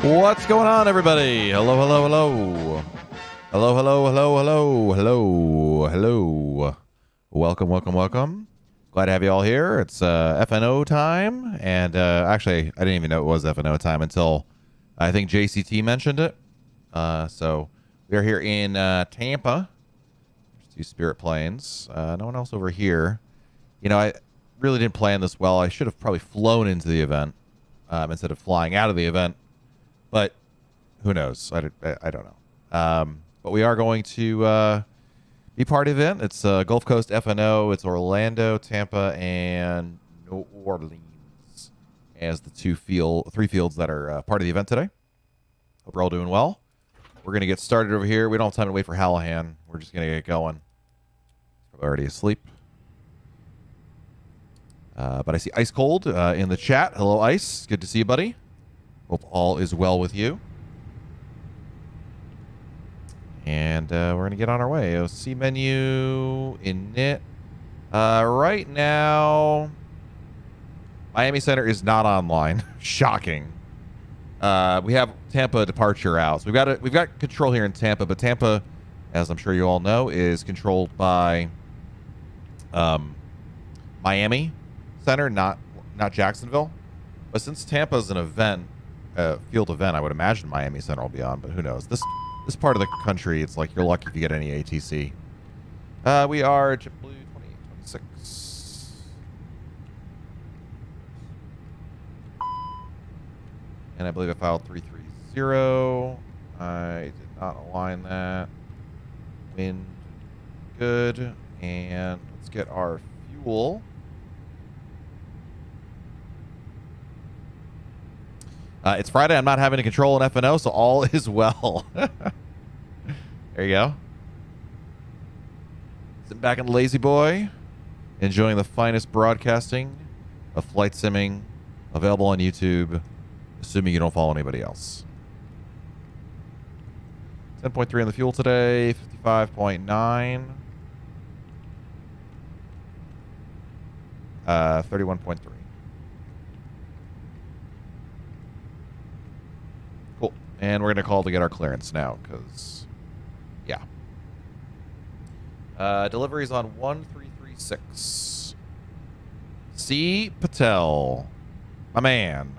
What's going on, everybody? Hello, hello, hello. Hello, hello, hello, hello, hello, hello. Welcome, welcome, welcome. Glad to have you all here. It's FNO time. And actually, I didn't even know it was FNO time until I think JCT mentioned it. So we are here in Tampa. There's 2 Spirit planes. No one else over here. You know, I really didn't plan this well. I should have probably flown into the event instead of flying out of the event. But who knows? I don't know. But we are going to be part of the event. It's Gulf Coast FNO. It's Orlando, Tampa, and New Orleans as the 3 fields that are part of the event today. Hope we're all doing well. We're going to get started over here. We don't have time to wait for Hallahan. We're just going to get going. He's already asleep. But I see Ice Cold in the chat. Hello, Ice. Good to see you, buddy. Hope all is well with you. And we're going to get on our way. OC menu, init. Right now, Miami Center is not online. Shocking. We have Tampa departure out. So we've got control here in Tampa, but Tampa, as I'm sure you all know, is controlled by Miami Center, not Jacksonville. But since Tampa is an event, field event, I would imagine Miami Center will be on, but who knows? This part of the country, it's like you're lucky if you get any ATC. We are JetBlue 2826. And I believe I filed 330. I did not align that. Wind, good. And let's get our fuel. It's Friday. I'm not having to control an FNO, so all is well. There you go. Sitting back in the Lazy Boy, enjoying the finest broadcasting of flight simming available on YouTube, assuming you don't follow anybody else. 10.3 on the fuel today, 55.9. 31.3. And we're going to call to get our clearance now, because, yeah. Deliveries on 1336. C. Patel. My man.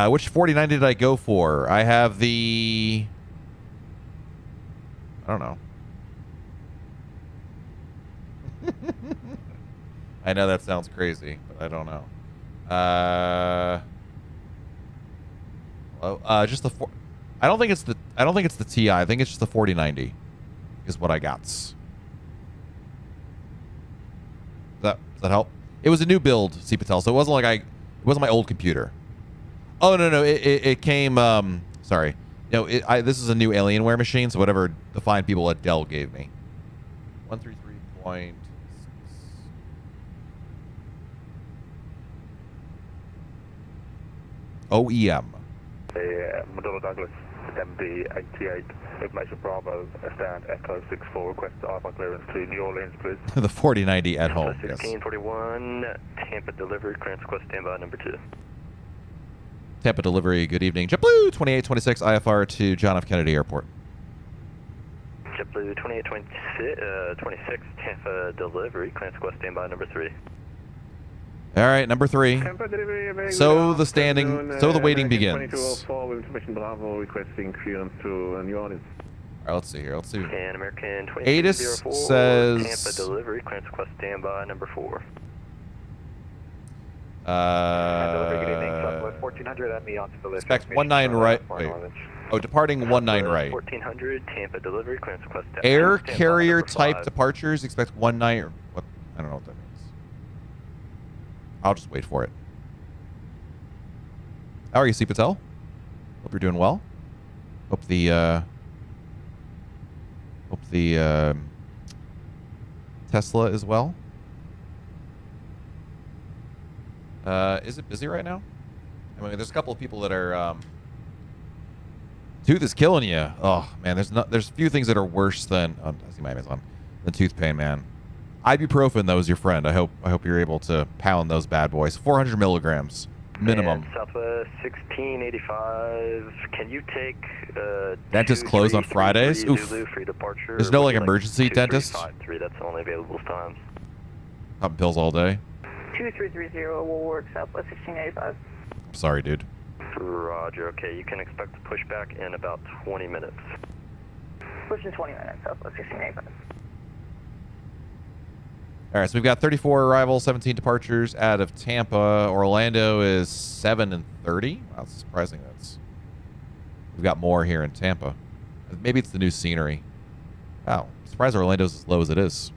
Which 49 did I go for? I have the... I don't know. I know that sounds crazy, but I don't know. Just the I don't think it's the TI. I think it's just the 4090 is what I got. Does that help? It was a new build, C Patel, so it wasn't like it wasn't my old computer. Oh no, it came sorry. No, this is a new Alienware machine, so whatever the fine people at Dell gave me. 133.6. OEM. Madonna Douglas, MD88, information Bravo, stand Echo 64, request Alpha clearance to New Orleans, please. The 4090 at home, 1641, yes. Tampa delivery, clearance request standby number 2. Tampa delivery, good evening. JetBlue 2826 IFR to John F. Kennedy Airport. JetBlue 2826, Tampa delivery, clearance request standby number 3. All right, number 3. So the waiting begins. 2204 with information Bravo requesting clearance to New Orleans. All right, let's see here. Let's see. And American 2204 says Tampa delivery, clearance request standby number 4. Delivery, good evening. Southwest 1400 at me onto the list. Expect 19 right. Wait. Oh, departing 19 right. 1400 Tampa delivery, clearance request. Air carrier type departures. Expect 19. What? I don't know what that means. I'll just wait for it. How are you, C. Patel? Hope you're doing well. Hope the Tesla is well. Is it busy right now? I mean, there's a couple of people that are tooth is killing you. Oh man, there's a few things that are worse than I see my Amazon than tooth pain, man. Ibuprofen, though, is your friend. I hope you're able to pound those bad boys. 400 milligrams. minimum. And Southwest 1685. Can you take Dentist closed on Fridays? Oof. Zulu for your departure? There's no Would like you emergency dentist? 2353, that's the only available times. Popping pills all day. 2330 will work Southwest 1685. I'm sorry, dude. Roger. Okay, you can expect to push back in about 20 minutes. Pushing 20 minutes, Southwest 1685. All right, so we've got 34 arrivals, 17 departures out of Tampa. Orlando is 7 and 30. Wow, that's surprising. We've got more here in Tampa. Maybe it's the new scenery. Wow, I'm surprised Orlando's as low as it is.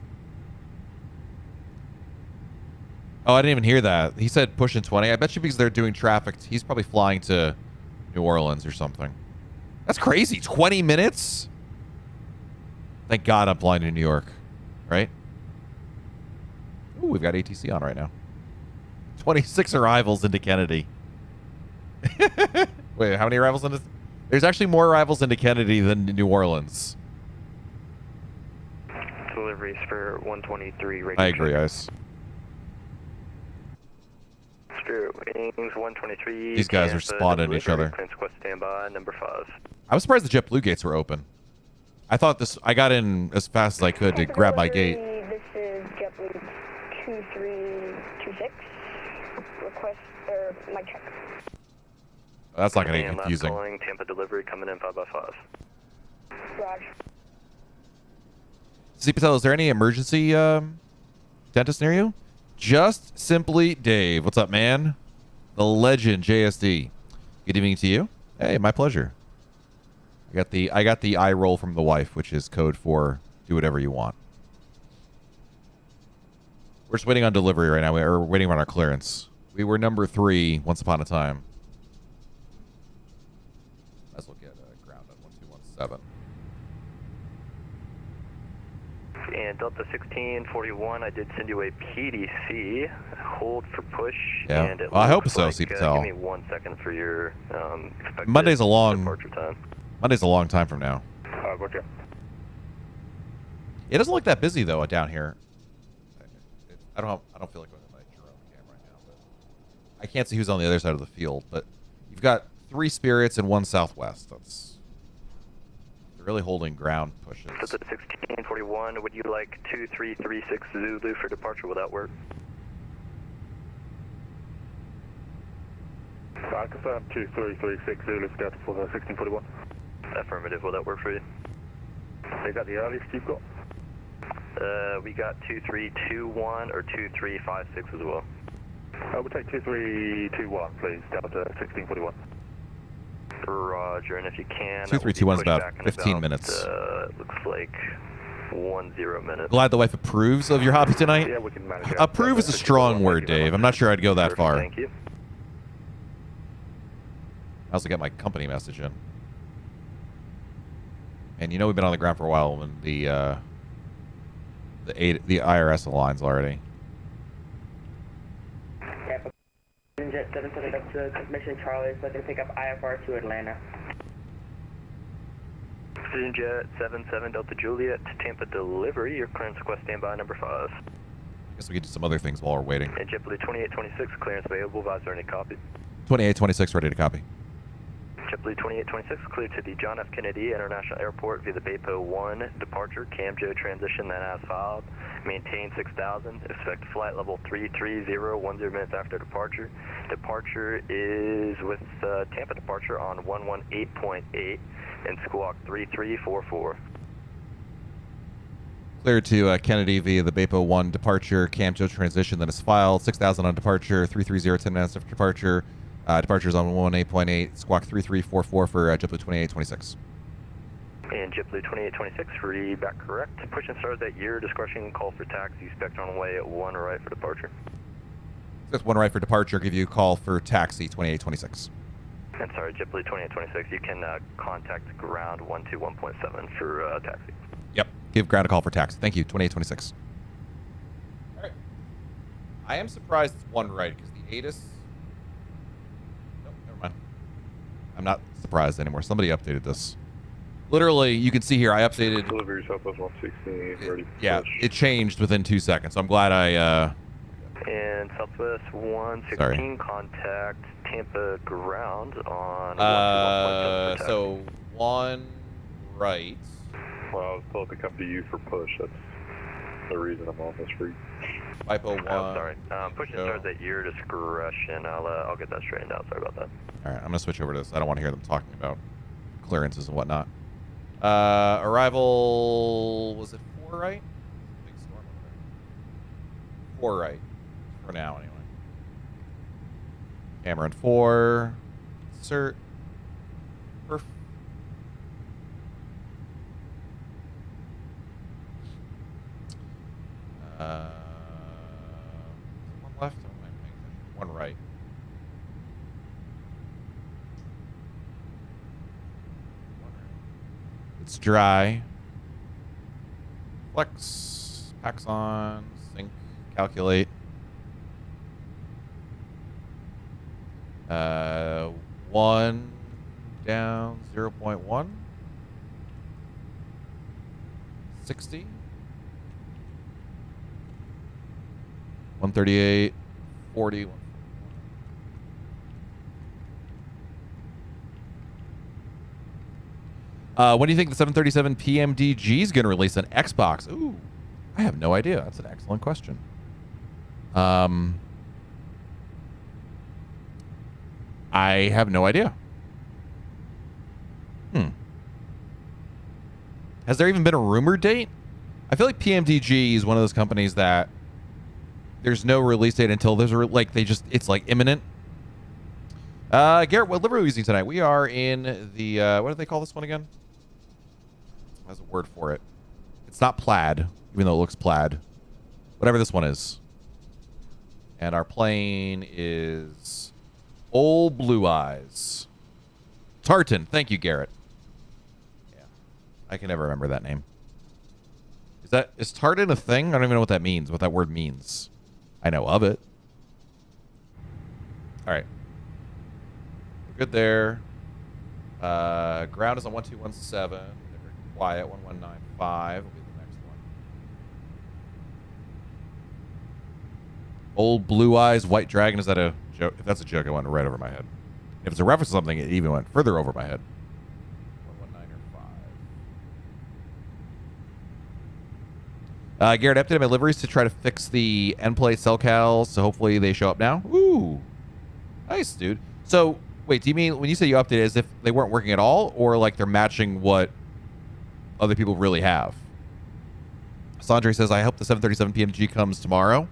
Oh, I didn't even hear that. He said pushing 20. I bet you because they're doing traffic. He's probably flying to New Orleans or something. That's crazy. 20 minutes? Thank God I'm flying to New York, right? Ooh, we've got ATC on right now. 26 arrivals into Kennedy. Wait, how many arrivals into... There's actually more arrivals into Kennedy than New Orleans. Deliveries for 123. I agree, guys. Spirit Wings 123. These guys are spawning each other. Clearance request standby, number 5. I was surprised the JetBlue gates were open. I got in as fast as I could to grab my gate. This is JetBlue 2326. Request, or my check. That's not going to And get confusing. last calling, Tampa delivery coming in 5x5. Raj. C. Patel, is there any emergency dentist near you? Just simply Dave. What's up, man? The legend, JSD. Good evening to you. Hey, my pleasure. I got the eye roll from the wife, which is code for do whatever you want. We're just waiting on delivery right now. We're waiting on our clearance. We were number 3 once upon a time. Let's look at ground on 1217. And Delta 1641, I did send you a PDC. Hold for push. Yeah. And it Well, I hope looks so, like, C. Patel. give me 1 second for your expected Monday's a long time from now. Roger. It doesn't look that busy though down here. I don't feel like going to my Jerome cam right now, but I can't see who's on the other side of the field. But you've got 3 Spirits and 1 Southwest. They're really holding ground pushes. Delta 1641, would you like 2336 Zulu for departure? Will that work? I confirm 2336 Zulu for Delta for 1641. Affirmative. Will that work for you? Is that the earliest you've got? We got 2321 or 2356 as well. We'll take 2321, please, Delta 1641. Roger, and if you can... 2321 is about 15 minutes. Looks like 10 minutes. Glad the wife approves of your hobby tonight. Yeah, we can manage it. Approve is a strong word, Dave. I'm not sure I'd go that far. Thank you. I also got my company message in. And you know we've been on the ground for a while when the IRS aligns already. Jet 770 up to Mission Charlie, so I can pick up IFR to Atlanta. Precision Jet 77 Delta Juliet to Tampa delivery. Your clearance request standby number 5. I guess we could do some other things while we're waiting. And JetBlue 2826 clearance available. Visor any copy. 2826 ready to copy. JetBlue 2826 cleared to the John F. Kennedy International Airport via the BAPO 1 departure. CAMJO transition that has filed. Maintain 6000. Expect flight level 330, 10 minutes after departure. Departure is with Tampa departure on 118.8 and squawk 3344. Cleared to Kennedy via the BAPO 1 departure. CAMJO transition that is filed. 6000 on departure. 330, 10 minutes after departure. Departures on 118.8, squawk 3344 for JetBlue 2826. And JetBlue 2826, read back correct. Push and start at your discretion. Call for taxi. Expect on way at 1 right for departure. That's 1 right for departure. Give you a call for taxi 2826. And sorry, JetBlue 2826, you can contact ground 121.7 for taxi. Yep. Give ground a call for taxi. Thank you, 2826. All right. I am surprised it's 1 right because the ATIS... I'm not surprised anymore. Somebody updated this. Literally, you can see here, I updated... Delivery Southwest 116, ready for Yeah, push. it changed within 2 seconds. So I'm glad I And Southwest 116, Sorry. contact Tampa ground on 121.7 for So 1 right. Well, I was told to come to you for push. That's the reason I'm on this route. Lipo 1. Oh, sorry. Pushing starts at your discretion. I'll get that straightened out. Sorry about that. All right, I'm going to switch over to this. I don't want to hear them talking about clearances and whatnot. Arrival, was it 4 right? Big storm over there. 4 right. For now, anyway. Cameron 4. Insert. Perf. One left? Oh, I'm paying attention. 1 right. It's dry. Flex. Packs on. Sync. Calculate. 1 down 0.1. 60. 138. 40. When do you think the 737 PMDG is going to release an Xbox? Ooh, I have no idea. That's an excellent question. I have no idea. Has there even been a rumored date? I feel like PMDG is one of those companies that there's no release date until there's it's like imminent. Garrett, what livery are we using tonight? We are in the what do they call this one again? Has a word for it. It's not plaid, even though it looks plaid. Whatever this one is. And our plane is Old Blue Eyes. Tartan. Thank you, Garrett. Yeah. I can never remember that name. Is tartan a thing? I don't even know what that means, what that word means. I know of it. All right. We're good there. Ground is on 1217. Quiet, 1195 will be the next one. Old Blue Eyes, White Dragon. Is that a joke? If that's a joke, it went right over my head. If it's a reference to something, it even went further over my head. 11905. Garrett, I updated my liveries to try to fix the end plate cell cals, so hopefully they show up now. Ooh. Nice, dude. So, wait, do you mean when you say you updated as if they weren't working at all, or like they're matching what other people really have? Sandre says, I hope the 737 PMG comes tomorrow.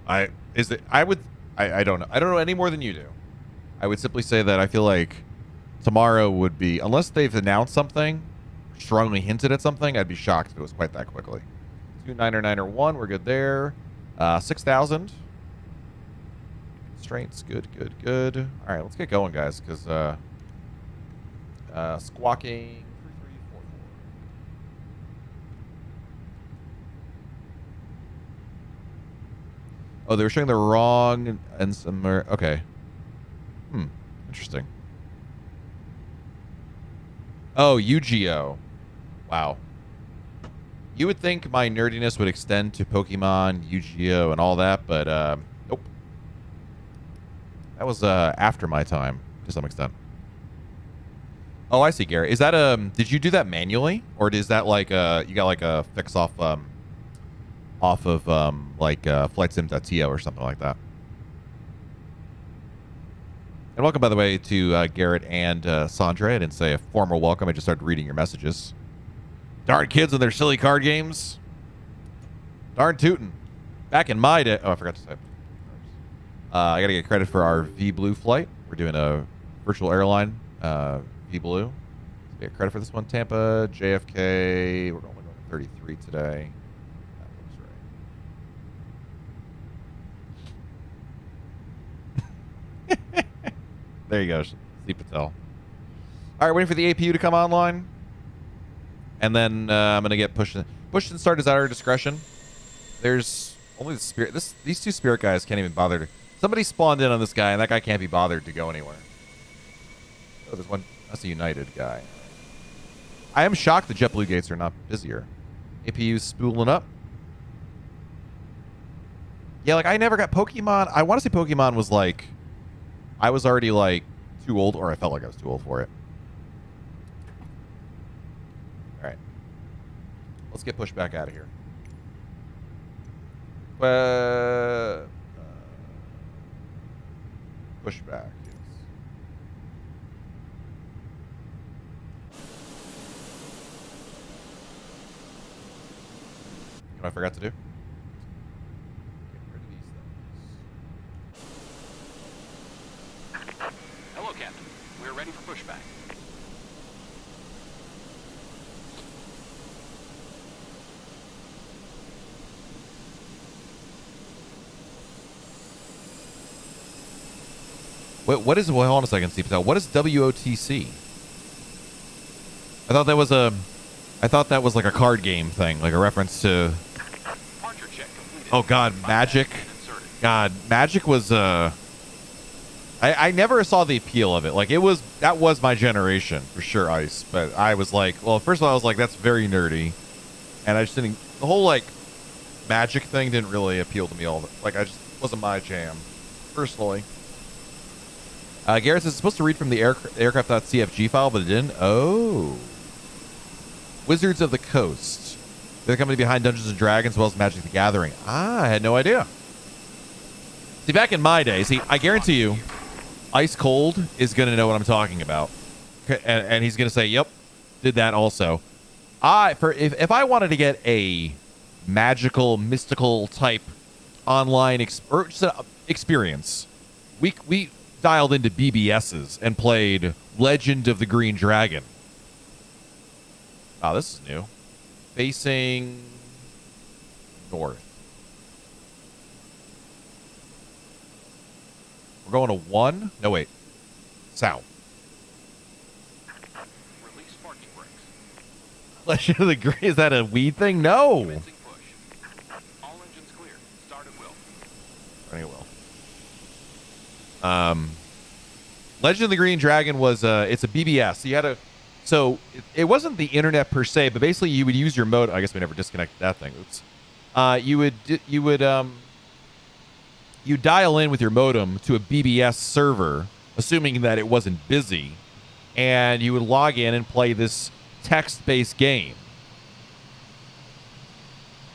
I don't know. I don't know any more than you do. I would simply say that I feel like tomorrow would be, unless they've announced something, strongly hinted at something, I'd be shocked if it was quite that quickly. 29901, we're good there. 6,000. Constraints, good. All right, let's get going, guys, because squawking. Oh, they were showing the wrong and some. Okay. Interesting. Oh, UGO. Wow. You would think my nerdiness would extend to Pokemon, Yu-Gi-Oh, and all that, but nope. That was after my time to some extent. Oh, I see, Garrett. Is that did you do that manually, or is that like you got like a fix off of flightsim.to or something like that? And welcome, by the way, to Garrett and Sandra. I didn't say a formal welcome. I just started reading your messages. Darn kids and their silly card games. Darn tootin'. Back in my day. Oh, I forgot to say. I got to get credit for our V-Blue flight. We're doing a virtual airline, V-Blue. So get credit for this one. Tampa, JFK. We're only going to 33 today. That looks right. There you go, see Patel. All right, waiting for the APU to come online. And then I'm going to get pushed and start is at our discretion. There's only the Spirit. These two Spirit guys can't even bother to. Somebody spawned in on this guy, and that guy can't be bothered to go anywhere. Oh, there's one. That's a United guy. I am shocked the JetBlue gates are not busier. APU's spooling up. Yeah, like I never got Pokemon. I want to say Pokemon was like, I was already like too old, or I felt like I was too old for it. All right, let's get pushed back out of here. Push back. Yes. You know what I forgot to do? Get rid of these things. Hello, Captain. We're ready for pushback. Wait, what is? Well, hold on a second, Steve Patel. What is WOTC? I thought that was a. I thought that was like a card game thing, like a reference to. Departure check completed. Oh God, Magic. God, Magic was. I never saw the appeal of it. Like that was my generation for sure, Ice. But I was like, well, first of all, I was like, that's very nerdy, and I just didn't. The whole like Magic thing didn't really appeal to me all. Like I just wasn't my jam, personally. Garrett says it's supposed to read from the aircraft.cfg file, but it didn't. Oh. Wizards of the Coast. They're the company behind Dungeons & Dragons as well as Magic the Gathering. Ah, I had no idea. See, back in my day, I guarantee you, Ice Cold is going to know what I'm talking about. And he's going to say, yep, did that also. If I wanted to get a magical, mystical type online experience, we dialed into BBSs and played Legend of the Green Dragon. Oh, this is new. Facing north. We're going to 1? No, wait. South. Release parking brakes. Legend of the Green. Is that a weed thing? No. Commencing push. All engines clear. Start at will. Running at will. Legend of the Green Dragon was it's a BBS. So you had to, so it wasn't the internet per se, but basically you would use your modem. I guess we never disconnected that thing. Oops. You dial in with your modem to a BBS server, assuming that it wasn't busy, and you would log in and play this text-based game.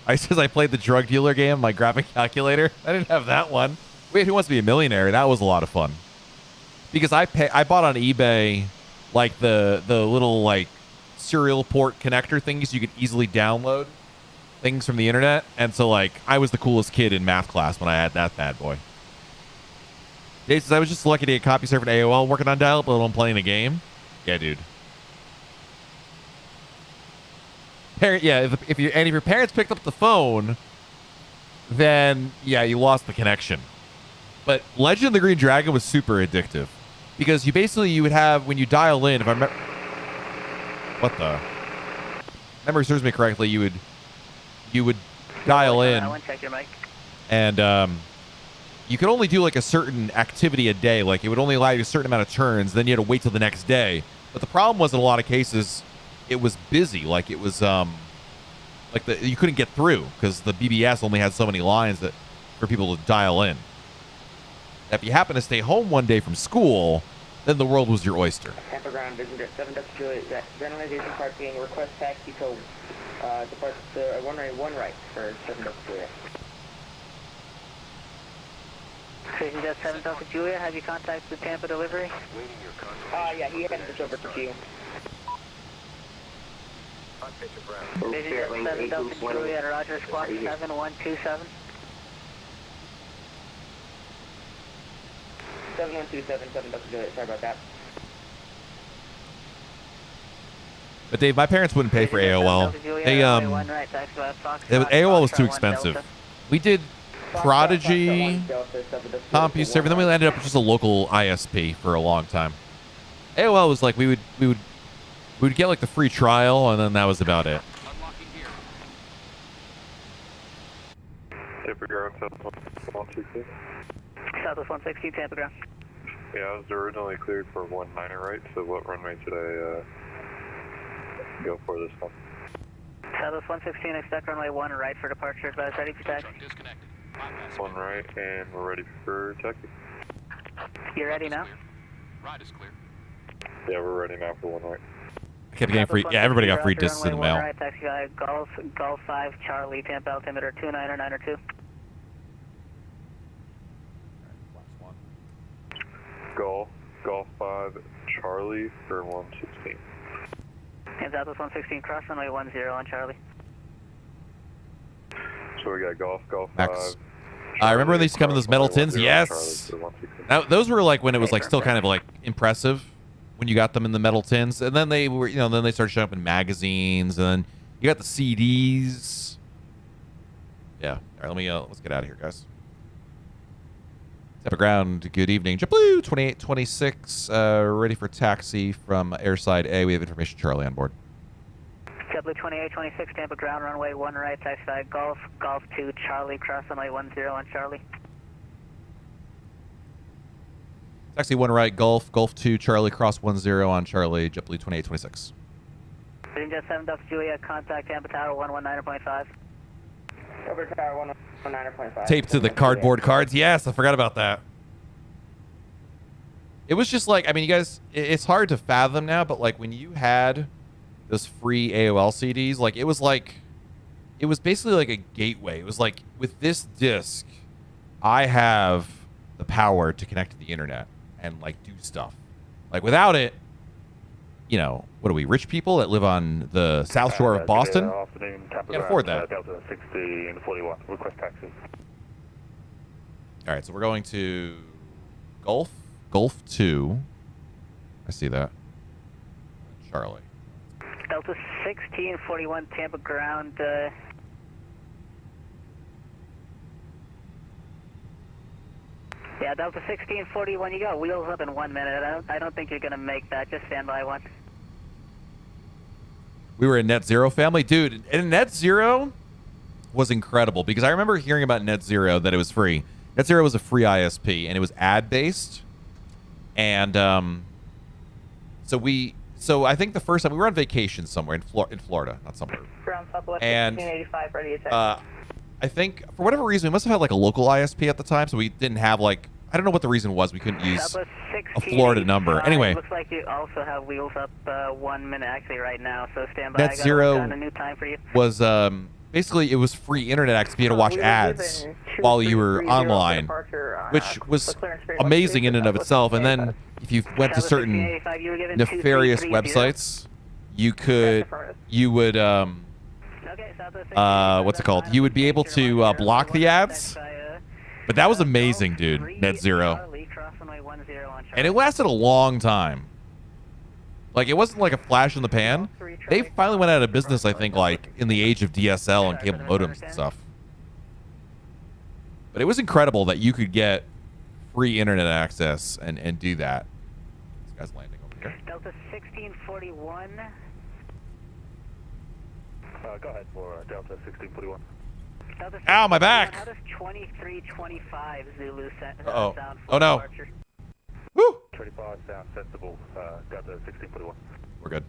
I says I played the drug dealer game, my graphic calculator. I didn't have that one. Wait, Who Wants to Be a Millionaire? That was a lot of fun. Because I bought on eBay like the little like serial port connector things you could easily download things from the internet, and so like I was the coolest kid in math class when I had that bad boy. Jay says I was just lucky to get CompuServe and AOL working on dial-up, but I'm playing a game. Yeah, dude. If your parents picked up the phone, then yeah, you lost the connection. But Legend of the Green Dragon was super addictive. Because you would have, when you dial in, if I remember, what the? Memory serves me correctly, you would dial in, and you could only do like a certain activity a day. Like it would only allow you a certain amount of turns, then you had to wait till the next day. But the problem was in a lot of cases, it was busy. Like it was, you couldn't get through because the BBS only had so many lines for people to dial in. If you happen to stay home one day from school, then the world was your oyster. Tampa ground, vision jet 7 Juliet, generalization parking, request taxi code, depart runway 1 right for 7 Juliet. Vision jet 7 Juliet, have you contacted the Tampa delivery? Waiting your contact. Yeah, he handed this over to you. Vision jet 7 Juliet, Roger, squawk 7127. 7127, 7 Juliet, sorry about that. But Dave, my parents wouldn't pay for AOL. AOL was too expensive. We did Prodigy, CompuServe, and then we ended up with just a local ISP for a long time. AOL was like we would get like the free trial, and then that was about it. Unlocking gear. Tampa ground, Southwest 160. Southwest 160, Tampa ground. Yeah, I was originally cleared for 19 right, so what runway should I go for this one? Southwest 116, expect runway 1 right for departure, advise ready for taxi. Disconnected. Bypass One right, and we're ready for taxi. You ready now? clear. Ride is clear. Yeah, we're ready now for one right. I kept getting free. Yeah, everybody got free discs in the mail. Right, taxi Golf 5 Charlie, Tampa altimeter 299er 2. Golf 5 Charlie for 116. And Southwest 116, cross runway 10 on Charlie. So we got Golf Max. 5. I remember when they used to come in those metal tins. Yes. Charlie for 116. Now, those were like when it was like still kind of like impressive when you got them in the metal tins, and then they were, you know, then they started showing up in magazines, and then you got the CDs. Yeah. All right, let me let's get out of here, guys. Step ground. Good evening, JetBlue 2826. Ready for taxi from Airside A. We have information, Charlie, on board. JetBlue 2826, Tampa ground runway 1 right, taxi Golf 2 Charlie, cross runway 10 on Charlie. Taxi 1 right, Golf 2 Charlie, cross 10 on Charlie, JetBlue 2826. Jet 7 Delta Julia, contact Tampa Tower 119.5. Over tower 119.5. Taped to the cardboard cards. Yes, I forgot about that. It was just like, I mean, you guys, it's hard to fathom now, but like when you had those free AOL CDs, like it was basically like a gateway. It was like, with this disc, I have the power to connect to the internet and like do stuff. Like without it, you know, what are we, rich people that live on the South Shore of Boston? Afternoon, Tampa Can't afford ground, that. Delta 1641. Request taxi. All right, so we're going to Golf 2. I see that. Charlie. Delta 1641, Tampa ground. Yeah, Delta 1641, you got wheels up in 1 minute. I don't think you're going to make that. Just stand by one. We were in Net Zero family. Dude, and Net Zero was incredible because I remember hearing about Net Zero that it was free. Net Zero was a free ISP and it was ad-based. And so I think the first time we were on vacation somewhere in Florida, not somewhere. Ground Southwest And 1685, ready to taxi. I think for whatever reason we must have had like a local ISP at the time, so we didn't have like, I don't know what the reason was. We couldn't use a Florida number. Anyway, looks like you also have wheels up 1 minute actually right now. So stand by. Net Zero a new time for you. was basically it was free internet access. You had to watch ads while you were online, which was amazing in and of itself. And then if you went to certain nefarious websites, you would what's it called? You would be able to block the ads. But that was amazing, dude. Net Zero. And it lasted a long time. Like, it wasn't like a flash in the pan. They finally went out of business, I think, like, in the age of DSL and cable modems and stuff. But it was incredible that you could get free internet access and do that. This guy's landing over here. Delta 1641. Go ahead for Delta 1641. Ow, my back! How does 2325 Zulu Uh-oh. sound Oh, no. departure? Woo! 25 sounds sensible, Delta 1641. We're good.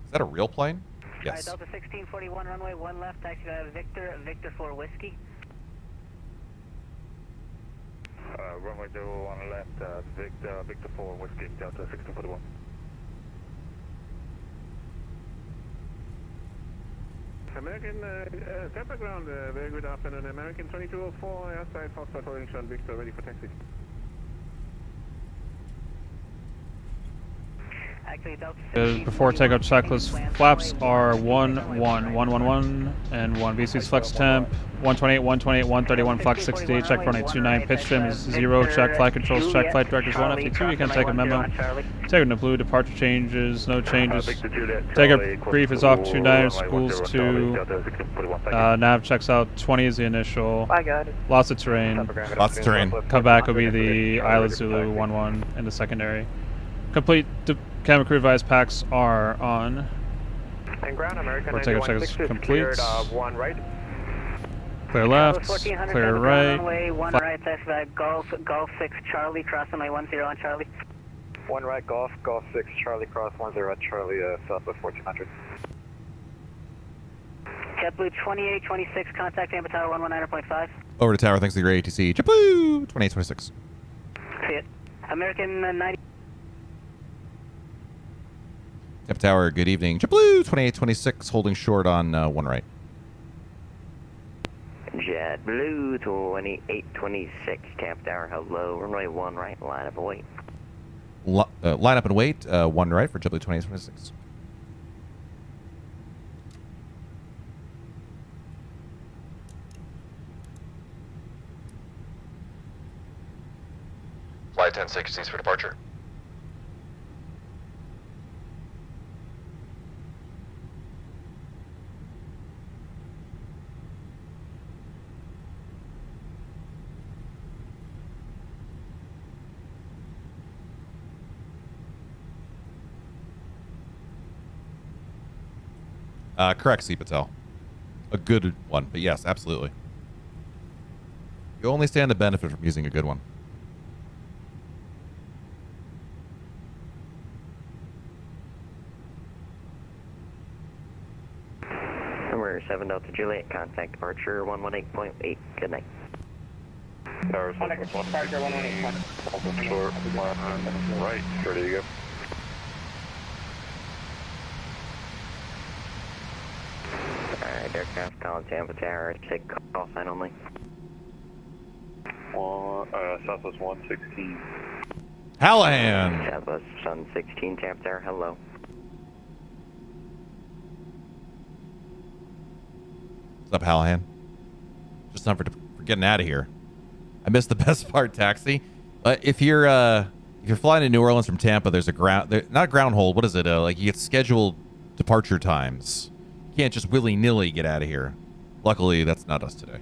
Is that a real plane? Alright, Yes. Delta 1641, runway 1 left, taxi Victor 4 Whiskey. Runway 01 left, Victor 4 Whiskey, Delta 1641. American Tampa ground, very good afternoon. American 2204, outside Foxtrot holding Sean Victor, ready for taxi. Actually, Delta Before takeoff checklist, flaps are 111 and 1. VC's flex temp 128, 128, 131, flex 68, check runway 29, pitch trim is 0, check flight controls, check flight directors 1, FT2, you can take a memo. Take a blue, departure changes, no changes. Take a brief is off 29, schools 2, nav checks out, 20 is the initial. I got it. Lots of terrain. Lots of terrain. Come back will be the Isla Zulu 11 in the secondary. Complete camera crew advised packs are on. And ground American We'll take a check is complete. 1 right. Clear left, clear right. Runway 1 right, taxi Golf 6 Charlie, cross runway 10 on Charlie. 1 right, Golf 6 Charlie, cross 10 at Charlie, Southwest 1400. JetBlue 2826, contact Tampa Tower 119.5. Over to tower, thanks to your ATC. JetBlue 2826. See it. American 90. Tampa Tower, good evening. JetBlue 2826, holding short on 1 right. JetBlue 2826, Tampa Tower, hello. Runway 1 right, line up and wait. Line up and wait, 1 right for JetBlue 2826. Flight 1060s for departure. Correct, C. Patel. A good one, but yes, absolutely. You only stand to benefit from using a good one. Number 7 Delta Juliet, contact departure 118.8. Good night. Tower 7, Departure 118.8. short, line right, ready to go. Alright, aircraft calling Tampa Tower, take call sign only. Southwest 116. Hallahan! Southwest Sun 16, Tampa Tower, hello. What's up, Hallahan? Just time for getting out of here. I missed the best part, taxi. If you're flying to New Orleans from Tampa, there's a not ground hold. What is it? Like you get scheduled departure times. You can't just willy-nilly get out of here. Luckily, that's not us today.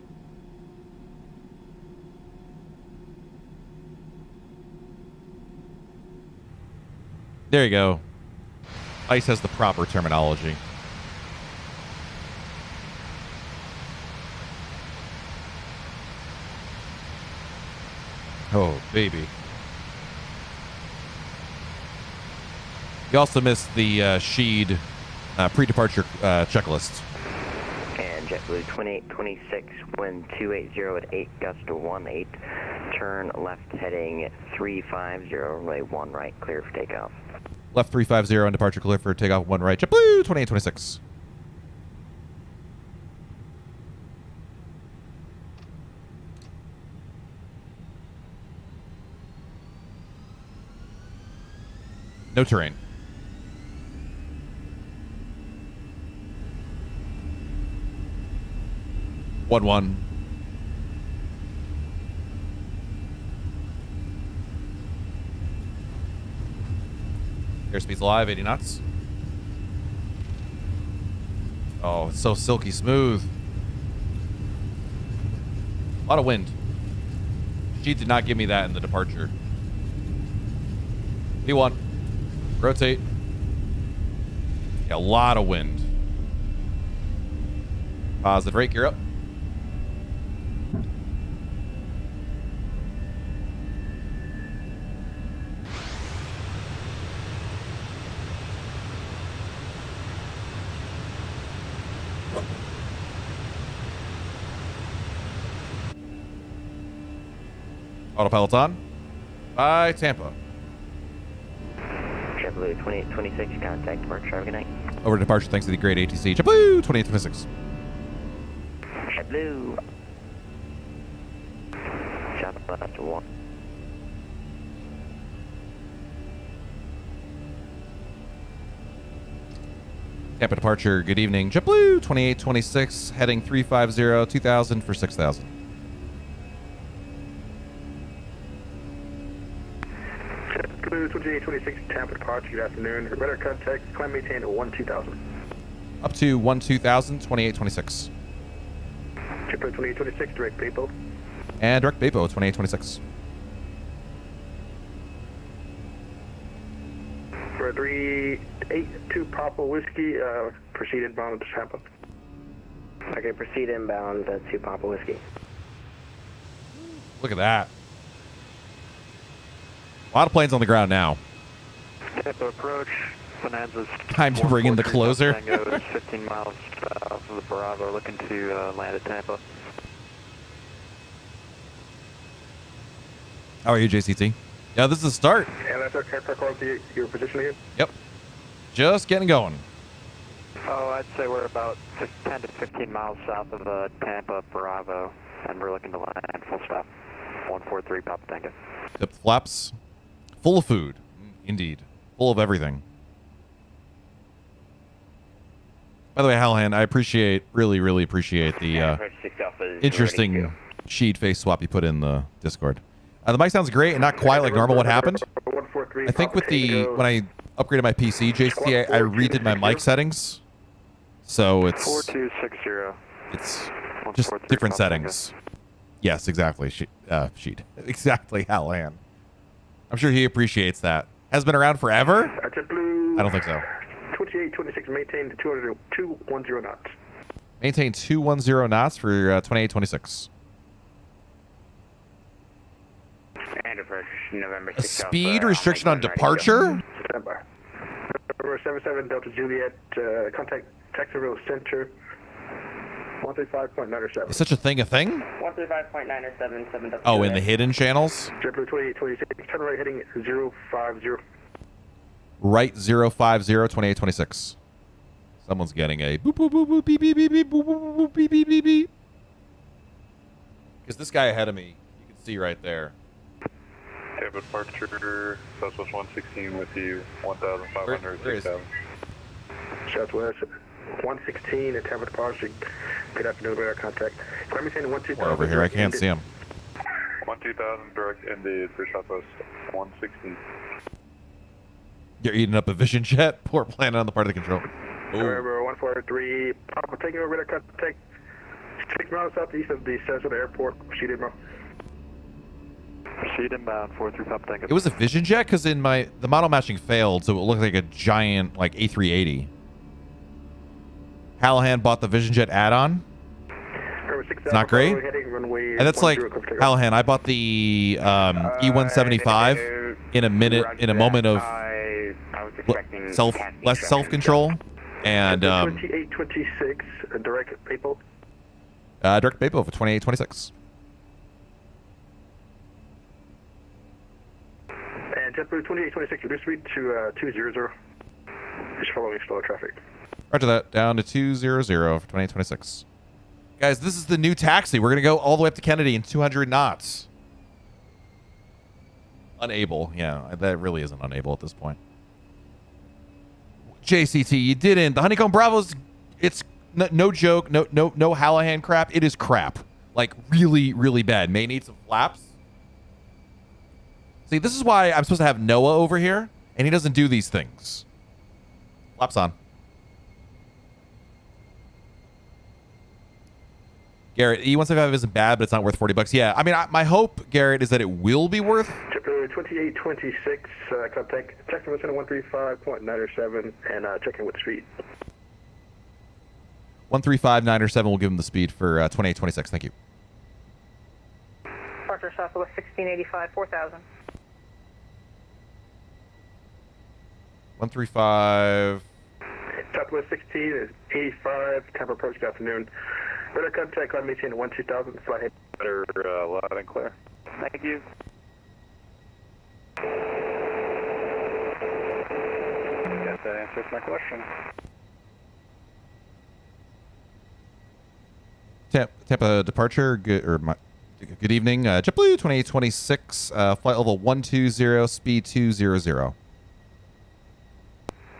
There you go. ICE has the proper terminology. Oh, baby. You also missed the Sheed pre-departure checklist. And JetBlue 2826, wind 280 at 8, gust to 18. Turn left heading 350, runway 1 right, clear for takeoff. Left 350 on departure, clear for takeoff 1 right. JetBlue 2826. No terrain. One. Airspeed's live, 80 knots. Oh, it's so silky smooth. A lot of wind. She did not give me that in the departure. V1. Rotate. Yeah, a lot of wind. Positive rate, gear up. Autopilot's on. Bye, Tampa. JetBlue 2826, contact departure, have a good night. Over to departure, thanks to the great ATC. JetBlue 2826. JetBlue. Southwest 1. Tampa departure, good evening. JetBlue 2826, heading 350, 2000 for 6000. JetBlue 2826, Tampa departure, good afternoon. Radar contact, climb maintain at 12000. Up to 12000, 2826. JetBlue 2826, direct Bepo. And direct Bepo 2826. For 382 Papa Whiskey, proceed inbound to Tampa. Okay, proceed inbound to Papa Whiskey. Look at that. A lot of planes on the ground now. Tampa approach, Time to bring in the closer. 15 miles south of the Bravo, looking to land at Tampa. How are you, JCT? Yeah, this is the start. And that's okay for your position again? Yep. Just getting going. Oh, I'd say we're about 10 to 15 miles south of Tampa, Bravo, and we're looking to land full stop. 143 Papa Tango. Yep, flaps. Full of food. Indeed. Full of everything. By the way, Hallahan, I appreciate, really appreciate the interesting sheet face swap you put in the Discord. The mic sounds great and not quite like normal. What happened? I think with when I upgraded my PC, JCT, I redid my mic settings. So it's 4260. It's just different settings. Yes, exactly. Sheet. Exactly, Hallahan. I'm sure he appreciates that. Has been around forever? I don't think so. 2826, maintain 210 knots. Maintain 210 knots for 2826. A speed restriction on departure? Standby. Number 77 Delta Juliet, contact Jacksonville Center, 135.907. Is such a thing a thing? 135.907. Oh, in the hidden channels? JetBlue 2826, turn right heading 050. Right 050, 2826. Someone's getting a boop, boop, boop, boop, beep, beep, beep, beep, boop, boop, boop, beep, beep, beep, beep. Because this guy ahead of me, you can see right there. Tampa departure, Southwest 116 with you, 1,500, 6,000. Southwest 116 at Tampa departure. Good afternoon, radar contact. Can I maintain 12000? We're over here, I can't see him. 12000 direct ended for Southwest 116. You're eating up a vision jet? Poor planet on the part of the control. November 143, Papa taking over radar contact 6 miles southeast of the Sarasota Airport. Proceed inbound. Proceed inbound, 43 Papa Tango. It was a vision jet because in the model matching failed, so it looked like a giant like A380. Hallahan bought the vision jet add-on. It's not great. And that's like Hallahan. I bought the E175 in a moment of less self-control, and 2826 direct PayPal. Direct PayPal for 2826. And JetBlue 2826, reduce speed to 200. Just following slow traffic. Roger that. Down to 200 for 2826. Guys, this is the new taxi. We're going to go all the way up to Kennedy in 200 knots. Unable. Yeah, that really isn't unable at this point. JCT, you didn't. The Honeycomb Bravo's, it's no joke, no Hallahan crap. It is crap. Like, really bad. May need some flaps. See, this is why I'm supposed to have Noah over here, and he doesn't do these things. Flaps on. Garrett, E175 isn't bad, but it's not worth $40. Yeah, I mean, my hope, Garrett, is that it will be worth. 2826, contact Jacksonville Center 135.907, and check in with the speed. 135.907 will give him the speed for 2826. Thank you. Departure Southwest 1685, 4000. 135. Southwest 16 is 85, Tampa approach, good afternoon. Radar contact, climb maintain 12000, fly head. Better loud and clear. Thank you. Guess that answers my question. Tampa departure. Good evening. JetBlue 2826, flight level 120, speed 200.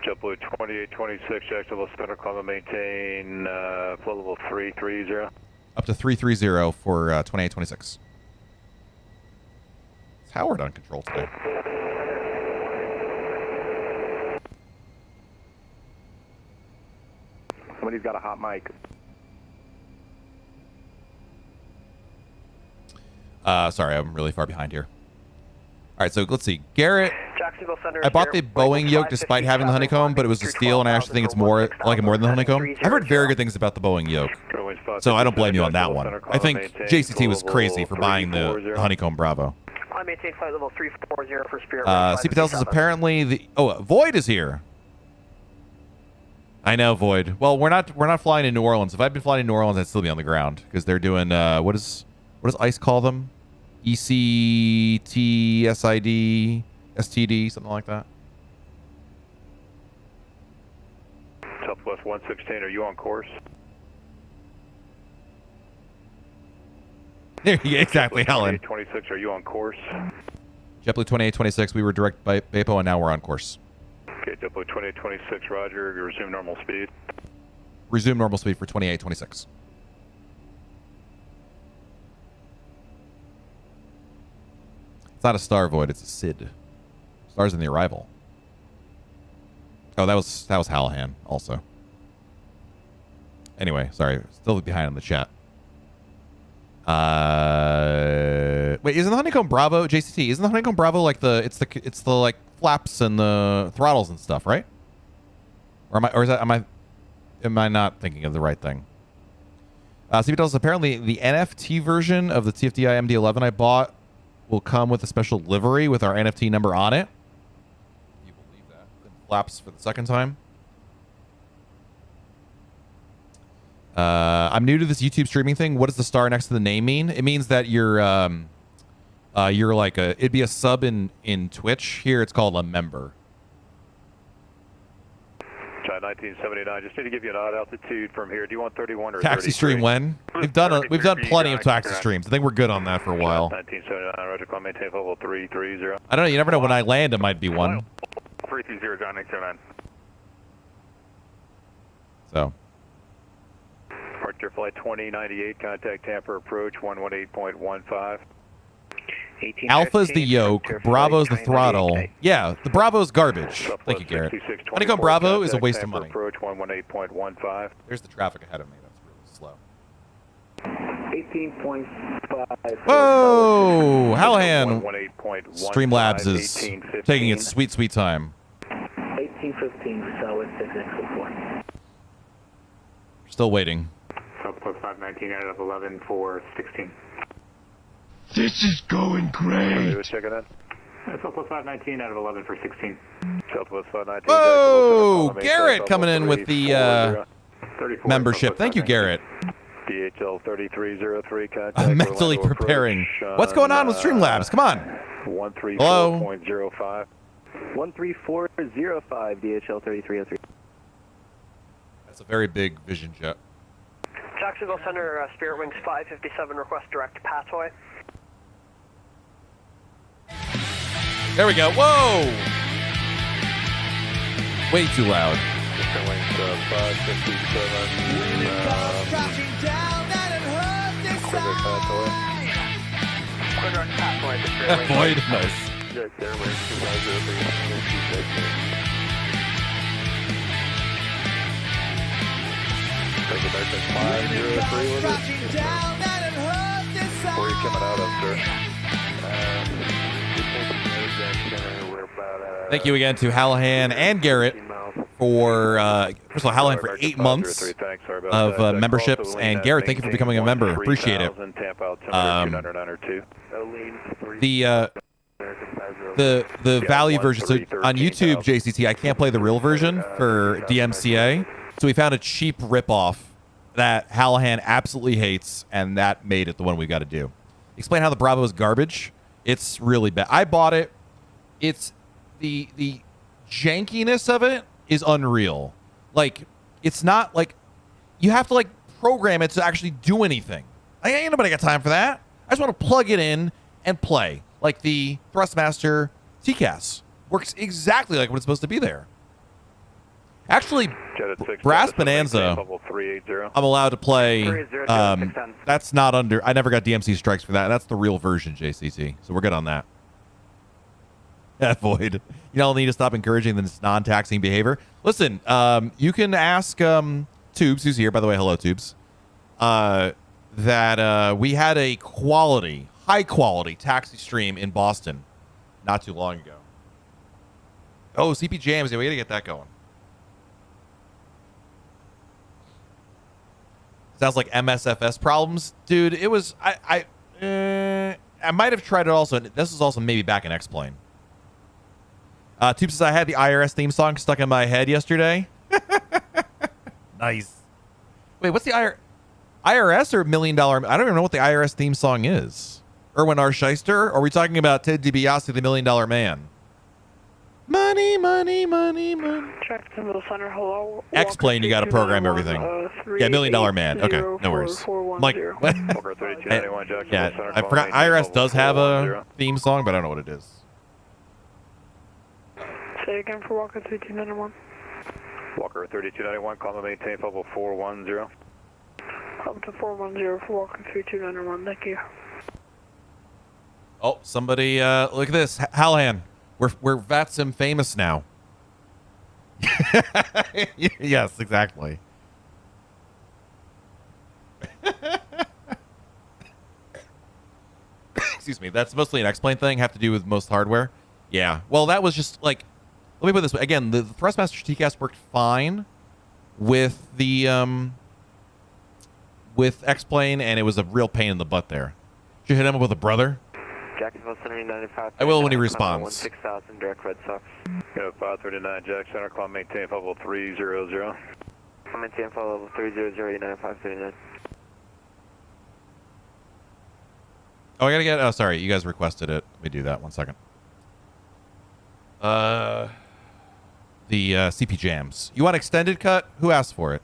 JetBlue 2826, Jacksonville Center, climb and maintain flight level 330. Up to 330 for 2826. It's Howard on control today. Somebody's got a hot mic. Sorry, I'm really far behind here. All right, so let's see. Garrett, Jacksonville Center. I bought the Boeing yoke despite having the honeycomb, but it was a steal, and I actually think it's more like it more than the honeycomb. I've heard very good things about the Boeing yoke, so I don't blame you on that one. I think JCT was crazy for buying the honeycomb Bravo. I maintain flight level 340 for Spirit. CP tells us apparently Void is here. I know, Void. Well, we're not flying to New Orleans. If I'd been flying to New Orleans, I'd still be on the ground because they're doing what does ICE call them? ECTSID, STD, something like that. Southwest 116, are you on course? There you go, exactly, Helen. 2826, are you on course? JetBlue 2826, we were direct by BAPO, and now we're on course. Okay, JetBlue 2826, roger. You resume normal speed. Resume normal speed for 2826. It's not a star, Void, it's a SID. Stars in the arrival. Oh, that was Hallahan also. Anyway, sorry, still behind on the chat. Wait, isn't the Honeycomb Bravo JCT? Isn't the Honeycomb Bravo like it's the like flaps and the throttles and stuff, right? Am I not thinking of the right thing? CP tells us apparently the NFT version of the TFDI MD-11 I bought will come with a special livery with our NFT number on it. You believe that? Then flaps for the second time. I'm new to this YouTube streaming thing. What does the star next to the name mean? It means that you're like it'd be a sub in Twitch. Here it's called a member. China 1979. Just need to give you an odd altitude from here. Do you want 31 or Taxi 33? stream when? We've done plenty of taxi streams. I think we're good on that for a while. 1979. Roger. Call maintain level 330. I don't know. You never know. When I land, it might be one. 330 John 979. So. Departure flight 2098. Contact Tampa approach 118.15. Alpha's the yoke, Bravo's the throttle. Yeah, the Bravo's garbage. Thank you, Garrett. Honeycomb Bravo is a waste of money. Approach 118.15. There's the traffic ahead of me. That's really slow. 18.5. Whoa! Hallahan Streamlabs is taking its sweet, sweet time. 1815, so it's 664. Still waiting. Southwest 519 out of 11 for 16. This is going great. Check it in. Southwest 519 out of 11 for 16. Southwest 519. Whoa! Garrett coming in with the membership. Thank you, Garrett. DHL 3303. Contact. I'm mentally preparing. What's going on with Streamlabs? Come on. 134.05. 13405 DHL 3303. That's a very big Vision jet. Jacksonville Center, Spirit Wings 557, request direct pathway. There we go. Whoa! Way too loud. Spirit Wings 557. Void, nice. American 503 with it. Where are you coming out of, sir? Thank you again to Hallahan and Garrett for, first of all, Hallahan for 8 months of memberships, and Garrett, thank you for becoming a member. Appreciate it. The value version, so on YouTube, JCT, I can't play the real version for DMCA, so we found a cheap ripoff that Hallahan absolutely hates, and that made it the one we got to do. Explain how the Bravo is garbage. It's really bad. I bought it. It's the jankiness of it is unreal. Like, it's not like you have to like program it to actually do anything. Ain't nobody got time for that. I just want to plug it in and play. Like the Thrustmaster TCAS works exactly like what it's supposed to be there. Actually, Brass Bonanza, I'm allowed to play. That's not under. I never got DMC strikes for that. That's the real version, JCT. So we're good on that. Yeah, Void. You all need to stop encouraging this non-taxing behavior. Listen, you can ask Tubes, who's here, by the way. Hello, Tubes. That we had a high-quality taxi stream in Boston not too long ago. Oh, CP Jams. Yeah, we got to get that going. Sounds like MSFS problems, dude. It was I might have tried it also. This was also maybe back in X-Plane. Tube says I had the IRS theme song stuck in my head yesterday. Nice. Wait, what's the IRS or $1 Million? I don't even know what the IRS theme song is. Erwin R. Shyster? Or are we talking about Ted DiBiase, the $1 Million Man? Money, money, money, money. Jacksonville Center, hello. X-Plane, you got to program everything. Yeah, $1 Million Man. Okay, no worries. Mike, yeah, I forgot. IRS does have a theme song, but I don't know what it is. Say again for Walker 3291. Walker 3291, call and maintain level 410. Up to 410 for Walker 3291, thank you. Oh, somebody, look at this. Hallahan, we're VATSIM famous now. Yes, exactly. Excuse me. That's mostly an X-Plane thing. Have to do with most hardware. Yeah. Well, that was just like, let me put it this way. Again, the Thrustmaster TCAS worked fine with the with X-Plane, and it was a real pain in the butt there. Did you hit him up with a brother? Jacksonville Center 95. I will when he responds. 6000 direct Red Sox. 539 Jack Center, call maintain level 300. Call maintain level 300 9539. Oh, I gotta get. Oh, sorry, you guys requested it. Let me do that. 1 second. The CP jams. You want extended cut? Who asked for it?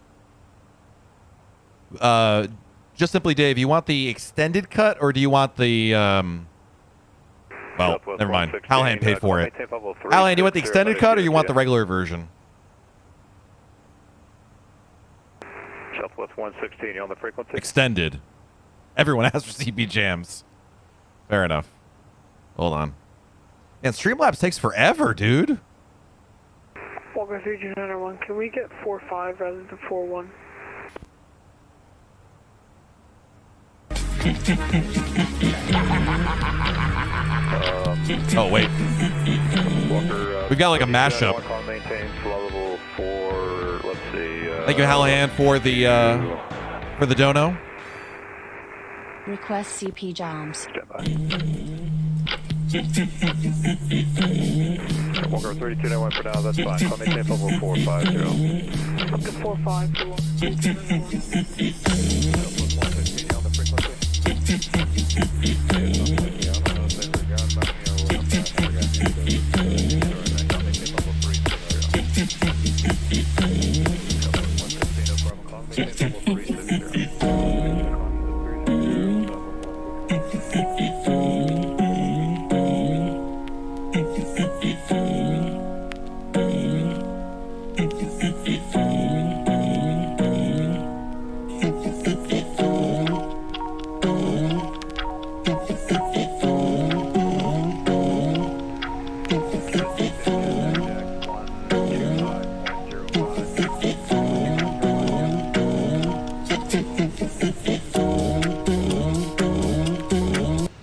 Just simply Dave. You want the extended cut, or do you want the Well, never mind. Hallahan paid for it. Hallahan, do you want the extended cut, or you want the regular version? Southwest 116, you on the frequency? Extended. Everyone asked for CP jams. Fair enough. Hold on. Man, Streamlabs takes forever, dude. Walker 3291, can we get 45 rather than 41? Oh, wait. Walker, we got like a mashup. Thank you, Hallahan, for the dono. Request CP jams. Walker 3291 for now, that's fine. Call maintain level 450. Up to 45 for Walker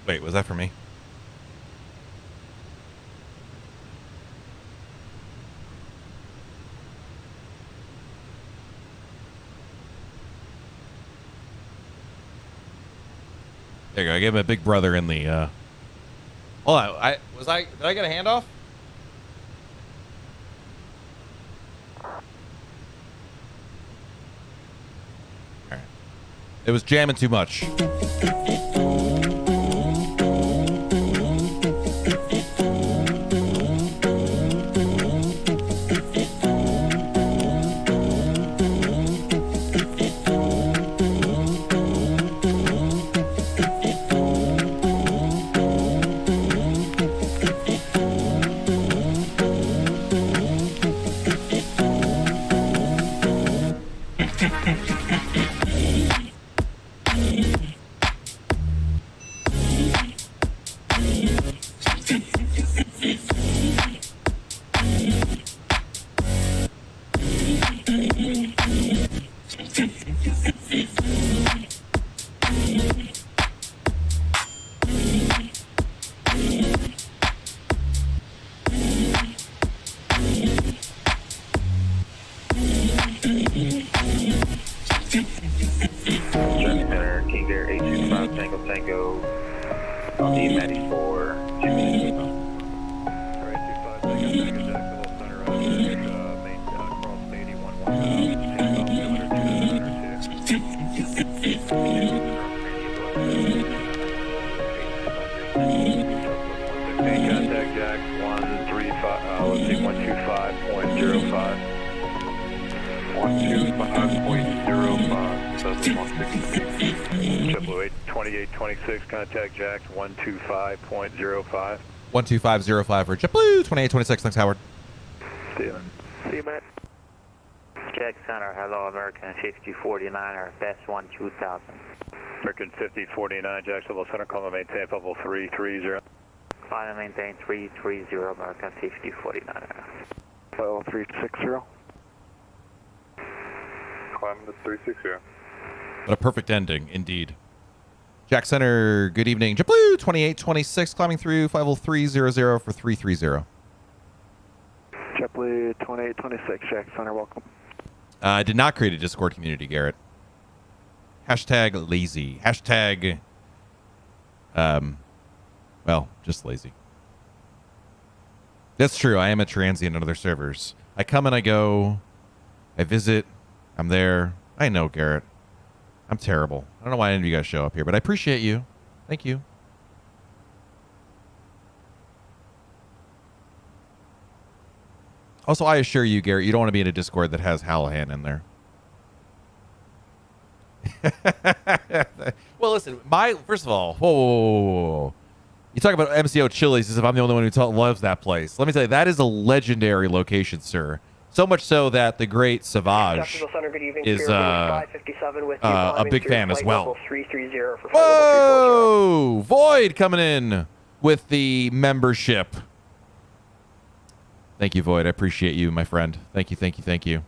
Wait, was that for me? There you go. I gave him a big brother in the hold on. Did I get a handoff? Alright. It was jamming too much. Alright, 25 Jacksonville Center, main cross 81, 10, Contact Jack 135, let's see, 125.05. 125.05, Cessna 160. JetBlue 2826, contact Jack 125.05. 12505 for JetBlue 2826. Thanks, Howard. See you, man. Jack Center, hello, American 5049er, best 2000. American 5049, Jacksonville Center, call and maintain level 330. Climb and maintain 330, American 5049er. Level 360. Climb to 360. What a perfect ending, indeed. Jack Center, good evening. JetBlue 2826, climbing through 50300 for 330. JetBlue 2826, Jack Center, welcome. I did not create a Discord community, Garrett. Hashtag lazy. Hashtag, well, just lazy. That's true. I am a transient on other servers. I come and I go. I visit. I'm there. I know, Garrett. I'm terrible. I don't know why any of you guys show up here, but I appreciate you. Thank you. Also, I assure you, Garrett, you don't want to be in a Discord that has Hallahan in there. Well, listen, first of all, whoa. You talk about MCO Chili's as if I'm the only one who loves that place. Let me tell you, that is a legendary location, sir. So much so that the great Savage is a big fan as well. Whoa! Void coming in with the membership. Thank you, Void. I appreciate you, my friend. Thank you, thank you, thank you.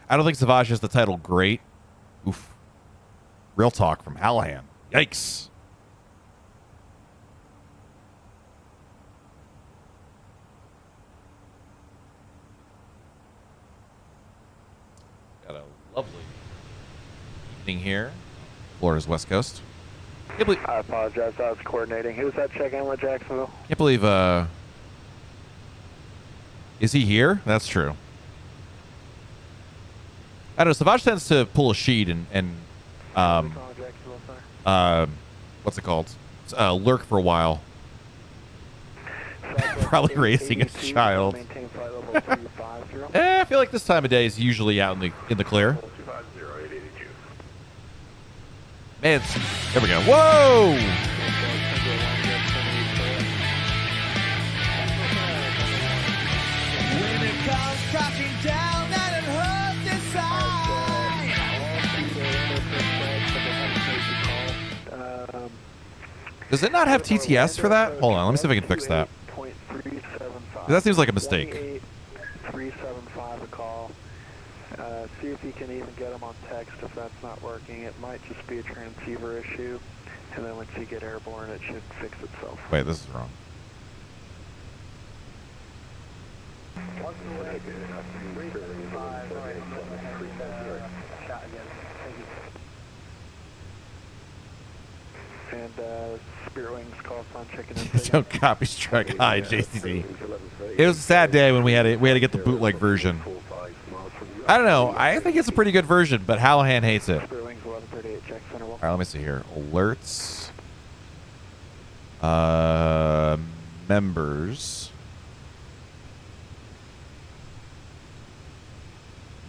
I don't think Savage has the title great. Oof. Real talk from Hallahan. Yikes. Got a lovely evening here. Florida's West Coast. I apologize, I was coordinating. Who's that check-in with Jacksonville? Can't believe, is he here? That's true. I don't know, Savage tends to pull a sheet and what's it called? Lurk for a while. Probably raising a child. I feel like this time of day is usually out in the clear. Man, there we go. Whoa! When it comes crashing down and it hurts inside. Does it not have TTS for that? Hold on, let me see if I can fix that. That seems like a mistake. 375 a call. See if you can even get them on text if that's not working. It might just be a transceiver issue. And then once you get airborne, it should fix itself. Wait, this is wrong. And Spirit Wings call on checking in. Don't copy strike. Hi, JCC. It was a sad day when we had to get the bootleg version. I don't know. I think it's a pretty good version, but Hallahan hates it. All right, let me see here. Alerts. Members.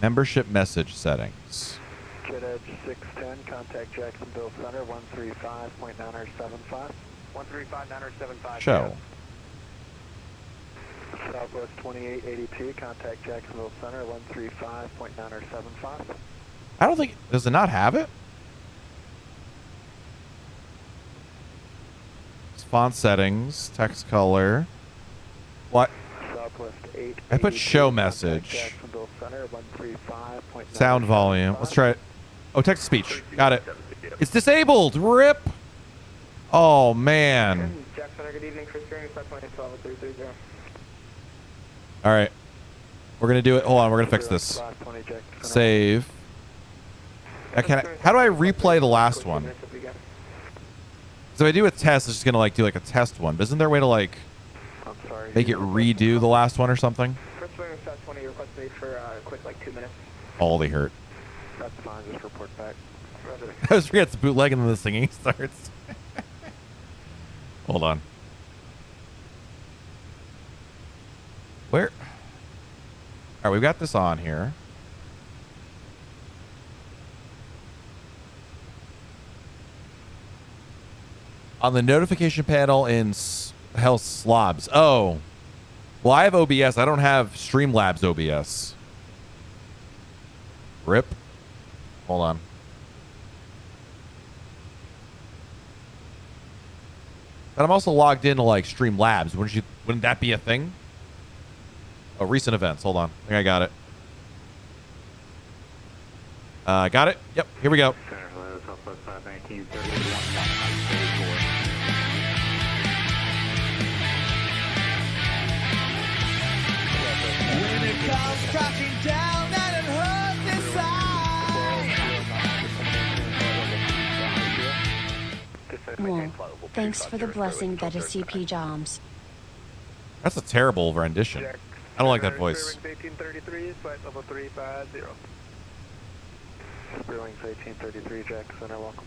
Membership message settings. Jet Edge 610, contact Jacksonville Center, 135.975. 135.975. Show. Southwest 2882, contact Jacksonville Center, 135.975. I don't think... Does it not have it? Font settings, text color. What? Southwest 8. I put show message. Sound volume. Let's try it. Oh, text to speech. Got it. It's disabled. RIP. Oh, man. Jack Center, good evening. Chris Green, 5.812 All right. We're going to do it. Hold on. We're going to fix this. Save. How do I replay the last one? So if I do a test, it's just going to do a test one. But isn't there a way to make it redo the last one or something? Chris Green, request made for a quick, like, 2 minutes. All they hurt. That's fine, just report back. I was forgetting to bootleg and then the singing starts. Hold on. Where? All right, we've got this on here. On the notification panel in Hell Slobs. Oh. Well, I have OBS. I don't have Streamlabs OBS. Rip. Hold on. But I'm also logged into like Streamlabs. Wouldn't that be a thing? Oh, recent events. Hold on. I think I got it. Got it? Yep. Here we go. When it comes crashing down and it hurts inside. Well, thanks for the blessing that is CP Joms. That's a terrible rendition. I don't like that voice. 1833, flight level 350. Spearwings 1833, Jackson Center, welcome.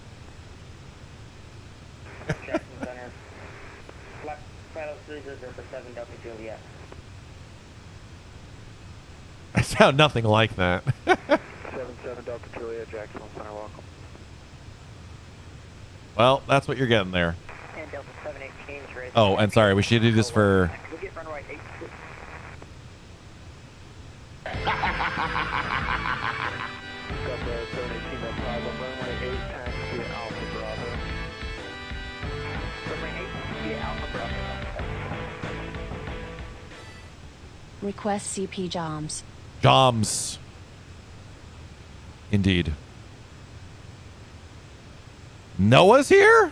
Jackson Center. Flight level 300 for 7 Delta Juliet. I sound nothing like that. 77 Delta Juliet, Jackson Center, welcome. Well, that's what you're getting there. And Delta 718 is ready. Oh, and sorry, we should do this for... We'll get runway 86. Delta 718, no problem. Runway 8, taxi Alpha Bravo. Runway 8, via Alpha Bravo. Request CP Joms. Joms. Indeed. Noah's here?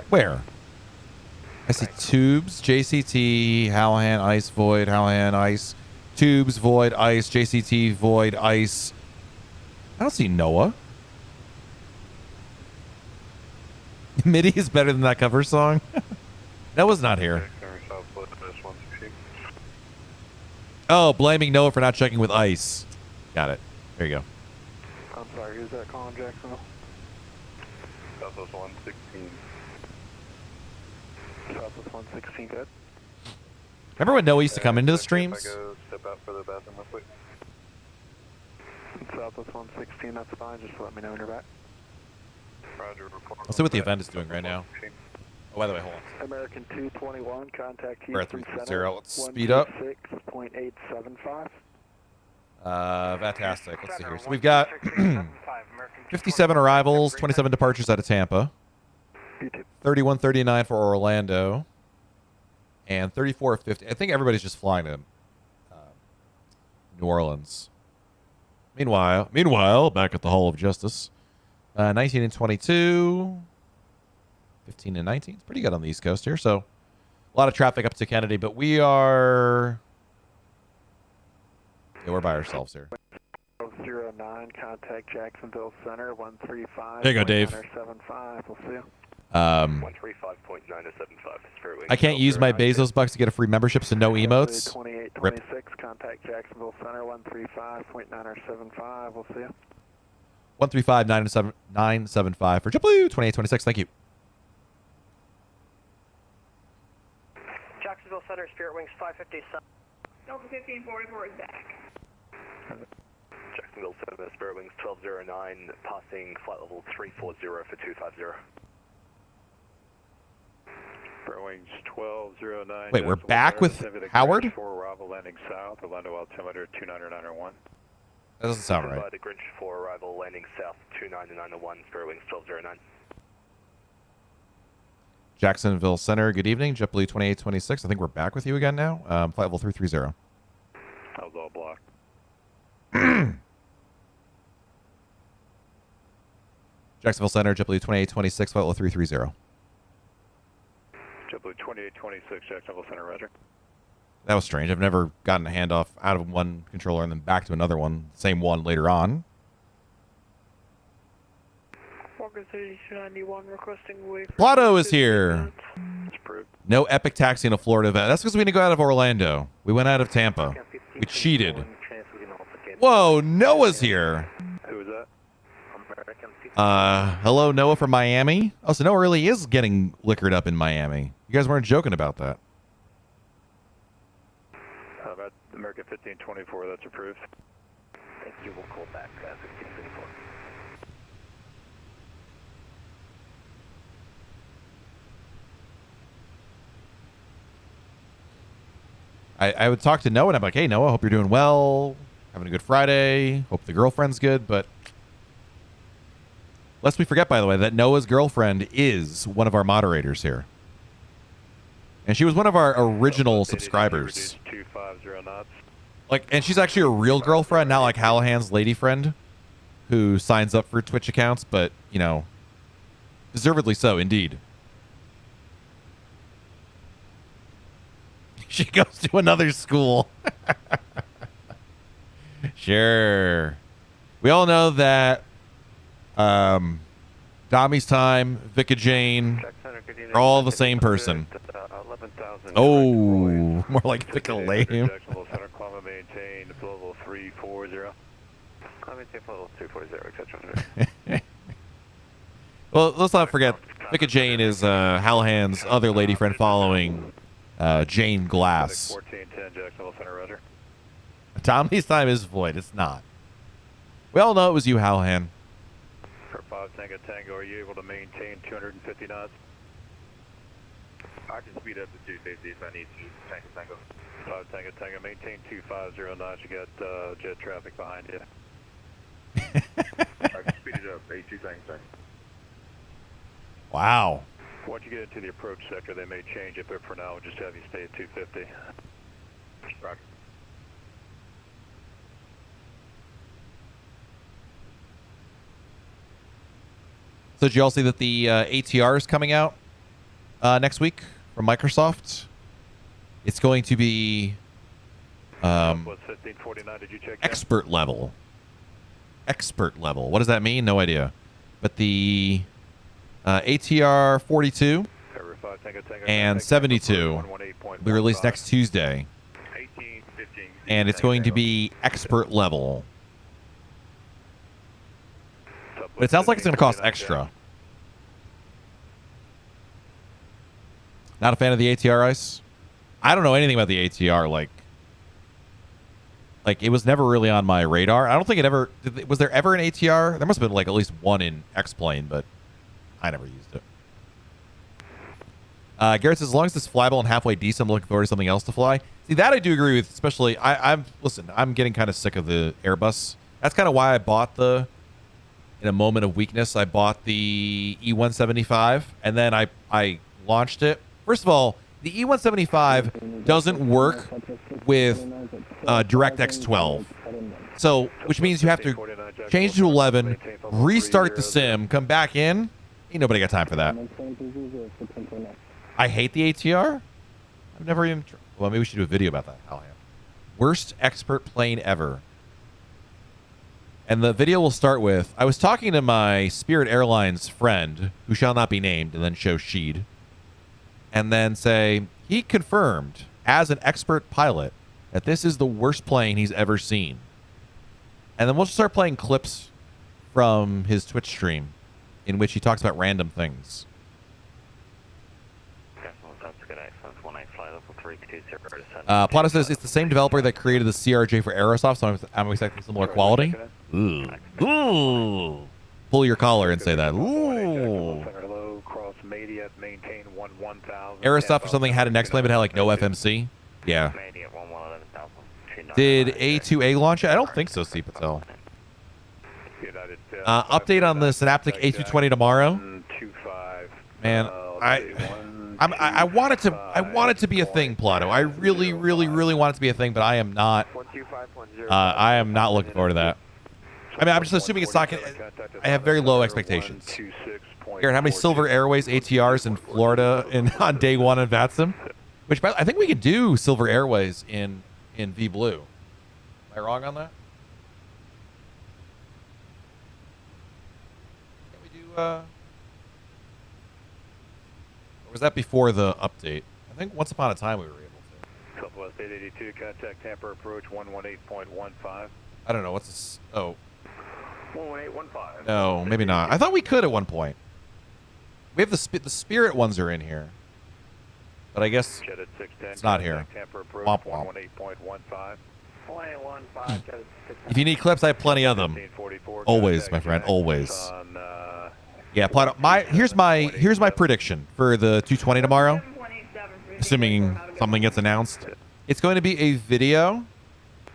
Where? I see tubes, JCT, Hallahan, ice, void, Hallahan, ice, tubes, void, ice, JCT, void, ice. I don't see Noah. MIDI is better than that cover song. Noah's not here. Oh, blaming Noah for not checking with ice. Got it. There you go. I'm sorry, who's that calling Jacksonville? Southwest 116. Southwest 116, good. Remember when Noah used to come into the streams? Step out for the bathroom real quick. Southwest 116, that's fine. Just let me know when you're back. Roger, report. Let's see what the event is doing right now. Oh, by the way, hold on. American 221, contact We're at Houston 330. Center. Let's speed up. 6.875. Fantastic. Let's see here. So we've got 57 arrivals, 27 departures out of Tampa, 3139 for Orlando, and 3450. I think everybody's just flying to New Orleans. Meanwhile, back at the Hall of Justice, 19 and 22, 15 and 19. It's pretty good on the East Coast here. So a lot of traffic up to Kennedy, but we are... Yeah, we're by ourselves here. 09, contact Jacksonville Center, 135. There you go, Dave. 975. We'll see you. 135.975. I can't use my Bezos bucks to get a free membership, so no emotes. 2826, contact Jacksonville Center, 135.975. We'll see you. 135.975 for JetBlue 2826. Thank you. Jacksonville Center, Spirit Wings 557. Delta 1544 is back. Jacksonville Center, Spirit Wings 1209, passing flight level 340 for 250. Spirit Wings 1209. Wait, we're back with Howard? For arrival landing south, Orlando altimeter 29901. That doesn't sound right. The Grinch for arrival landing south 29901, Spirit Wings 1209. Jacksonville Center, good evening. JetBlue 2826. I think we're back with you again now. Flight level 330. That was all blocked. Jacksonville Center, JetBlue 2826, flight level 330. JetBlue 2826, Jacksonville Center, roger. That was strange. I've never gotten a handoff out of one controller and then back to another one. Same one later on. 1 Falcon 3291 requesting wave. Plato is here. No epic taxi in a Florida event. That's because we didn't go out of Orlando. We went out of Tampa. We cheated. Whoa, Noah's here. Who is that? Hello, Noah from Miami. Oh, so Noah really is getting liquored up in Miami. You guys weren't joking about that. About American 1524, that's approved. Thank you. We'll call back 1524. I would talk to Noah and I'm like, hey, Noah, hope you're doing well. Having a good Friday. Hope the girlfriend's good. But lest we forget, by the way, that Noah's girlfriend is one of our moderators here. And she was one of our original subscribers. 250 knots. Like, and she's actually a real girlfriend, not like Hallahan's lady friend who signs up for Twitch accounts, but, you know, deservedly so, indeed. She goes to another school. Sure. We all know that Dommy's Time, Vika Jane are all the same person. Oh, more like Vika Lame. Maintain level 340. Maintain level 240, etc. Well, let's not forget, Vika Jane is Hallahan's other lady friend following Jane Glass. 1410 Jacksonville Center, roger. Tommy's Time is void. It's not. We all know it was you, Hallahan. For 5 Tango Tango, are you able to maintain 250 knots? I can speed up to 250 if I need to. Tango Tango. 5 Tango Tango, maintain 250 knots. You got jet traffic behind you. I can speed it up. 82 Tango Tango. Wow. Once you get into the approach sector, they may change it, but for now, we'll just have you stay at 250. Roger. So did you all see that the ATR is coming out next week from Microsoft? It's going to be expert level. Expert level. What does that mean? No idea. But the ATR 42 and 72 will be released next Tuesday. And it's going to be expert level. But it sounds like it's going to cost extra. Not a fan of the ATR, Ice? I don't know anything about the ATR. Like it was never really on my radar. I don't think it ever... Was there ever an ATR? There must have been like at least one in X-Plane, but I never used it. Garrett says, as long as it's flyable and halfway decent, I'm looking forward to something else to fly. See, that I do agree with, especially... Listen, I'm getting kind of sick of the Airbus. That's kind of why I bought the... In a moment of weakness, I bought the E175, and then I launched it. First of all, the E175 doesn't work with DirectX 12. So, which means you have to change to 11, restart the sim, come back in. Ain't nobody got time for that. I hate the ATR. I've never even... Well, maybe we should do a video about that. Hell yeah. Worst expert plane ever. And the video will start with, I was talking to my Spirit Airlines friend, who shall not be named, and then show Sheed, and then say, he confirmed, as an expert pilot, that this is the worst plane he's ever seen. And then we'll just start playing clips from his Twitch stream, in which he talks about random things. Plata says it's the same developer that created the CRJ for Aerosoft, so I'm expecting similar quality. Ooh. Ooh. Pull your collar and say that. Ooh. Aerosoft or something had an X-Plane but had like no FMC. Yeah. Did A2A launch it? I don't think so, C. Patel. Update on the Synaptic A220 tomorrow. Man, I want it to be a thing, Plato. I really want it to be a thing, but I am not looking forward to that. I mean, I'm just assuming it's not gonna, I have very low expectations. Garrett, how many Silver Airways ATRs in Florida on day one in VATSIM? Which, by the way, I think we could do Silver Airways in V Blue. Am I wrong on that? Can we do or was that before the update? I think once upon a time we were able to. Southwest 882, contact Tampa approach 118.15. I don't know, what's this? Oh. 118.15. No, maybe not. I thought we could at one point. We have the Spirit ones are in here. But I guess it's not here. Womp womp. 118.15. If you need clips, I have plenty of them. Always, my friend, always. Yeah, here's my prediction for the 220 tomorrow. Assuming something gets announced, it's going to be a video,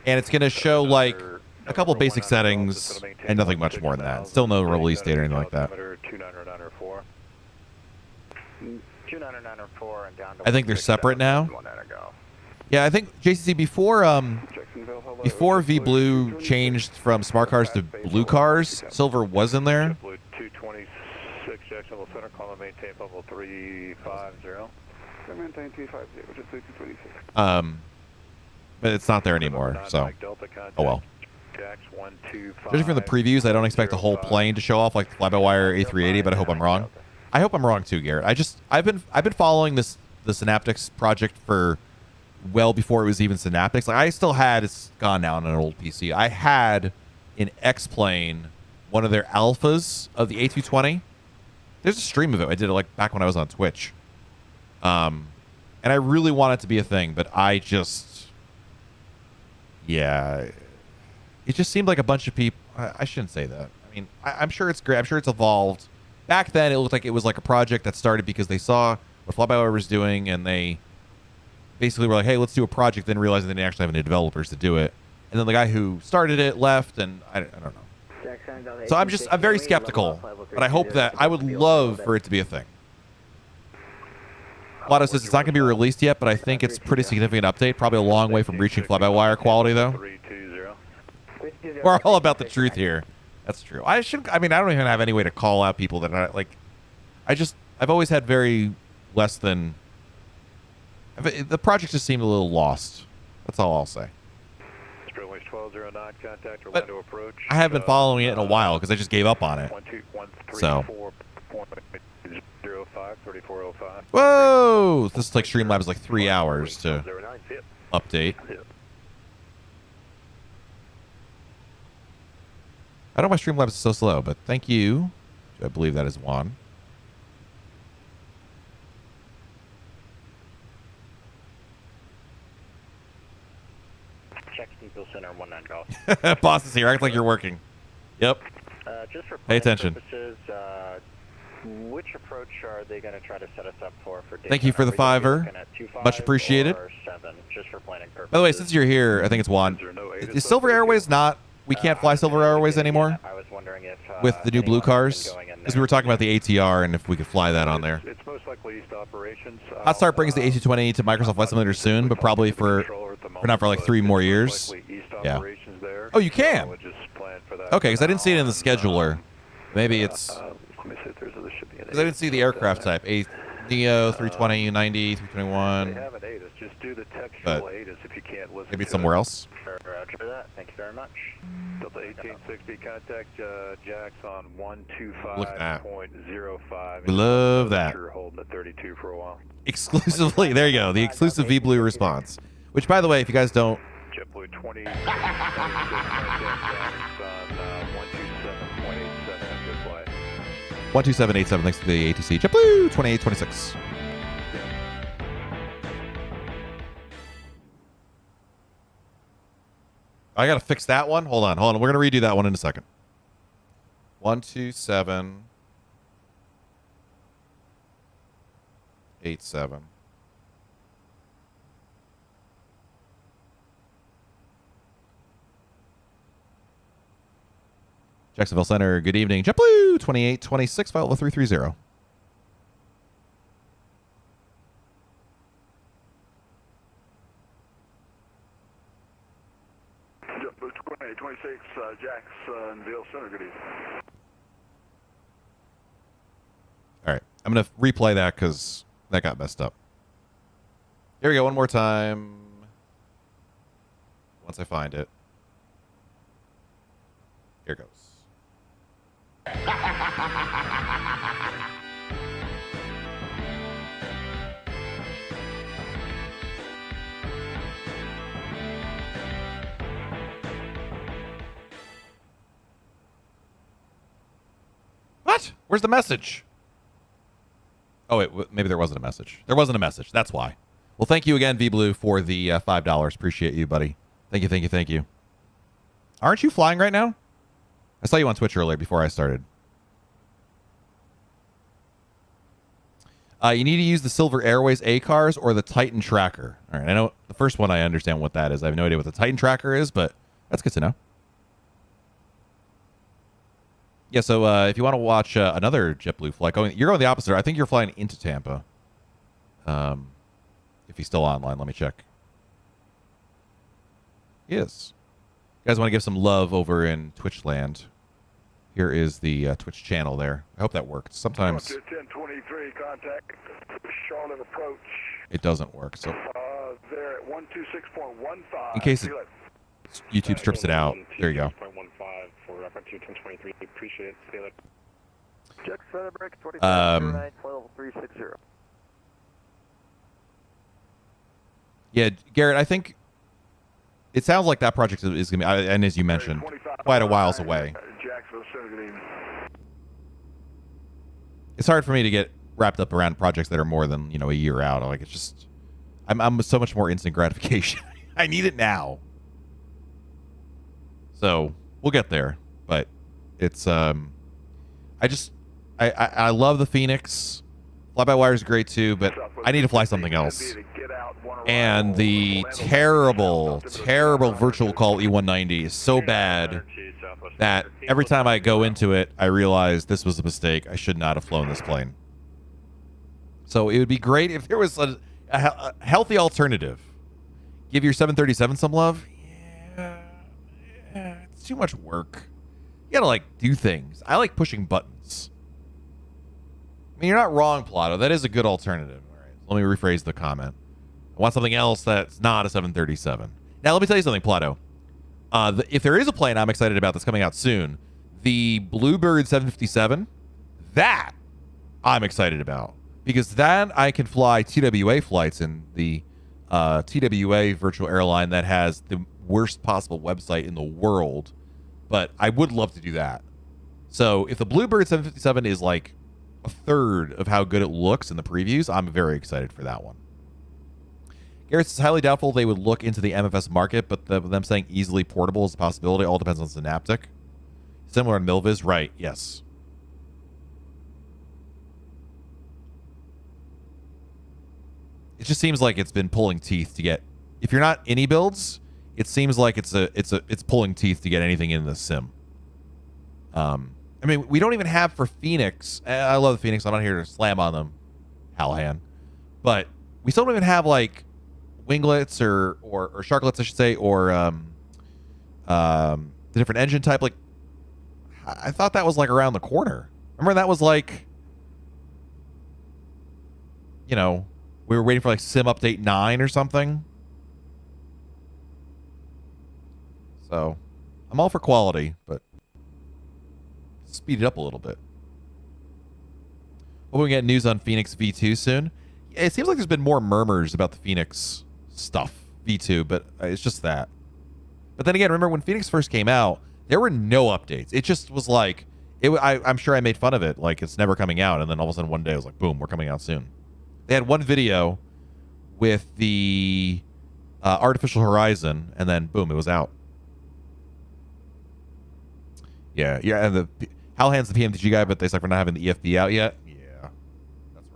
and it's going to show like a couple basic settings and nothing much more than that. Still no release date or anything like that. I think they're separate now. Yeah, I think JCC before V-Blue changed from smart cars to blue cars, silver was in there. 226 Jacksonville Center, call and maintain level 350. Maintain 350, just 226. But it's not there anymore, so oh well. Judging from the previews, I don't expect the whole plane to show off like the fly-by-wire A380, but I hope I'm wrong. I hope I'm wrong too, Garrett. I've been following the Synaptics project for well before it was even Synaptics. Like I still had, it's gone now on an old PC. I had in X-Plane one of their alphas of the A220. There's a stream of it. I did it like back when I was on Twitch. And I really want it to be a thing, but I just, yeah, it just seemed like a bunch of people. I shouldn't say that. I mean, I'm sure it's great. I'm sure it's evolved. Back then, it looked like it was like a project that started because they saw what Fly-by-Wire was doing, and they basically were like, hey, let's do a project, then realizing they didn't actually have any developers to do it. And then the guy who started it left, and I don't know. So I'm very skeptical, but I hope that, I would love for it to be a thing. Lotto says it's not going to be released yet, but I think it's a pretty significant update. Probably a long way from reaching fly-by-wire quality, though. We're all about the truth here. That's true. I mean, I don't even have any way to call out people that are like, I've always had very less than, the project just seemed a little lost. That's all I'll say. But I have been following it in a while because I just gave up on it. So. Whoa! This is like Streamlabs like 3 hours to update. I don't know why Streamlabs is so slow, but thank you. I believe that is Juan. Jacksonville Center 19 golf. Boss is here. Act like you're working. Yep. Just for pay attention. Purposes, which approach are they going to try to set us up for? Thank you for the $5. Much appreciated. Just for planning purposes? By the way, since you're here, I think it's Juan. Is Silver Airways not? We can't fly Silver Airways anymore? I was wondering if with the new blue cars? Because we were talking about the ATR and if we could fly that on there. It's most likely East Operations. Hot Start brings the A220 to Microsoft Flight Simulator soon, but probably for not for like 3 more years. Yeah. Oh, you can? Okay, because I didn't see it in the scheduler. Maybe it's... Because I didn't see the aircraft type. Neo, 320, 90, 321. They haven't ATIS. Just do the textual ATIS if you can't listen. Maybe it's somewhere else. Roger that. Thank you very much. Delta 1860, contact Jax on 125.05. We love that. Holding at 32 for a while. Exclusively, there you go. The exclusive V-Blue response. Which, by the way, if you guys don't... JetBlue 20. Contact Jax on 127.87. Good flight. 12787, thanks to the ATC. JetBlue 2826. I gotta fix that one. Hold on. We're gonna redo that one in a second. 12787. Jacksonville Center, good evening. JetBlue 2826, file 330. JetBlue 2826, Jacksonville Center, good evening. All right, I'm going to replay that because that got messed up. Here we go, one more time. Once I find it. Here it goes. What? Where's the message? Oh, wait, maybe there wasn't a message. There wasn't a message. That's why. Well, thank you again, V-Blue, for the $5. Appreciate you, buddy. Thank you, thank you, thank you. Aren't you flying right now? I saw you on Twitch earlier before I started. You need to use the Silver Airways A cars or the Titan Tracker. All right, I know the first one I understand what that is. I have no idea what the Titan Tracker is, but that's good to know. Yeah, so if you want to watch another JetBlue flight, you're going the opposite. I think you're flying into Tampa. If he's still online, let me check. Yes. You guys want to give some love over in Twitch land? Here is the Twitch channel there. I hope that worked. Sometimes 1023 contact Charlotte approach. It doesn't work. So they're at 126.15. in case YouTube strips it out, there you go. For reference to 1023. Appreciate it. See you later. Check center break 2509 360. Yeah, Garrett, I think it sounds like that project is going to be, and as you mentioned, quite a whiles away. It's hard for me to get wrapped up around projects that are more than, a year out. Like, it's just, I'm so much more instant gratification. I need it now. So we'll get there, but it's, I love the Phoenix. Fly-by-wire is great too, but I need to fly something else. And the terrible, terrible virtual call E190 is so bad that every time I go into it, I realize this was a mistake. I should not have flown this plane. So it would be great if there was a healthy alternative. Give your 737 some love. Yeah, it's too much work. You gotta, do things. I like pushing buttons. I mean, you're not wrong, Plato. That is a good alternative. All right, let me rephrase the comment. I want something else that's not a 737. Now, let me tell you something, Plato. If there is a plane I'm excited about that's coming out soon, the Bluebird 757, that I'm excited about. Because that I can fly TWA flights in the TWA virtual airline that has the worst possible website in the world. But I would love to do that. So if the Bluebird 757 is like a third of how good it looks in the previews, I'm very excited for that one. Garrett says highly doubtful they would look into the MFS market, but them saying easily portable is a possibility. All depends on Synaptic. Similar to Milviz, right? Yes. It just seems like it's been pulling teeth to get. If you're not any builds, it seems like it's pulling teeth to get anything in the sim. I mean, we don't even have for Phoenix. I love the Phoenix. I'm not here to slam on them, Halhan, but we still don't even have winglets or sharklets, I should say, or the different engine type. Like, I thought that was around the corner. Remember that was we were waiting for Sim Update 9 or something. So I'm all for quality, but speed it up a little bit. Hope we get news on Phoenix V2 soon. It seems like there's been more murmurs about the Phoenix stuff, V2, but it's just that. But then again, remember when Phoenix first came out, there were no updates. It just was I'm sure I made fun of it, it's never coming out, and then all of a sudden one day it was boom, we're coming out soon. They had one video with the Artificial Horizon, and then boom, it was out. Yeah, and the Halhan's the PMTG guy, but they suck for not having the EFB out yet. Yeah, that's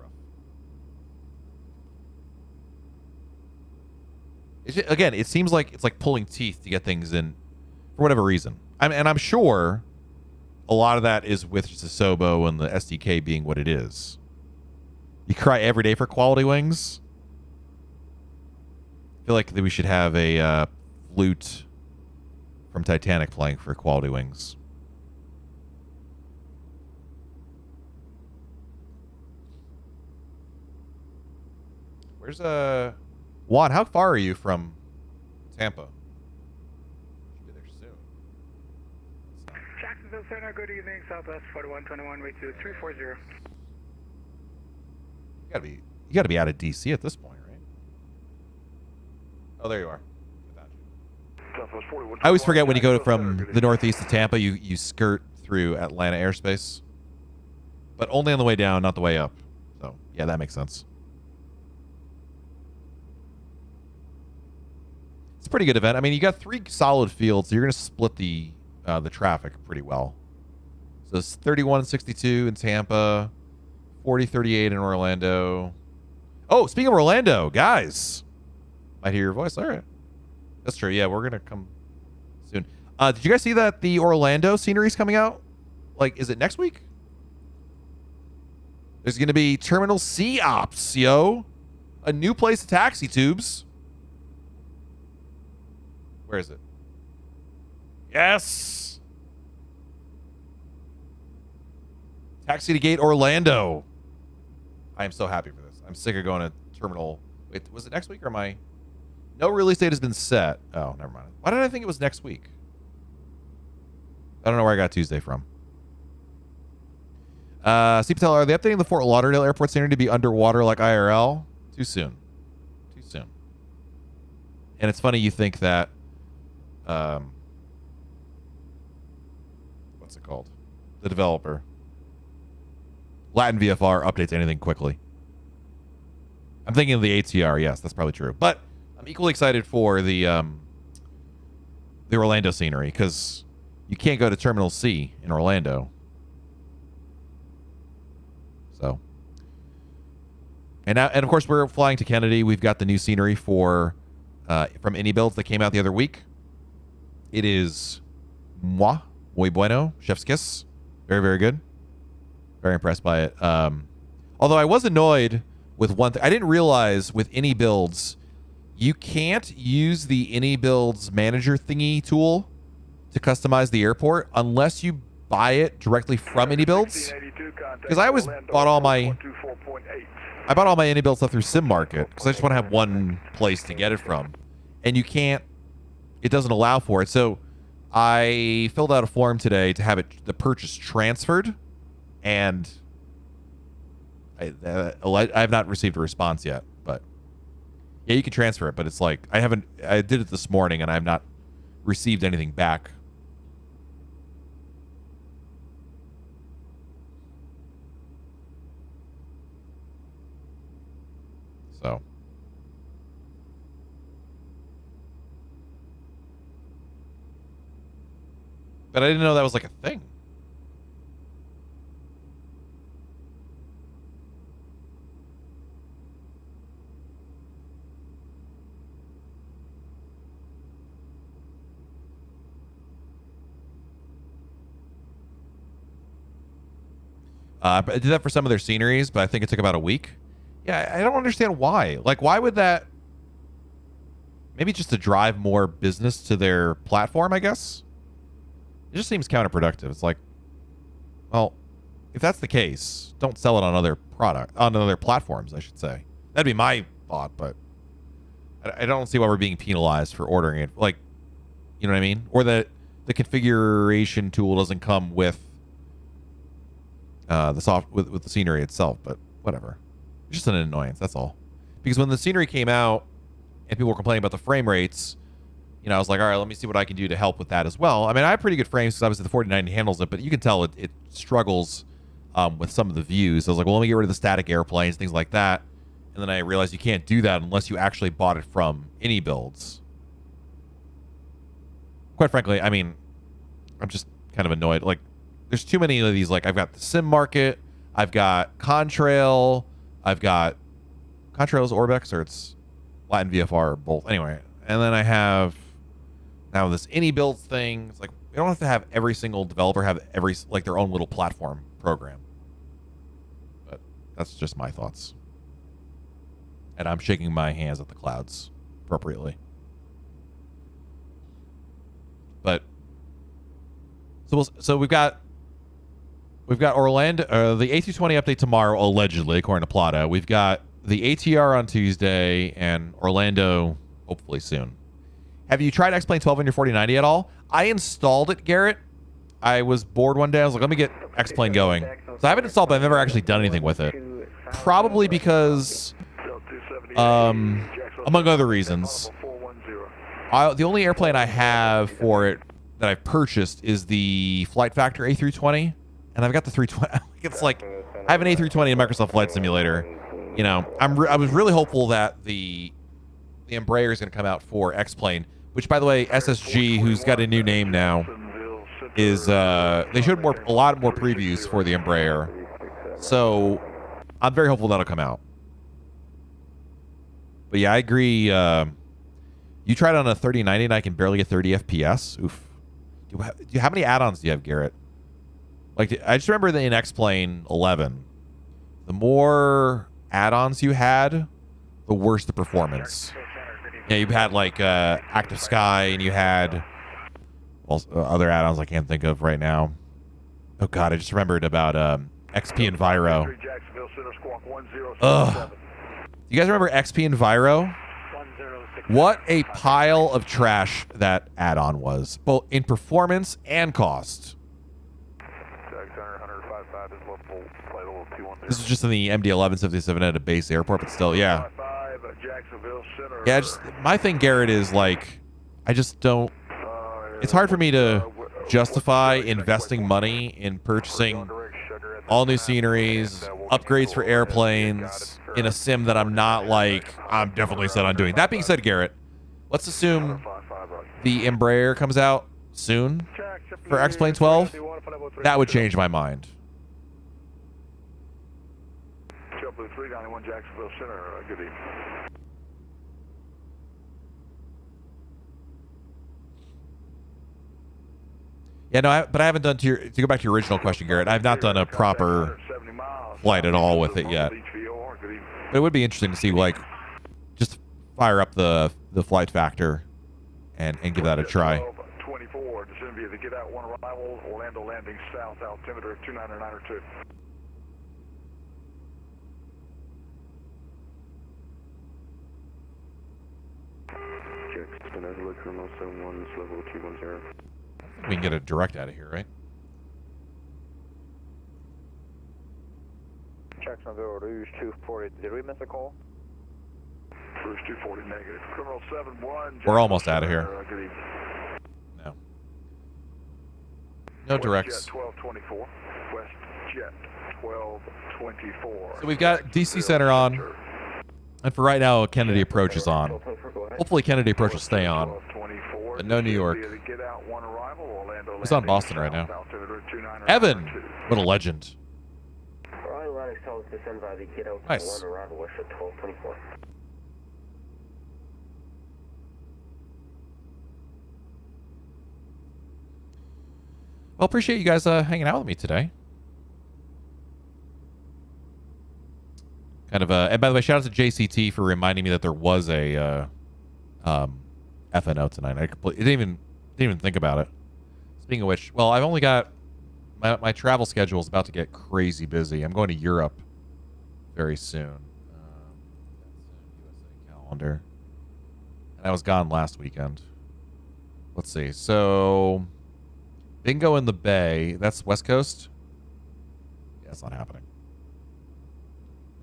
rough. Again, it seems like it's pulling teeth to get things in for whatever reason. I'm sure a lot of that is with just the Sobo and the SDK being what it is. You cry every day for quality wings. I feel like we should have a flute from Titanic playing for quality wings. Where's Juan? How far are you from Tampa? Should be there soon. Jacksonville Center, good evening, Southwest 4121, way to 340. You gotta be out of DC at this point, right? Oh, there you are. I always forget when you go from the northeast to Tampa, you skirt through Atlanta airspace. But only on the way down, not the way up. So, yeah, that makes sense. It's a pretty good event. I mean, you got 3 solid fields, so you're going to split the traffic pretty well. So it's 31-62 in Tampa, 40-38 in Orlando. Oh, speaking of Orlando, guys. Might hear your voice. All right. That's true. Yeah, we're going to come soon. Did you guys see that the Orlando scenery's coming out? Like, is it next week? There's going to be Terminal C ops, yo. A new place to taxi tubes. Where is it? Yes. Taxi to Gate Orlando. I am so happy for this. I'm sick of going to Terminal. Wait, was it next week or am I? No release date has been set. Oh, never mind. Why did I think it was next week? I don't know where I got Tuesday from. C. Patel, are they updating the Fort Lauderdale Airport scenery to be underwater like IRL? Too soon. Too soon. And it's funny you think that, what's it called? The developer. Latin VFR updates anything quickly. I'm thinking of the ATR. Yes, that's probably true. But I'm equally excited for the Orlando scenery because you can't go to Terminal C in Orlando. So, and of course we're flying to Kennedy. We've got the new scenery for from Any Builds that came out the other week. It is muy bueno, chef's kiss. Very, very good. Very impressed by it. Although I was annoyed with one thing. I didn't realize with Any Builds, you can't use the Any Builds manager thingy tool to customize the airport unless you buy it directly from Any Builds. Because I always bought all my Any Build stuff through Sim Market because I just want to have one place to get it from, and you can't. It doesn't allow for it. So I filled out a form today to have the purchase transferred, and I have not received a response yet. But yeah, you can transfer it, but it's like I did it this morning, and I have not received anything back. So, but I didn't know that was like a thing. I did that for some of their sceneries, but I think it took about a week. Yeah, I don't understand why. Like, why would that... Maybe just to drive more business to their platform, I guess? It just seems counterproductive. It's like, well, if that's the case, don't sell it on other platforms, I should say. That'd be my thought, but I don't see why we're being penalized for ordering it. Like, you know what I mean? Or that the configuration tool doesn't come with with the scenery itself, but whatever. It's just an annoyance, that's all. Because when the scenery came out and people were complaining about the frame rates, you know, I was like, all right, let me see what I can do to help with that as well. I mean, I have pretty good frames because obviously the 4090 handles it, but you can tell it struggles with some of the views. So I was like, well, let me get rid of the static airplanes, things like that. And then I realized you can't do that unless you actually bought it from Any Builds. Quite frankly, I mean, I'm just kind of annoyed. Like, there's too many of these. Like, I've got the Sim Market, I've got Contrail, I've got Contrail's Orbex, or it's Latin VFR, or both. Anyway, and then I have now this Any Builds thing. It's like, we don't have to have every single developer have their own little platform program. But that's just my thoughts. And I'm shaking my hands at the clouds appropriately. But so we've got Orlando, the A320 update tomorrow, allegedly, according to Plata. We've got the ATR on Tuesday and Orlando hopefully soon. Have you tried X-Plane 12 on your 4090 at all? I installed it, Garrett. I was bored one day. I was like, let me get X-Plane going. So I have it installed, but I've never actually done anything with it. Probably because, among other reasons, the only airplane I have for it that I've purchased is the Flight Factor A320, and I've got the 320. It's like I have an A320 in Microsoft Flight Simulator. You know, I was really hopeful that the Embraer is going to come out for X-Plane, which, by the way, SSG, who's got a new name now, is they showed a lot more previews for the Embraer. So I'm very hopeful that'll come out. But yeah, I agree. You tried on a 3090 and I can barely get 30 FPS. Oof. How many add-ons do you have, Garrett? Like, I just remember that in X-Plane 11, the more add-ons you had, the worse the performance. Yeah, you had like Active Sky, and you had other add-ons I can't think of right now. Oh god, I just remembered about XP Enviro. Ugh. You guys remember XP Enviro? What a pile of trash that add-on was, both in performance and cost. This is just in the MD-11 77 at a base airport, but still, yeah. Yeah, my thing, Garrett, is like, I just don't. It's hard for me to justify investing money in purchasing all new sceneries, upgrades for airplanes in a sim that I'm not like, I'm definitely set on doing. That being said, Garrett, let's assume the Embraer comes out soon for X-Plane 12. That would change my mind. JetBlue 391 Jacksonville Center, good evening. Yeah, no, but I haven't done to go back to your original question, Garrett. I've not done a proper flight at all with it yet. But it would be interesting to see, like, just fire up the flight factor and give that a try. 24, descend via the get out one arrival, Orlando landing south, altimeter 29902. We can get a direct out of here, right? Jacksonville, Rouge 240. Did we miss a call? Rouge 240 negative. Criminal 71. We're almost out of here. No. No directs. Jet 1224. West Jet 1224. So we've got DC Center on. And for right now, Kennedy Approach is on. Hopefully Kennedy Approach will stay on. But no New York. Who's on Boston right now? Evan! What a legend. Nice. Well, appreciate you guys hanging out with me today. Kind of and by the way, shout out to JCT for reminding me that there was a FNO tonight. I didn't even think about it. Speaking of which, well, I've only got my travel schedule is about to get crazy busy. I'm going to Europe very soon. USA calendar, and I was gone last weekend. Let's see. So, Bingo in the Bay. That's West Coast. Yeah, it's not happening.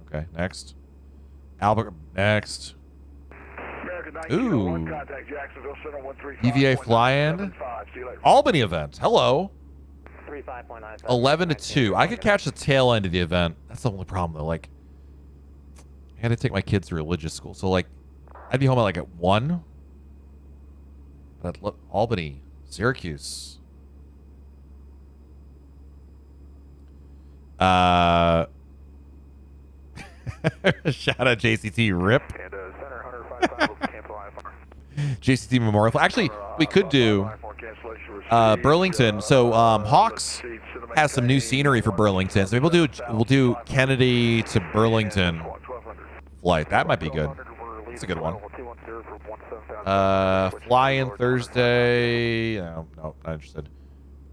Okay, next. Albert, next. Ooh. EVA fly-in. Albany event. Hello. 11 to 2. I could catch the tail end of the event. That's the only problem, though. Like, I had to take my kids to religious school. So, like, I'd be home at, like, at 1. But Albany, Syracuse. Shout out JCT RIP. JCT Memorial. Actually, we could do Burlington. So Hawks has some new scenery for Burlington. So maybe we'll do Kennedy to Burlington flight. That might be good. It's a good one. Fly in Thursday. No, not interested.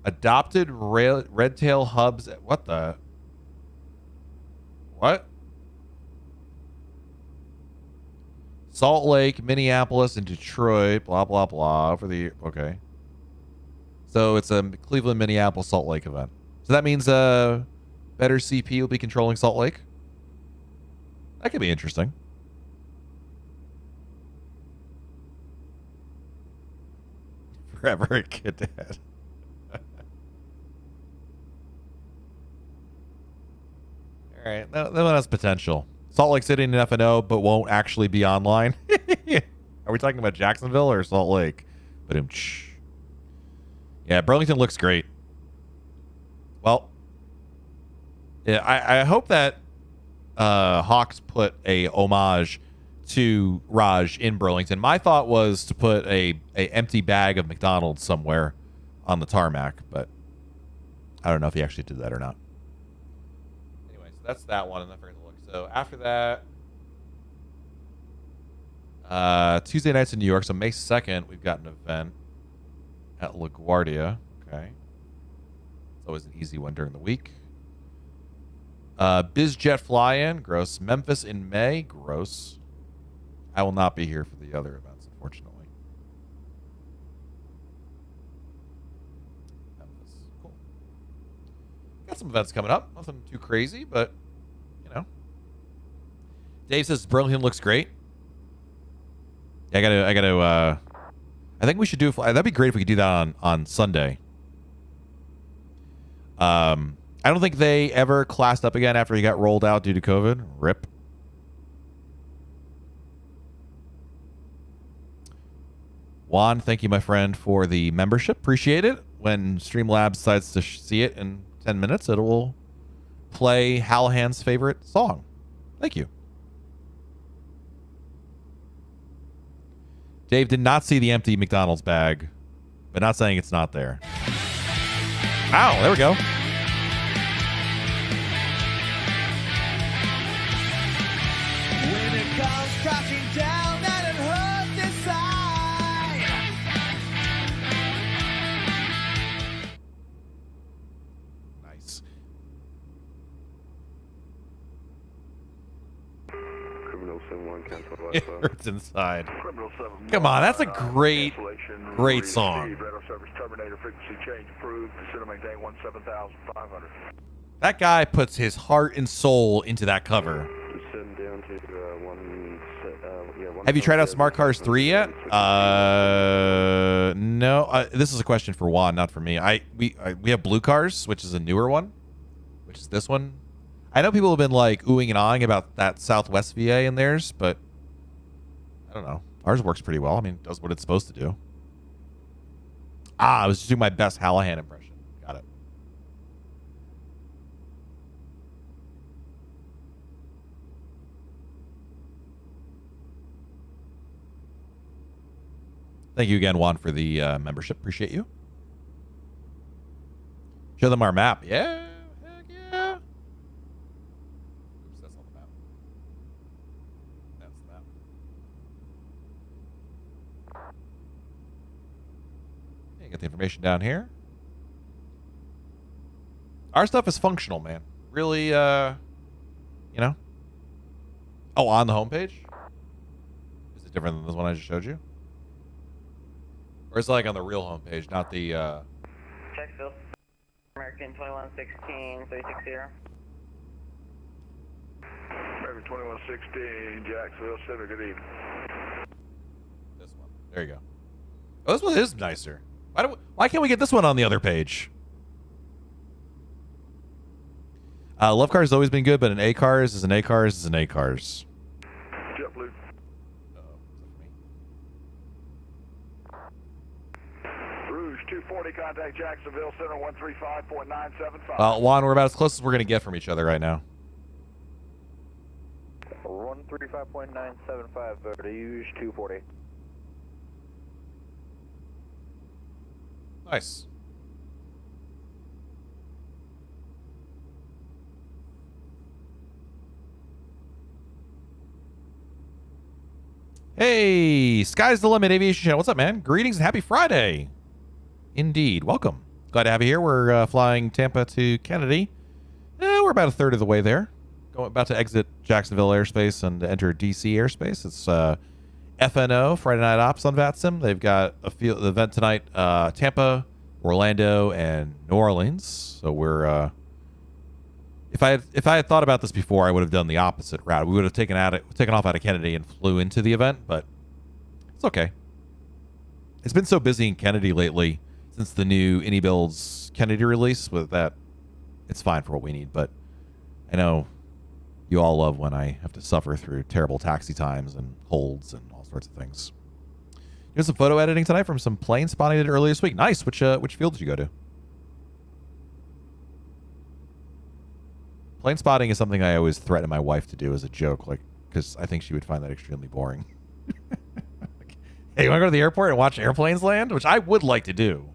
Adopted red tail hubs. What the? What? Salt Lake, Minneapolis, and Detroit. Blah blah blah. For the okay. So it's a Cleveland, Minneapolis, Salt Lake event. So that means Better CP will be controlling Salt Lake. That could be interesting. Forever a cadet. All right, that one has potential. Salt Lake City in FNO, but won't actually be online. Are we talking about Jacksonville or Salt Lake? But yeah, Burlington looks great. Well, yeah, I hope that Hawks put a homage to Raj in Burlington. My thought was to put a empty bag of McDonald's somewhere on the tarmac, but I don't know if he actually did that or not. Anyway, so that's that one, and I forgot to look. So after that, Tuesday nights in New York. So May 2nd, we've got an event at LaGuardia. Okay, it's always an easy one during the week. BizJet fly-in, gross. Memphis in May, gross. I will not be here for the other events, unfortunately. Memphis, cool. Got some events coming up. Nothing too crazy, but you know. Dave says Burlington looks great. Yeah, I gotta. I think we should do. That'd be great if we could do that on Sunday. I don't think they ever classed up again after he got rolled out due to COVID. RIP. Juan, thank you, my friend, for the membership. Appreciate it. When Streamlabs decides to see it in 10 minutes, it will play Hallahan's favorite song. Thank you. Dave did not see the empty McDonald's bag, but not saying it's not there. Ow, there we go. When it comes crashing down and it hurts inside. Nice. Criminal 71 cancel. It hurts inside. Come on, that's a great song. Terminator frequency change approved. Consider maintain 17,500. That guy puts his heart and soul into that cover. Have you tried out Smart Cars 3 yet? No. This is a question for Juan, not for me. We have Blue Cars, which is a newer one, which is this one. I know people have been like oohing and ahhing about that Southwest VA in theirs, but I don't know. Ours works pretty well. I mean, it does what it's supposed to do. I was just doing my best Hallahan impression. Got it. Thank you again, Juan, for the membership. Appreciate you. Show them our map. Yeah. Heck yeah. Oops, that's not the map. That's the map. Okay, get the information down here. Our stuff is functional, man. Really, you know. Oh, on the homepage? Is it different than this one I just showed you? Or it's like on the real homepage, not the, Jacksonville, American 2116, 360. American 2116, Jacksonville Center, good evening. This one. There you go. Oh, this one is nicer. Why can't we get this one on the other page? Love Cars has always been good, but an A-Cars is an A-Cars is an A-Cars. JetBlue. Rouge 240, contact Jacksonville Center 135.975. Juan, we're about as close as we're going to get from each other right now. 135.975, Rouge 240. Nice. Hey, Sky's the Limit Aviation Channel. What's up, man? Greetings and happy Friday. Indeed. Welcome. Glad to have you here. We're flying Tampa to Kennedy. We're about a third of the way there. About to exit Jacksonville airspace and enter DC airspace. It's FNO, Friday Night Ops on VATSIM. They've got the event tonight. Tampa Orlando and New Orleans. So we're if I had thought about this before, I would have done the opposite route. We would have taken off out of Kennedy and flew into the event, but it's okay. It's been so busy in Kennedy lately since the new Indy Builds Kennedy release with that. It's fine for what we need, but I know you all love when I have to suffer through terrible taxi times and holds and all sorts of things. Here's some photo editing tonight from some plane spotting I did earlier this week. Nice. Which field did you go to? Plane spotting is something I always threaten my wife to do as a joke, like, because I think she would find that extremely boring. Like, hey, you want to go to the airport and watch airplanes land? Which I would like to do.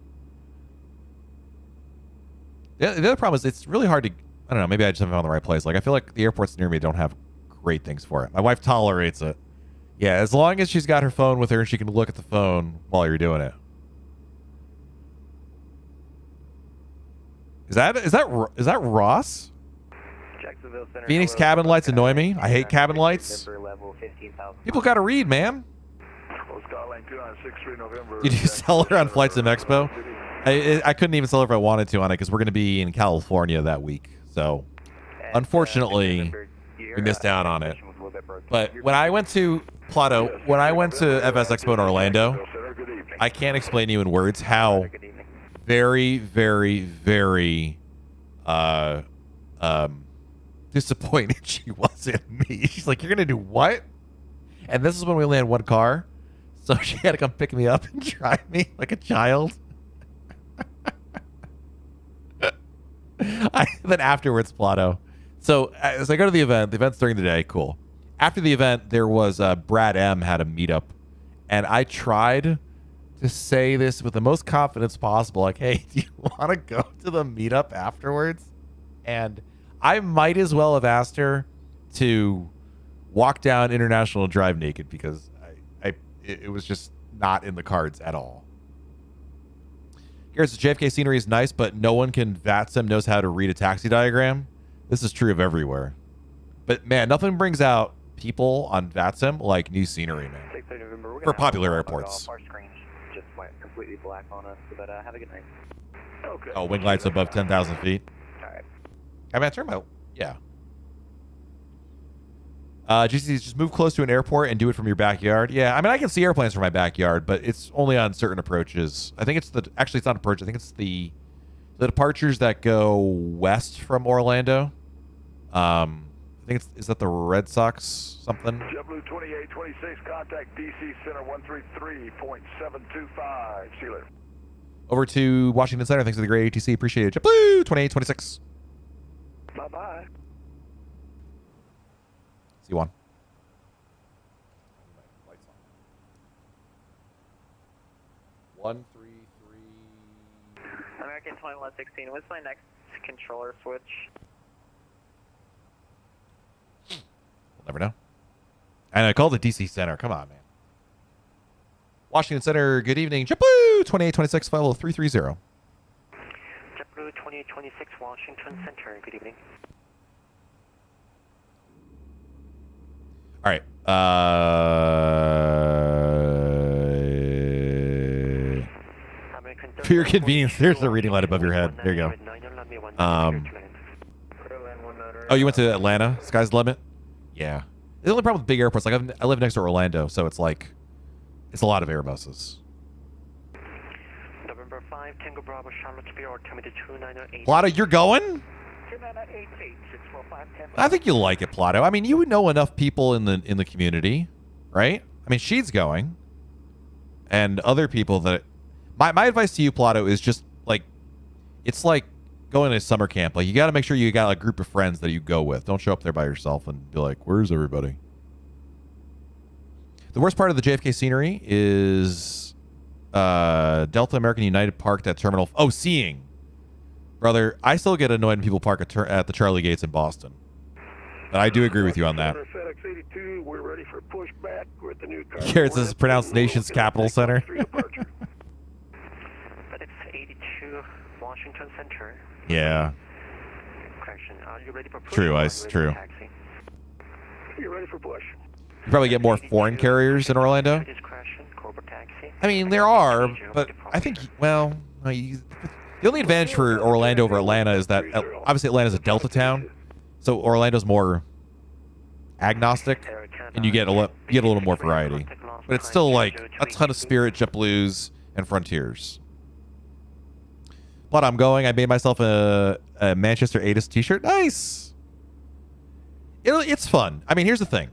The other problem is it's really hard to, I don't know, maybe I just haven't found the right place. Like, I feel like the airports near me don't have great things for it. My wife tolerates it. Yeah, as long as she's got her phone with her and she can look at the phone while you're doing it. Is that Ross? Phoenix cabin lights annoy me. I hate cabin lights. People got to read, man. Did you sell her on Flight Sim Expo? I couldn't even sell her if I wanted to on it because we're going to be in California that week. So, unfortunately, we missed out on it. But when I went to Plato, when I went to FS Expo in Orlando, I can't explain to you in words how very, very, very disappointed she was in me. She's like, "You're going to do what?" And this is when we only had one car. So she had to come pick me up and drive me like a child. Then afterwards, Plato. So as I go to the event's during the day, cool. After the event, there was Brad M had a meetup, and I tried to say this with the most confidence possible, like, "Hey, do you want to go to the meetup afterwards?" And I might as well have asked her to walk down International Drive naked because it was just not in the cards at all. Here's the JFK scenery is nice, but no one can VATSIM knows how to read a taxi diagram. This is true of everywhere. But man, nothing brings out people on VATSIM like new scenery, man. For popular airports. Our screen just went completely black on us, but have a good night. Okay. Oh, wing lights above 10,000 feet. All right. I mean, I turn my, yeah. GCs, just move close to an airport and do it from your backyard. Yeah, I mean, I can see airplanes from my backyard, but it's only on certain approaches. I think it's actually it's not approach. I think it's the departures that go west from Orlando. I think is that the Red Sox something? JetBlue 2826, contact DC Center 133.725. See you later. Over to Washington Center. Thanks for the great ATC. Appreciate it. JetBlue 2826. Bye-bye. C1. One, three, three. American 2116, what's my next controller switch? We'll never know. And I called the DC Center. Come on, man. Washington Center, good evening. JetBlue 2826, file 330. JetBlue 2826, Washington Center, good evening. All right. For your convenience, there's the reading light above your head. There you go. Oh, you went to Atlanta? Sky's the limit? Yeah. The only problem with big airports, like I live next to Orlando, so it's like, it's a lot of Airbuses. November 5, Tango Bravo, Charlottesville, altimeter 2908. Plato, you're going? 2988, 645, I think you'll like it, Plato. I mean, you would know enough people in the community, right? I mean, she's going, and other people that. My advice to you, Plato, is just like, it's like going to summer camp. Like, you got to make sure you got a group of friends that you go with. Don't show up there by yourself and be like, "Where's everybody?" The worst part of the JFK scenery is Delta American United parked at Terminal. Oh, seeing. Brother, I still get annoyed when people park at the Charlie Gates in Boston. But I do agree with you on that. FedEx 82, we're ready for pushback with the new car. Garrett says pronounced Nation's Capital Center. FedEx 82, Washington Center. Yeah. Correction. Are you ready for push? True, Ice. True. You're ready for push. You probably get more foreign carriers in Orlando. I mean, there are, but I think, well, the The only advantage for Orlando over Atlanta is that obviously Atlanta's a Delta town, so Orlando's more agnostic, and you get a little more variety. But it's still like a ton of Spirit, JetBlues, and Frontiers. But I'm going. I made myself a Manchester ATIS t-shirt. Nice. It's fun. I mean, here's the thing.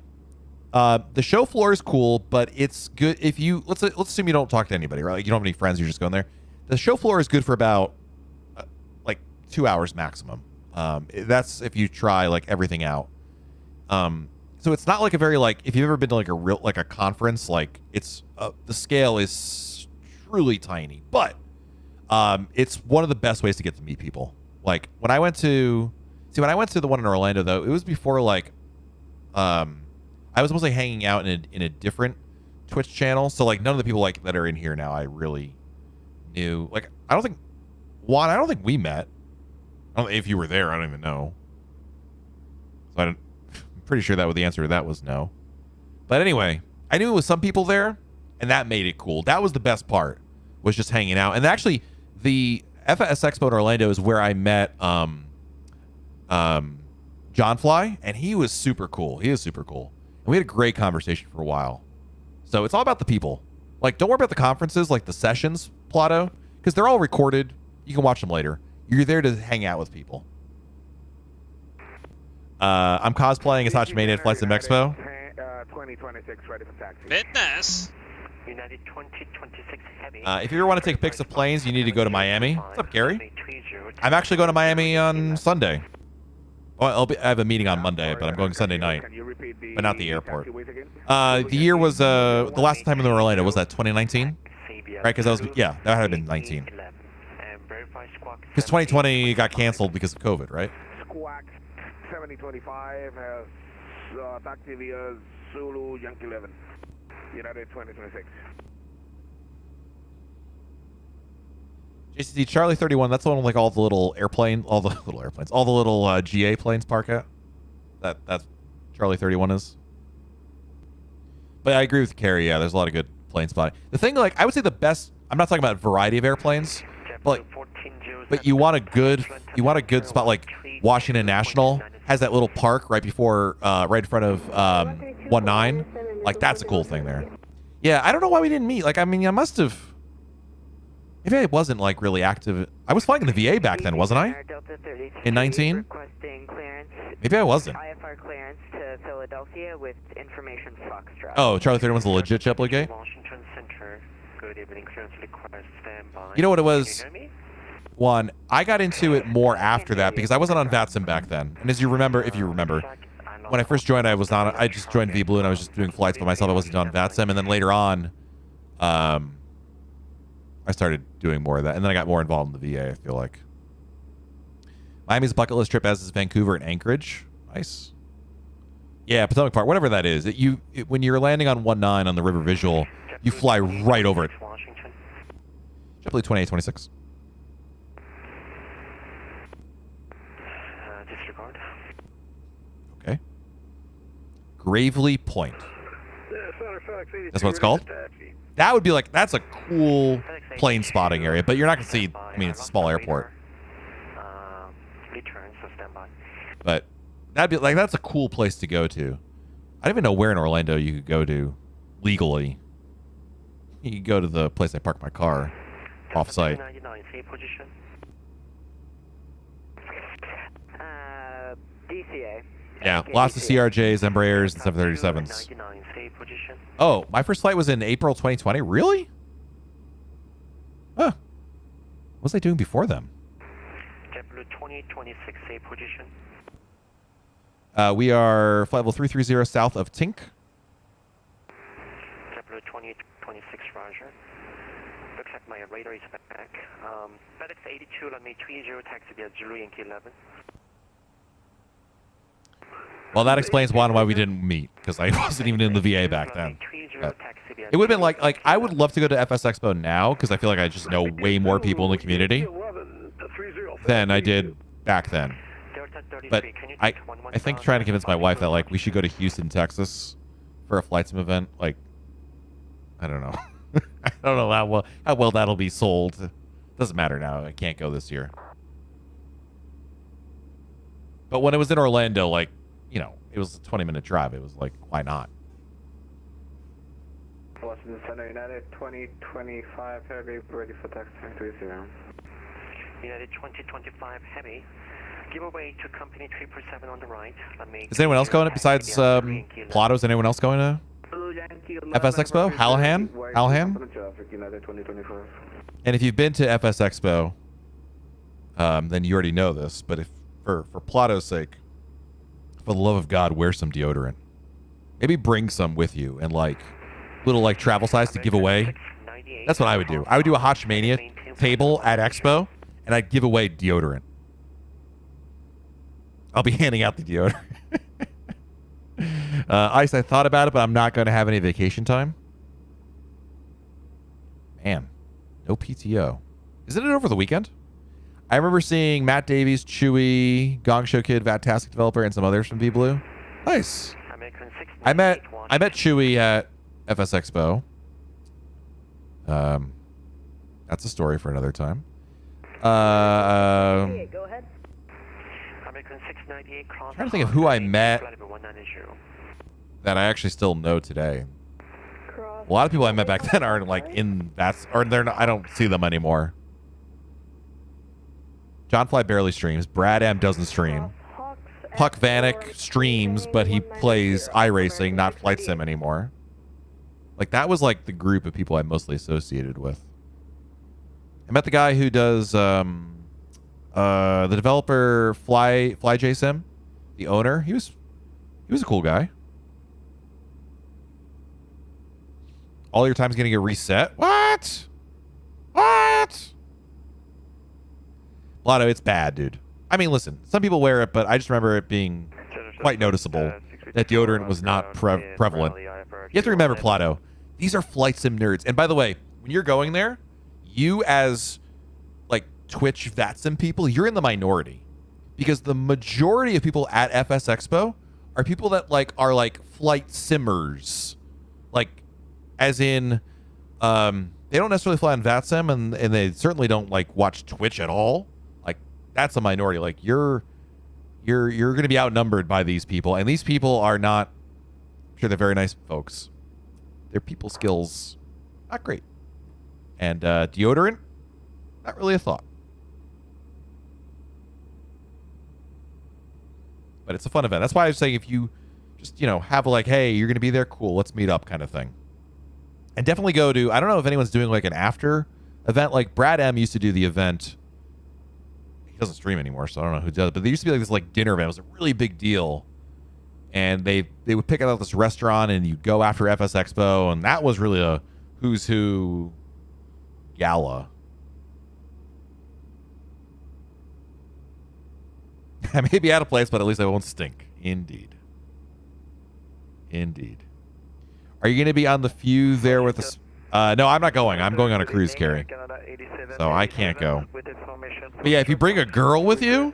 The show floor is cool, but it's good if you let's assume you don't talk to anybody, right? Like you don't have any friends. You're just going there. The show floor is good for about like 2 hours maximum. That's if you try like everything out. So it's not like a very like if you've ever been to like a conference, like it's the scale is truly tiny, but it's one of the best ways to get to meet people. Like when I went to the one in Orlando though, it was before like I was mostly hanging out in a different Twitch channel, so like none of the people like that are in here now I really knew. Like I don't think we met. I don't know if you were there. I don't even know. So I'm pretty sure that the answer to that was no. But anyway, I knew it was some people there, and that made it cool. That was the best part, was just hanging out. And actually, the FS Expo in Orlando is where I met John Fly, and he was super cool. He is super cool. And we had a great conversation for a while. So it's all about the people. Like, don't worry about the conferences, like the sessions, Plato, because they're all recorded. You can watch them later. You're there to hang out with people. I'm cosplaying as Hachimania at VATSIM Expo. 2026 ready for taxi. Fitness. United 2026 Heavy. If you ever want to take pics of planes, you need to go to Miami. What's up, Gary? I'm actually going to Miami on Sunday. Well, I have a meeting on Monday, but I'm going Sunday night, but not the airport. The year was the last time in Orlando was that 2019, right? Because that was that had been 19. Because 2020 got canceled because of COVID, right? Squawk 7025 has taxi via Zulu Yankee 11. United 2026. JCT Charlie 31. That's the one with like all the little little GA planes park at. That's Charlie 31 is. But I agree with Carrie. Yeah, there's a lot of good plane spotting. The thing, like, I would say the best. I'm not talking about variety of airplanes, but you want a good spot like Washington National has that little park right before, right in front of 19. Like that's a cool thing there. Yeah, I don't know why we didn't meet. Like, I mean, I must have. Maybe I wasn't like really active. I was flying in the VA back then, wasn't I? In 19? Maybe I wasn't. IFR clearance to Philadelphia with information Foxtrot. Oh, Charlie 31's the legit JetBlue gate? Washington Center. Good evening, clearance request standby. You know what it was? One, I got into it more after that because I wasn't on VATSIM back then. And as you remember, if you remember, when I first joined, I just joined VBlue and I was just doing flights by myself. I wasn't on VATSIM. And then later on, I started doing more of that. And then I got more involved in the VA, I feel like. Miami's a bucket list trip, as is Vancouver and Anchorage. Nice. Yeah, Potomac Park, whatever that is. When you're landing on 19 on the River Visual, you fly right over it. JetBlue 2826. Disregard. Okay. Gravely Point. That's what it's called? That would be like, that's a cool plane spotting area, but you're not going to see, I mean, it's a small airport. But that'd be like, that's a cool place to go to. I don't even know where in Orlando you could go to legally. You could go to the place I park my car off site. DCA. Yeah, lots of CRJs, Embraers, and 737s. Oh, my first flight was in April 2020? Really? Huh. What was I doing before then? JetBlue 2026 safe position. We are flight level 330 south of Tink. JetBlue 2026 Roger. Looks like my radar is back. FedEx 82, runway 30, taxi via Zulu Yankee 11. Well, that explains why we didn't meet, because I wasn't even in the VA back then. It would have been like I would love to go to FS Expo now, because I feel like I just know way more people in the community than I did back then. But I think trying to convince my wife that like we should go to Houston, Texas for a FlightSim event, like, I don't know. I don't know how well that'll be sold Doesn't matter now. I can't go this year. But when it was in Orlando, like, you know, it was a 20-minute drive. It was like, why not? Washington Center, United 2025 Heavy, ready for taxi 30. United 2025 Heavy. Give away to company 347 on the right. Is anyone else going besides Plotto? Is anyone else going to FS Expo? Hallahan? And if you've been to FS Expo, then you already know this. But if for Plotto's sake, for the love of God, wear some deodorant. Maybe bring some with you and like little like travel size to give away. That's what I would do. I would do a Hotchmania table at Expo, and I'd give away deodorant. I'll be handing out the deodorant. Ice, I thought about it, but I'm not going to have any vacation time. Man, no PTO. Isn't it over the weekend? I remember seeing Matt Davies, Chewy, Gong Show Kid, Vatastic Developer, and some others from V-Blue. Nice. I met Chewy at FS Expo. That's a story for another time. Go ahead. I'm trying to think of who I met that I actually still know today. A lot of people I met back then aren't like in that, or they're not, I don't see them anymore. John Fly barely streams. Brad M doesn't stream. Puck Vanek streams, but he plays iRacing, not Flight Sim anymore. Like that was like the group of people I mostly associated with. I met the guy who does the developer FlyJSim, the owner. He was a cool guy. All your time's gonna get reset. What? Lotto, it's bad, dude. I mean, listen, some people wear it, but I just remember it being quite noticeable that deodorant was not prevalent. You have to remember, Plotto, these are Flight Sim nerds. And by the way, when you're going there, you as like Twitch VATSIM people, you're in the minority. Because the majority of people at FS Expo are people that like are like flight simmers. Like, as in, they don't necessarily fly on VATSIM, and they certainly don't like watch Twitch at all. Like, that's a minority. Like, you're going to be outnumbered by these people, and these people are not. I'm sure they're very nice folks. Their people skills, not great. And deodorant, not really a thought. But it's a fun event. That's why I was saying if you just, have like, hey, you're going to be there, cool, let's meet up kind of thing. And definitely go to, I don't know if anyone's doing like an after event. Like Brad M used to do the event. He doesn't stream anymore, so I don't know who does it. But there used to be like this like dinner event. It was a really big deal. And they would pick out this restaurant, and you'd go after FS Expo, and that was really a who's who gala. I may be out of place, but at least I won't stink. Indeed. Are you going to be on the few there with us? No, I'm not going. I'm going on a cruise, Carrie. So I can't go. But yeah, if you bring a girl with you,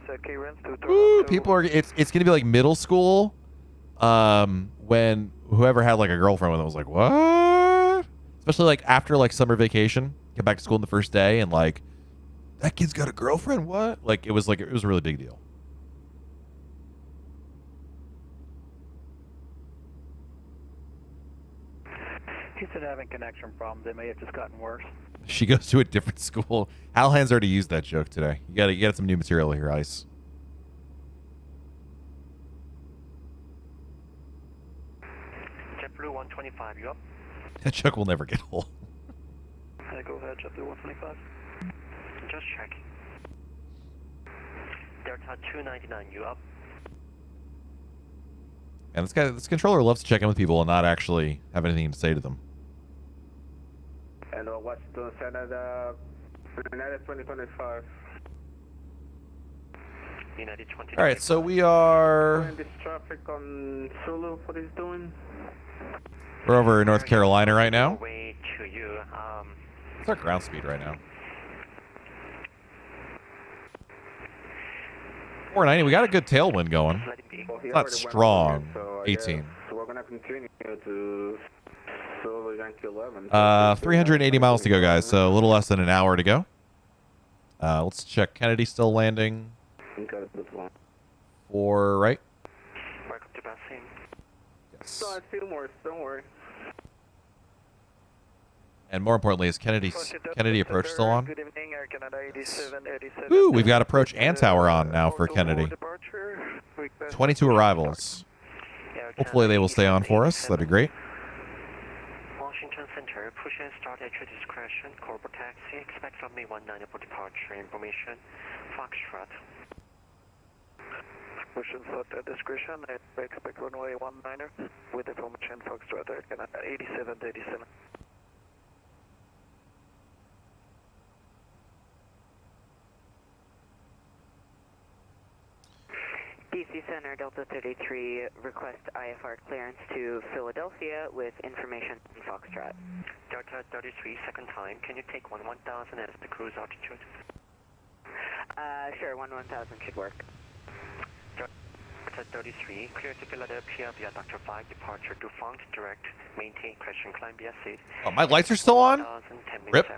people are. It's going to be like middle school. When whoever had like a girlfriend with them was like, what? Especially like after like summer vacation, get back to school on the first day, and like that kid's got a girlfriend. What? Like it was a really big deal. He said having connection problems. They may have just gotten worse. She goes to a different school. Alhan's already used that joke today. You got some new material here, Ice. JetBlue 125, you up? That joke will never get old. Go ahead, JetBlue 125. Just checking. Delta 299, you up? And this controller loves to check in with people and not actually have anything to say to them. And Washington Center, United 2025. United 2025. All right, so we are. In this traffic on Sulu, what is doing? We're over in North Carolina right now. Way to you. What's our ground speed right now? 490. We got a good tailwind going. It's not strong. 18. So we're gonna continue to Sulu Yankee 11. 380 miles to go, guys. So a little less than an hour to go. Let's check. Kennedy still landing. For right. Welcome to VATSIM. Yes. Fillmore, don't worry. And more importantly, is Kennedy approach still on? Good evening, Air Canada 8787. Ooh, we've got approach and tower on now for Kennedy. 22 arrivals. Hopefully they will stay on for us. That'd be great. Washington Center, push and start at your discretion. Corporate taxi, expect from me 19 for departure information. Foxtrot. Push and start at discretion. I expect runway 19 with information Foxtrot Air Canada 8787. DC Center, Delta 33, request IFR clearance to Philadelphia with information from Foxtrot. Delta 33, second time. Can you take 1000 as the cruise altitude? Sure, 1000 should work. Delta 33, clear to Philadelphia via Dr. 5, departure to Font, direct, maintain question, climb via seat. Oh, my lights are still on? Rip.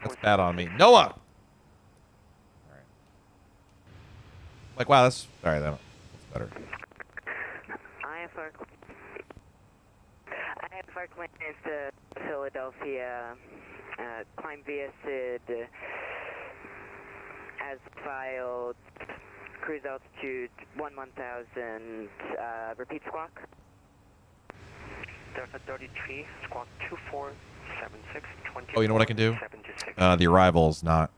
That's bad on me. Noah! Like, wow, that's... Alright, that's better. IFR clearance to Philadelphia, climb via SID, as filed, cruise altitude 1000, repeat squawk. Delta 33, squawk 2476, 20. Oh, you know what I can do? The arrival's not...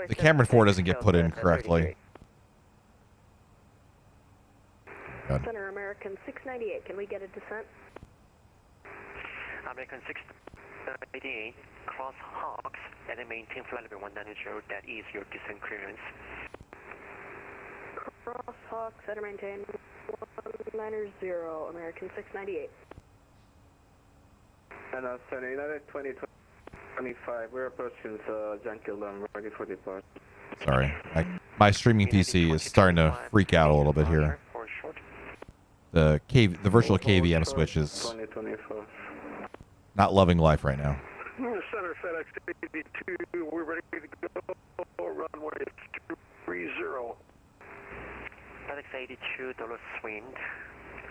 The Cameron 4 doesn't get put in correctly. Center American 698, can we get a descent? American 698, cross Hawks, and then maintain flight level 190, that is your descent clearance. Cross Hawk, center maintain 190, American 698. And Center United 2025, we're approaching Junkyard, I'm ready for departure. Sorry. My streaming PC is starting to freak out a little bit here. The virtual KVM switch is not loving life right now. Center FedEx 82, we're ready to go. Runway 30. FedEx 82, Dulles wind.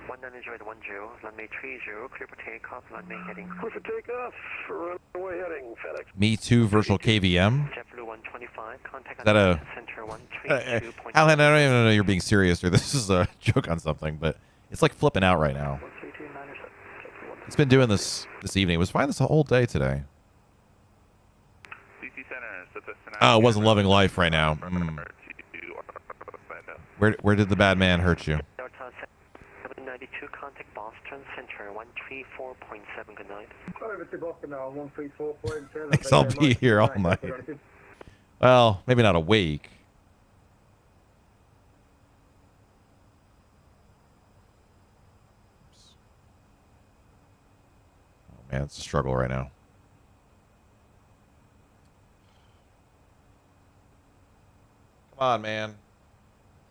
190, runway 30, clear for takeoff, runway heading. Clear for takeoff, runway heading, FedEx. Me too, virtual KVM. JetBlue 125, contact Is that a... Center 132. Alan, I don't even know you're being serious or this is a joke on something, but it's like flipping out right now. It's been doing this evening. It was fine this whole day today. Oh, it wasn't loving life right now. Where did the bad man hurt you? 92, contact Boston Center 134.7, good night. Over to Boston now, 134.7. Thanks, I'll be here all night. Well, maybe not awake. Oh man, it's a struggle right now. Come on, man.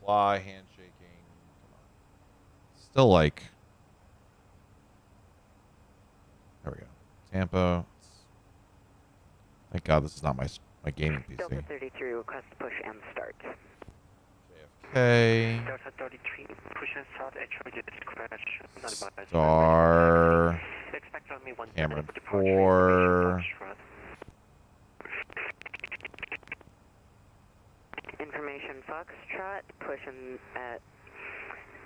Fly, handshaking. Still like... There we go. Tampa. Thank God this is not my gaming PC. Delta 33, request push and start. JFK. Delta 33, push and start at your discretion. Star. Expect on me 1 Cameron for 4. Information Foxtrot, pushing at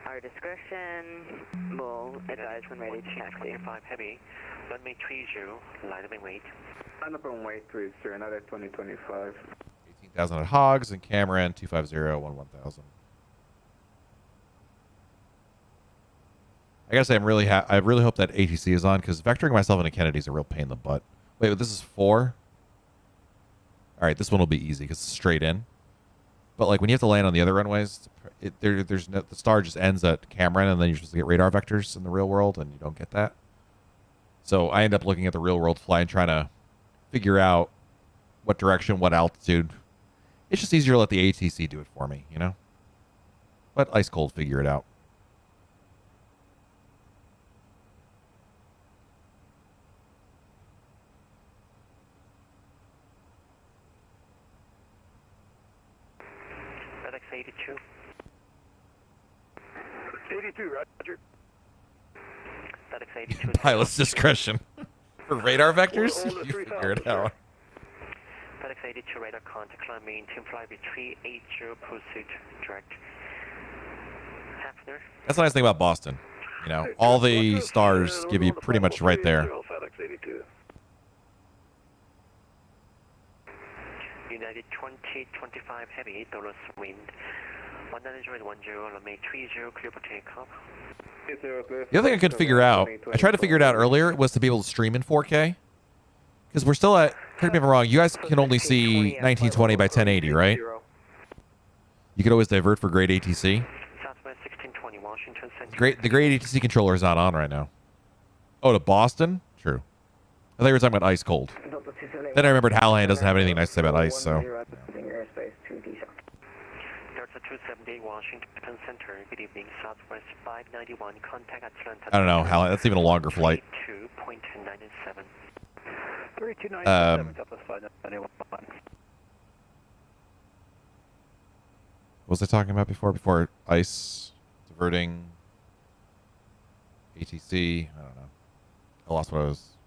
our discretion. We'll advise when ready to taxi. 25 heavy, runway 30, line up and wait. Line up and wait, 30, another 2025. 18,000 at Hogs and Cameron 250 11,000. I gotta say, I really hope that ATC is on because vectoring myself into Kennedy is a real pain in the butt. Wait, but this is 4. All right, this one will be easy because it's straight in. But like when you have to land on the other runways, there's no, the star just ends at Cameron, and then you're supposed to get radar vectors in the real world, and you don't get that. So I end up looking at the real world fly and trying to figure out what direction, what altitude. It's just easier to let the ATC do it for me, you know. Let ice cold figure it out. FedEx 82. 82, roger. FedEx 82. Pilot's discretion. For radar vectors? You figure it out. FedEx 82 radar contact, climb maintain, fly with 380, pursuit, direct. Hafner. That's the nice thing about Boston. You know, all the stars give you pretty much right there. FedEx 82. United 2025 heavy, dollars wind. 110, runway 30, clear for takeoff. The other thing I couldn't figure out, I tried to figure it out earlier, was to be able to stream in 4K. Because we're still at, correct me if I'm wrong, you guys can only see 1920 by 1080, right? You could always divert for grade ATC. Southwest 1620, Washington Center. The grade ATC controller is not on right now. Oh, to Boston? True. I thought you were talking about ice cold. Then I remembered Hallahan doesn't have anything nice to say about ice, so. Delta 278, Washington Center. Good evening, Southwest 591, contact Atlanta. I don't know, Hallahan, that's even a longer flight. 2.97. 3297, Delta 591. What was I talking about before? Before ice, diverting, ATC, I don't know. I lost what I was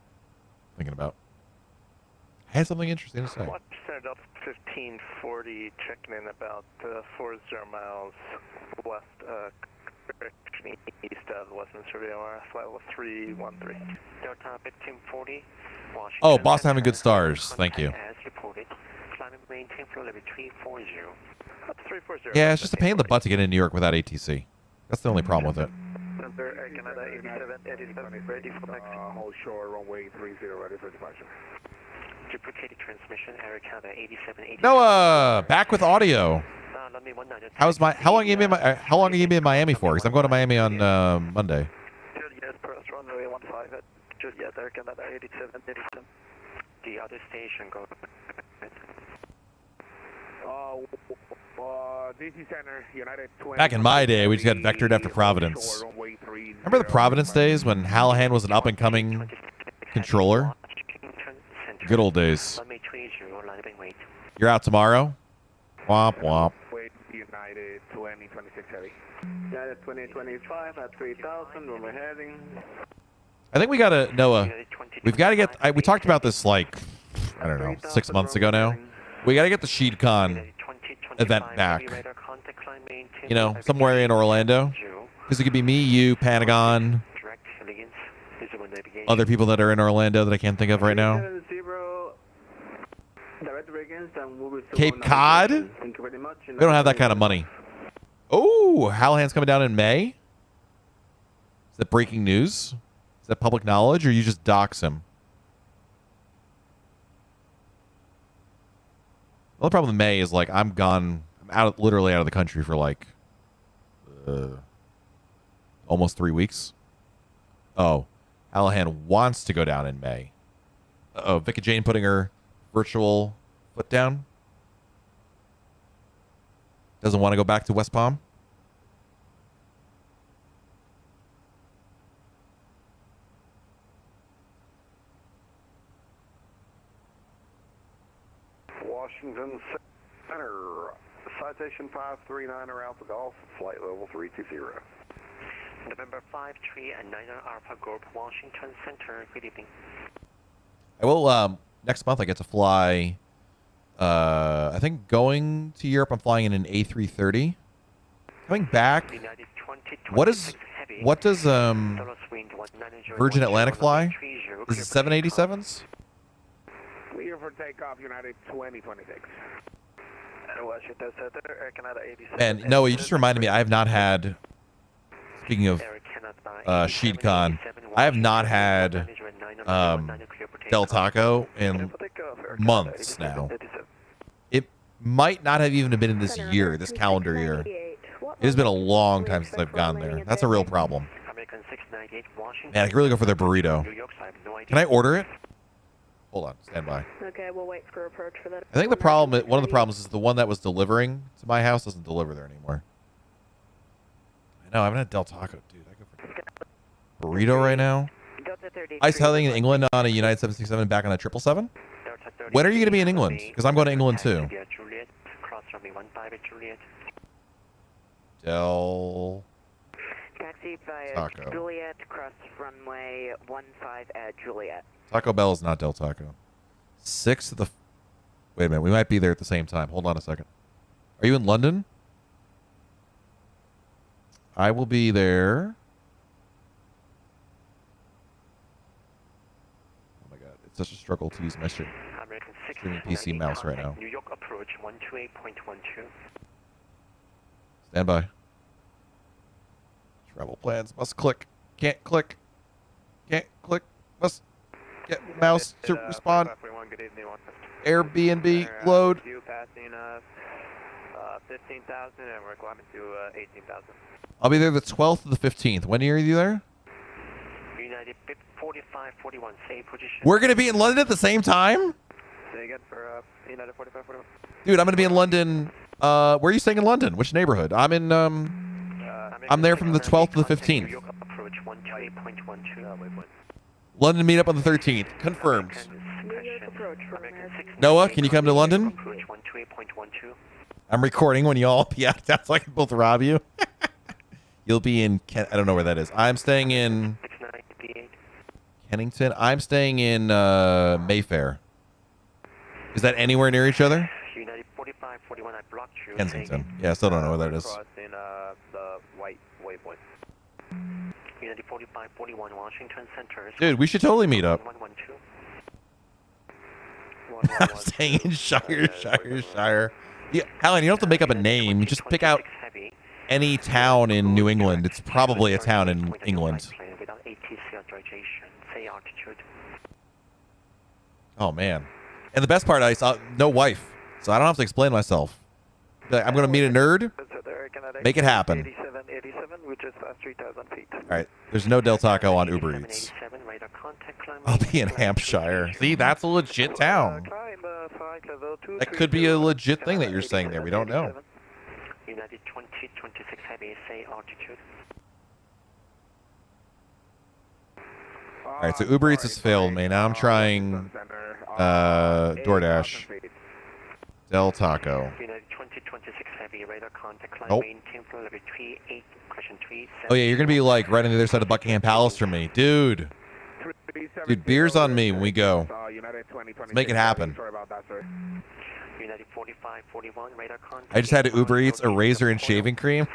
thinking about. I had something interesting to say. Watch Center Delta 1540, checking in about 40 miles west, east of Westminster VOR, flight level 313. Delta 1540, Washington. Oh, Boston having good stars. Thank you. As reported, climbing maintain flow level 340. 340. Yeah, it's just a pain in the butt to get in New York without ATC. That's the only problem with it. Canada 87, ready for taxi. Hold short, runway 30, ready for departure. Duplicated transmission, Air Canada 87. Noah, back with audio. How long are you gonna be in Miami for? Because I'm going to Miami on Monday. Juliet, press runway 15 at Juliet, Air Canada 87. The other station, go. DC Center, United 20. Back in my day, we just got vectored after Providence. Remember the Providence days when Hallahan was an up-and-coming controller? Good old days. You're out tomorrow? Womp womp. United 2026 heavy. United 2025 at 3000, where we're heading. I think we gotta, Noah, we've got to get, we talked about this like, I don't know, 6 months ago now. We got to get the SheetCon event back. You know, somewhere in Orlando. Because it could be me, you, Pentagon, other people that are in Orlando that I can't think of right now. Cape Cod? We don't have that kind of money. Oh, Hallahan's coming down in May? Is that breaking news? Is that public knowledge, or you just dox him? The only problem with May is, like, I'm gone. I'm literally out of the country for, like, almost 3 weeks. Oh, Hallahan wants to go down in May. Uh-oh, Vicki Jane putting her virtual foot down. Doesn't want to go back to West Palm. Washington Center, citation 539 Alpha Golf, flight level 320. November 53 and 9 Alpha Group, Washington Center. Good evening. I will, next month I get to fly, I think going to Europe, I'm flying in an A330. Coming back, what does Virgin Atlantic fly? Is it 787s? Clear for takeoff, United 2026. Washington Center, Air Canada 87. And Noah, you just reminded me, I have not had, speaking of SheetCon, I have not had Del Taco in months now. It might not have even been in this year, this calendar year. It has been a long time since I've gone there. That's a real problem. Man, I can really go for their burrito. Can I order it? Hold on, stand by. Okay, we'll wait for approach for that. I think the problem, one of the problems is the one that was delivering to my house doesn't deliver there anymore. I know, I haven't had Del Taco, dude. I go for burrito right now. Ice heading in England on a United 767 back on a 777? When are you going to be in England? Because I'm going to England too. Del Taxi via Taco. Juliet, cross runway 15 at Juliet. Taco Bell is not Del Taco. 6 of the... Wait a minute. We might be there at the same time. Hold on a second. Are you in London? I will be there. Oh my god. It's such a struggle to use my streaming PC mouse right now. New York approach 128.12. Stand by. Travel plans. Must click. Can't click. Can't click. Must get mouse to respond. Airbnb load. Passing 15,000 and we're climbing to 18,000. I'll be there the 12th to the 15th. When are you there? United 4541, same position. We're going to be in London at the same time? Say again for United 4541. Dude, I'm going to be in London. Where are you staying in London? Which neighborhood? I'm in, I'm there from the 12th to the 15th. Approach 128.12. London meetup on the 13th. Confirmed. Noah, can you come to London? Approach 128.12. I'm recording when y'all... Yeah, that's like both rob you. You'll be in... I don't know where that is. I'm staying in... Kennington. I'm staying in Mayfair. Is that anywhere near each other? United 4541, I blocked you. Kensington. Yeah, I still don't know where that is. Crossing the white waypoint. United 4541, Washington Center. Dude, we should totally meet up. 112. I'm staying in Shire. Yeah, Alan, you don't have to make up a name. You just pick out any town in New England. It's probably a town in England. Oh, man. And the best part, I saw no wife, so I don't have to explain myself. I'm going to meet a nerd. Make it happen. 87, which is 3,000 feet. All right. There's no Del Taco on Uber Eats. I'll be in Hampshire. See, that's a legit town. That could be a legit thing that you're saying there. We don't know. United 2026 heavy, say altitude. All right, so Uber Eats has failed me. Now I'm trying DoorDash. Del Taco. United 2026 heavy, radar contact, climb Nope. maintain flow level 38, question 3. Oh, yeah, you're going to be like right on the other side of Buckingham Palace from me. Dude. Dude, beer's on me when we go. Let's make it happen. United 4541, radar contact. I just had to Uber Eats a razor and shaving cream.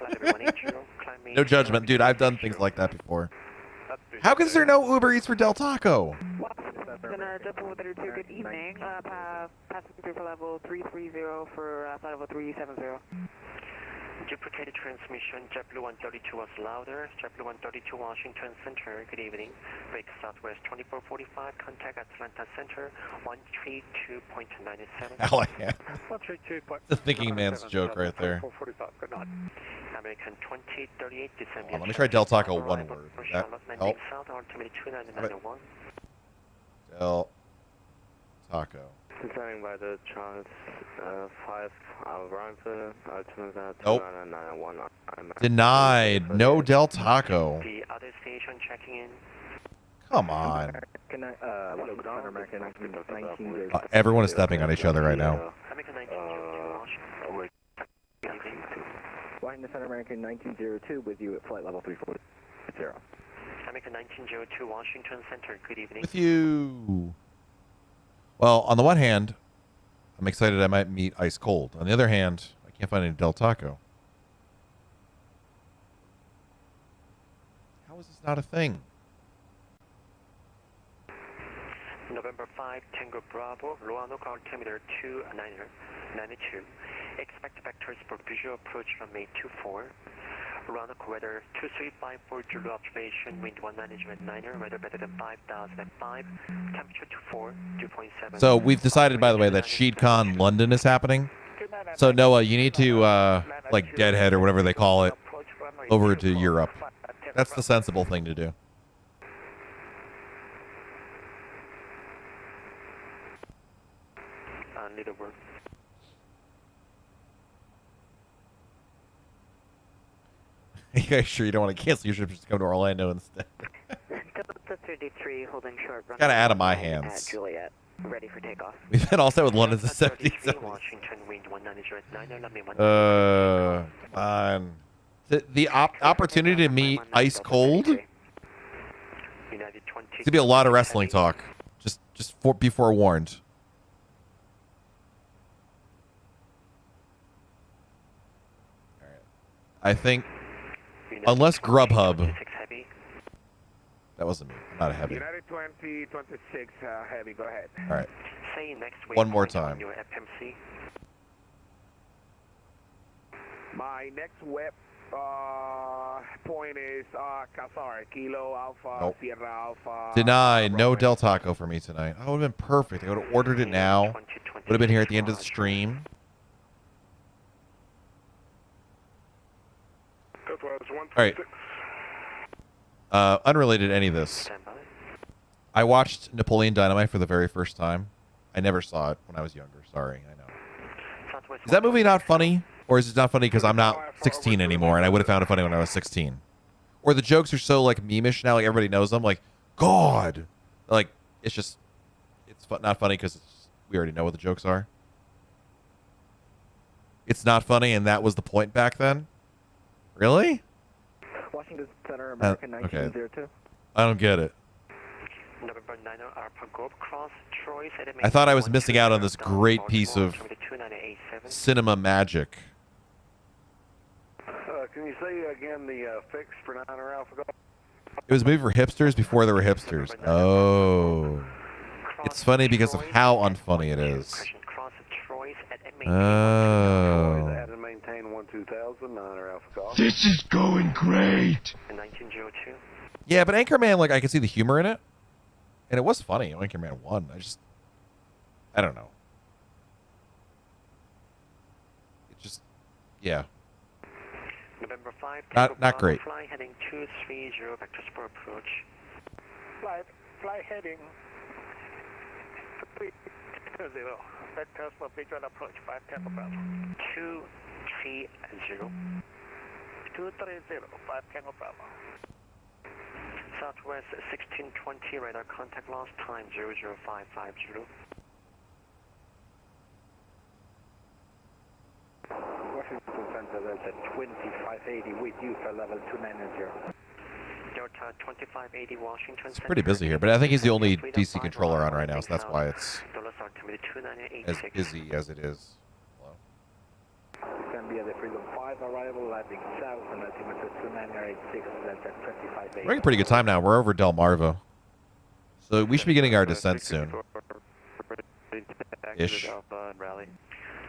No judgment. Dude, I've done things like that before. How is there no Uber Eats for Del Taco? Center, JetBlue 132, good evening. Passenger for level 330 for flight level 370. Duplicated transmission, JetBlue 132 was louder. JetBlue 132 Washington Center, good evening. Break southwest 2445, contact Atlanta Center, 132.97. Callahan. The thinking man's joke right there. American 2038, December. Let me try Del Taco one word. That help? Del Taco. Descending by the Charles 5 Alvarez, Nope. Denied. No Del Taco. The other station checking in. Come on. Everyone is stepping on each other right now. Washington Center American 1902 with you at flight level 340. American 1902 Washington Center, good evening. With you. Well, on the one hand, I'm excited I might meet Ice Cold. On the other hand, I can't find any Del Taco. How is this not a thing? November 5, Tango Bravo, Roanoke altimeter 292. Expect vectors for visual approach from May 24. Roanoke weather 2354 Zulu observation, wind 199er, weather better than 5005, temperature 24, 2.7. So we've decided, by the way, that SheetCon London is happening. So Noah, you need to, like Deadhead or whatever they call it, over to Europe. That's the sensible thing to do. Little word. You guys sure you don't want to cancel your trip, just come to Orlando instead? Delta 33 holding short. Kind of out of my hands. Juliet, ready for takeoff. We've been all set with London's 77. Washington wind 190 Come on. The opportunity to meet Ice Cold. It's gonna be a lot of wrestling talk. Be forewarned. All right. I think unless Grubhub. That wasn't me. I'm not a heavy. United 20, 26, heavy, go ahead. All right. Say next One more time. Your FMC. My next web point is sorry, Kilo Alpha, Nope. Sierra Alpha. Deny. No Del Taco for me tonight. Oh, it would have been perfect. I would have ordered it now. Would have been here at the end of the stream. All right. Unrelated to any of this. I watched Napoleon Dynamite for the very first time. I never saw it when I was younger. Sorry, I know. Is that movie not funny? Or is it not funny because I'm not 16 anymore and I would have found it funny when I was 16? Or the jokes are so like meme-ish now, like everybody knows them. Like, God! Like, it's just, it's not funny because we already know what the jokes are. It's not funny and that was the point back then? Really? Washington Center, American 1902. I don't get it. I thought I was missing out on this great piece of cinema magic. Can you say again the fix for 9er Alpha Golf? It was a movie for hipsters before there were hipsters. Oh. It's funny because of how unfunny it is. Oh. This is going great. Yeah, but Anchorman, like, I could see the humor in it. And it was funny. Anchorman 1. I don't know. It just, yeah. November 5, not great. Fly heading 230, vector spur approach. Fly heading 320, vector spur visual approach, 5 Tango Bravo. 230. 230, 5 Tango Bravo. Southwest 1620, radar contact loss, time 00550. Washington Center, there's a 2580 with you for level 290. Delta 2580 Washington. It's pretty busy here, but I think he's the only DC controller on right now, so that's why it's as busy as it is. Hello? It's going to be at the Freedom 5 arrival, landing south, and altimeter 2986, Delta 2580. We're having a pretty good time now. We're over Delmarva. So we should be getting our descent soon. Ish.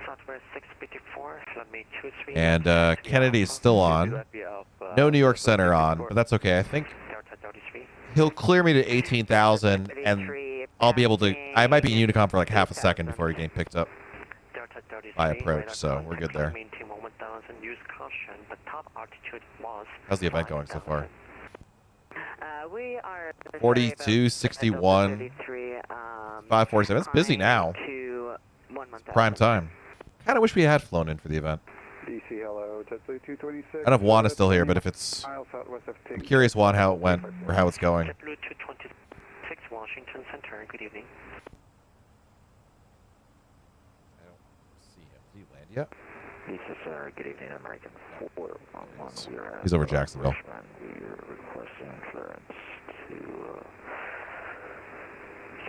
Southwest 654, Flight 23. And Kennedy is still on. No New York Center on, but that's okay. I think he'll clear me to 18,000, and I'll be able to. I might be in Unicom for like half a second before he getting picked up by approach, so we're good there. How's the event going so far? We are 42, 61, 547. It's busy now. It's prime time. Kind of wish we had flown in for the event. DC, hello, Jet 226. I don't know if Juan is still here, but if it's... I'm curious, Juan, how it went, or how it's going. JetBlue 226, Washington Center, good evening. I don't see him. Did he land yet? DC Center, good evening, American 411. He's over Jacksonville. We're requesting clearance to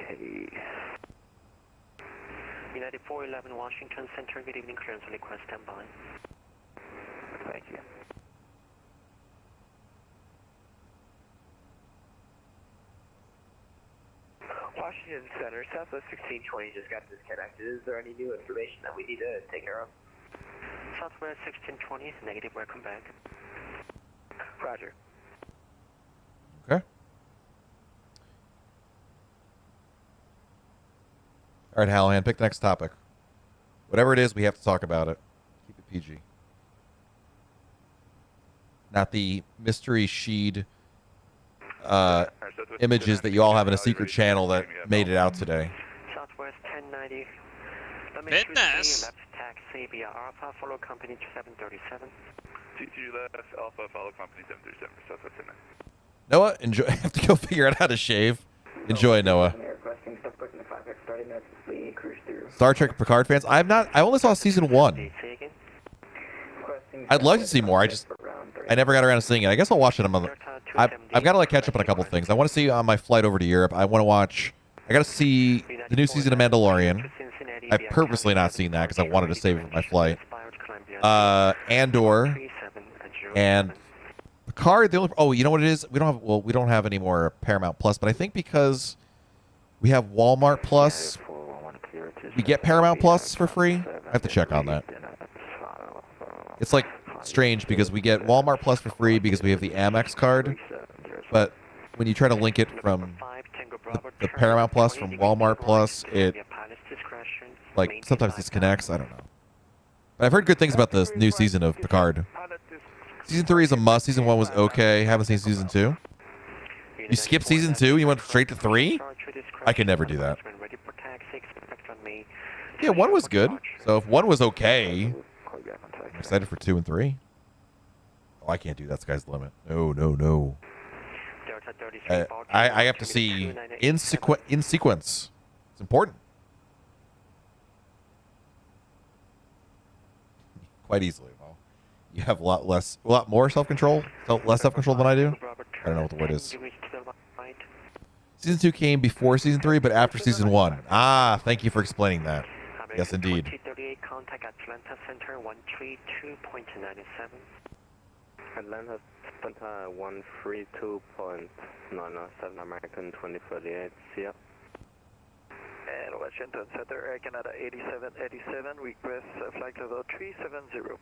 K. United 411 Washington Center, good evening, clearance request, stand by. Thank you. Washington Center, Southwest 1620 just got disconnected. Is there any new information that we need to take care of? Southwest 1620, negative, welcome back. Roger. Okay. All right, Hallahan, pick the next topic. Whatever it is, we have to talk about it. Keep it PG. Not the mystery sheed images that you all have in a secret channel that made it out today. Southwest 1090. Fitness. Left taxi via Alpha, follow company 737. T2 left, Alpha, follow company 737 for Southwest 10. Noah, enjoy. I have to go figure out how to shave. Enjoy, Noah. Star Trek Picard fans. I only saw season 1. I'd like to see more. I never got around to seeing it. I guess I'll watch it on the... I've got to like catch up on a couple things. I want to see on my flight over to Europe. I want to watch... I got to see the new season of Mandalorian. I've purposely not seen that because I wanted to save it for my flight. Andor and Picard. The only... Oh, you know what it is? We don't have... Well, we don't have any more Paramount Plus, but I think because we have Walmart Plus, we get Paramount Plus for free. I have to check on that. It's like strange because we get Walmart Plus for free because we have the Amex card, but when you try to link it from the Paramount Plus from Walmart Plus, it like sometimes disconnects. I don't know. But I've heard good things about this new season of Picard. Season 3 is a must. Season 1 was okay. Haven't seen season 2. You skipped season 2? You went straight to 3? I can never do that. Yeah, 1 was good. So if 1 was okay, I'm excited for 2 and 3. Oh, I can't do that. Sky's the limit. No, no, no. I have to see in sequence. It's important. Quite easily. Well, you have a lot more self-control, less self-control than I do. I don't know what the word is. Season 2 came before season 3, but after season 1. Ah, thank you for explaining that. Yes, indeed. Contact Atlanta Center 132.97. Atlanta Center 132.997, American 2038. See ya. And Washington Center, Air Canada 8787, request flight level 370.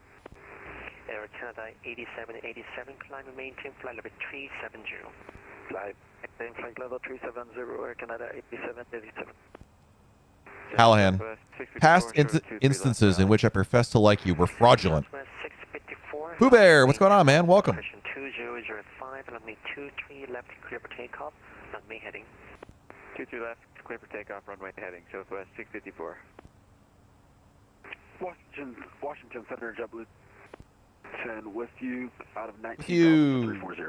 Air Canada 8787, climb and maintain flight level 370. Maintain flight level 370, Air Canada 8787. Callahan, past instances in which I professed to like you were fraudulent. Pooh Bear, what's going on, man? Welcome. 2005, runway 23 left, clear for takeoff, runway heading. 23 left, clear for takeoff, runway heading, Southwest 654. Washington Center, JetBlue 10 with you out of 19,340.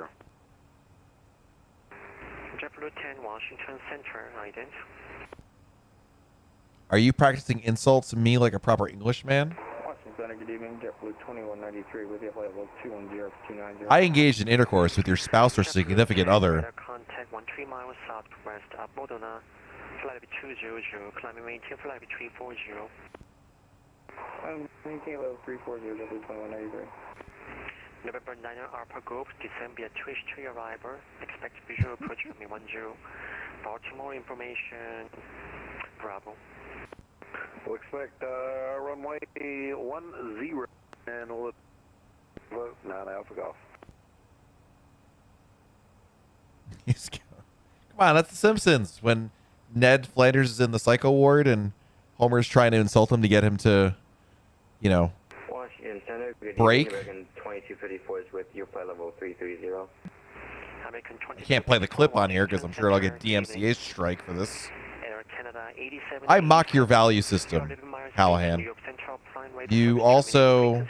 JetBlue 10, Washington Center, ident. Are you practicing insults to me like a proper Englishman? Washington Center, good evening, JetBlue 2193 with you, flight level 210-290. I engaged in intercourse with your spouse or significant other. Contact 13 miles southwest of Modena, flight level 200, climbing maintain flight level 340. Maintain level 340, JetBlue 2193. November 9 Alpha Group, descend via Twitch to arrival, expect visual approach from me 10. Baltimore information, Bravo. We'll expect runway 10 and we'll vote 9 Alpha Golf. Come on, that's The Simpsons. When Ned Flanders is in the psycho ward and Homer's trying to insult him to get him to, you know, break. 2254 is with you, flight level 330. I can't play the clip on here because I'm sure I'll get DMCA strike for this. I mock your value system, Callahan. You also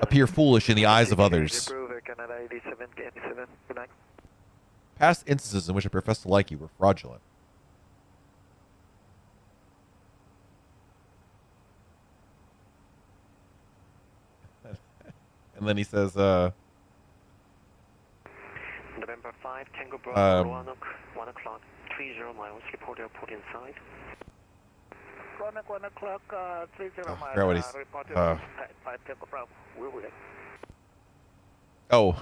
appear foolish in the eyes of others. Past instances in which I profess to like you were fraudulent. And then he says, November 5, Tango Bravo, 1 o'clock, 30 miles, report airport inside. 1 o'clock, 30 miles, report oh. 5 Tango Bravo, we're with it. Oh.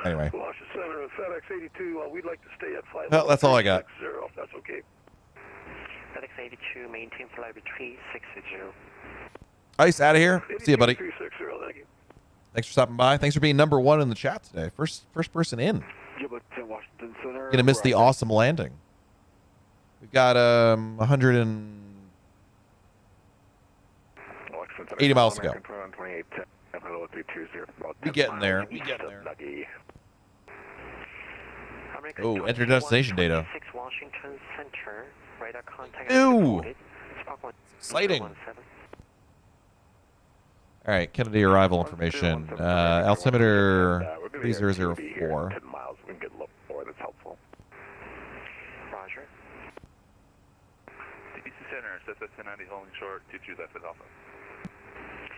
Anyway. Washington Center, FedEx 82, we'd like to stay at flight well, that's all I got. 360, if that's okay. FedEx 82, maintain flight level 360. Ice, out of here. See you, buddy. 360, thank you. Thanks for stopping by. Thanks for being number 1 in the chat today. First person in. Washington Center. Gonna miss the awesome landing. We've got 180 miles to go. We getting there. We getting there. Oh, enter destination data. Washington Center, radar contact. Ew. Exciting. All right, Kennedy arrival information. Altimeter 3004. 10 miles, we can get a little more, that's helpful. Roger. DC Center, Southwest 1090, holding short, 22 left at Alpha.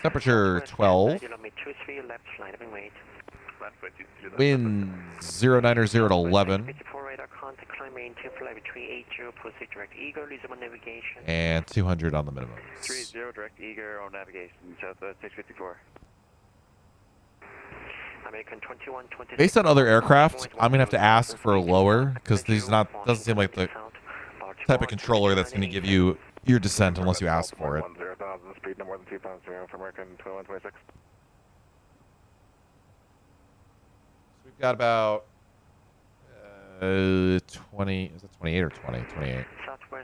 Temperature 12. Kilometer 23 left, flight having weight. Wind 090 to 11. 54 radar contact, climb maintain flight 380, proceed direct eagle, resume navigation. And 200 on the minimum. 30 direct eagle on navigation, southwest 654. American 2126. Based on other aircraft, I'm gonna have to ask for a lower because these doesn't seem like the type of controller that's gonna give you your descent unless you ask for it. 10,000, speed no more than 2,000 for American 2126. We've got about 20, is it 28 or 20? 28.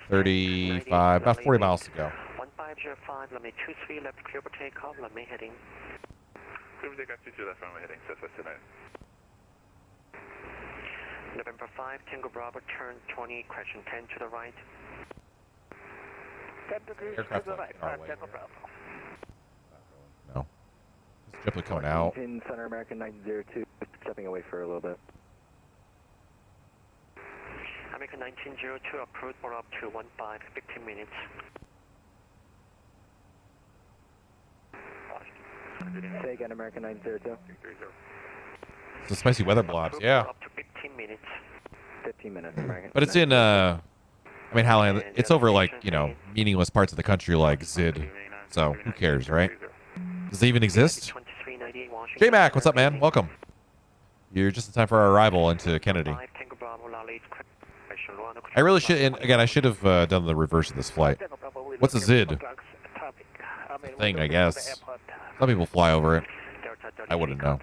35, about 40 miles to go. 1505, let me 23 left, clear for takeoff, let me heading. Clear for takeoff, 22 left, runway heading, southwest tonight. November 5, Tango Bravo, turn 20, correction 10 to the right. 10 degrees Aircraft to the like right, in our way Tango here. Bravo. No. It's Ripley coming out. Pin Center American 902, stepping away for a little bit. American 1902, approach for up to 15, 15 minutes. Say again, American 902. It's the spicy weather blobs, yeah. Up to 15 minutes. 15 minutes, American. But it's in, I mean, Howland, it's over, like, you know, meaningless parts of the country like Zid. So, who cares, right? Does it even exist? J-Mac, what's up, man? Welcome. You're just in time for our arrival into Kennedy. I really should, and again, I should have done the reverse of this flight. What's a Zid? Thing, I guess. Some people fly over it. I wouldn't know.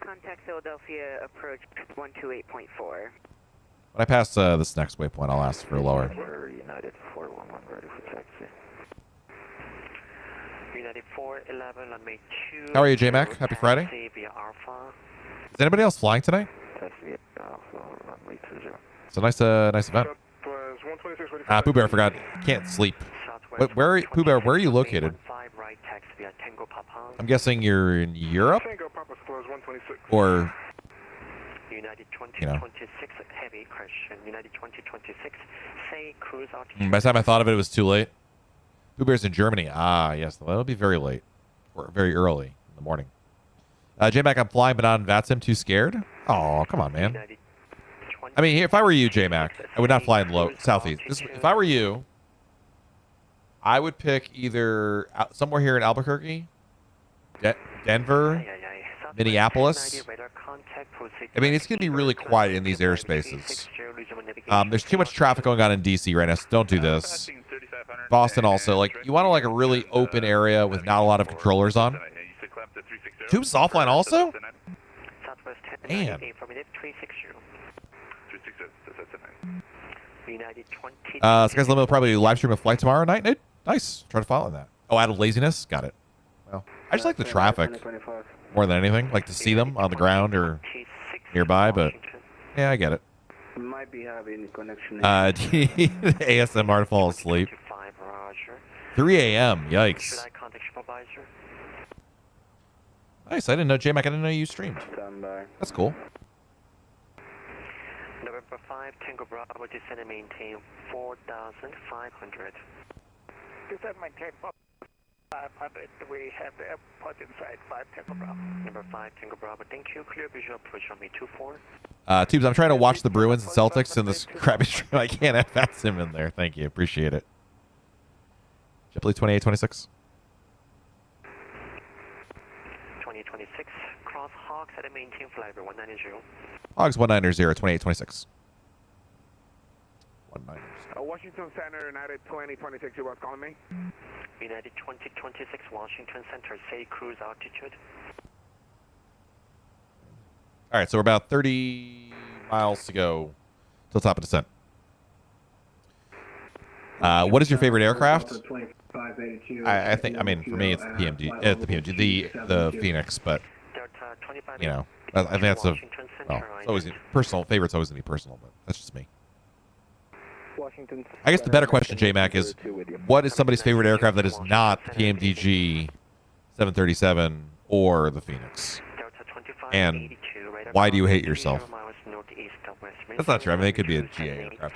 Contact Philadelphia, approach 128.4. When I pass this next waypoint, I'll ask for a lower. United 411, ready for taxi. United 411, let me 2. How are you, J-Mac? Happy Friday. Is anybody else flying tonight? It's a nice event. Pooh Bear, I forgot. Can't sleep. Pooh Bear, where are you located? I'm guessing you're in Europe? Or, United you know. 2026, heavy question. United 2026, say cruise altitude. By the time I thought of it, it was too late. Pooh Bear's in Germany. Ah, yes. Well, it'll be very late. Or very early in the morning. J-Mac, I'm flying, but not on VATSIM. Too scared? Oh, come on, man. I mean, if I were you, J-Mac, I would not fly in southeast. If I were you, I would pick either somewhere here in Albuquerque, Denver, Minneapolis. I mean, it's going to be really quiet in these airspaces. There's too much traffic going on in D.C. right now, so don't do this. Boston also. Like, you want a really open area with not a lot of controllers on. Tube's offline also? Man. Sky's Limit will probably live stream a flight tomorrow night. Nice. Try to follow that. Oh, out of laziness? Got it. Well, I just like the traffic more than anything. Like to see them on the ground or nearby, but yeah, I get it. Might be having connection. ASMR to fall asleep. 3 a.m. Yikes. Nice. I didn't know, J-Mac, I didn't know you streamed. That's cool. November 5, Tango Bravo, descend and maintain 4,500. Descend and maintain 4,500. We have the airport inside 5 Tango Bravo. Number 5, Tango Bravo, thank you. Clear visual approach on me 24. Tubes, I'm trying to watch the Bruins and Celtics in this crappy stream. I can't have VATSIM in there. Thank you. Appreciate it. JetBlue 2826. 2026. Cross Hogs at a maintain flight 190. Hogs 190, 2826. 190. Washington Center, United 2026, you was calling me? United 2026, Washington Center, say cruise altitude. All right, so we're about 30 miles to go till top of descent. What is your favorite aircraft? I think, I mean, for me, it's the the Phoenix, but, you know, I think that's well, it's always personal. Favorite's always going to be personal, but that's just me. I guess the better question, J-Mac, is what is somebody's favorite aircraft that is not the PMDG 737 or the Phoenix? And why do you hate yourself? That's not true. I mean, it could be a GA aircraft.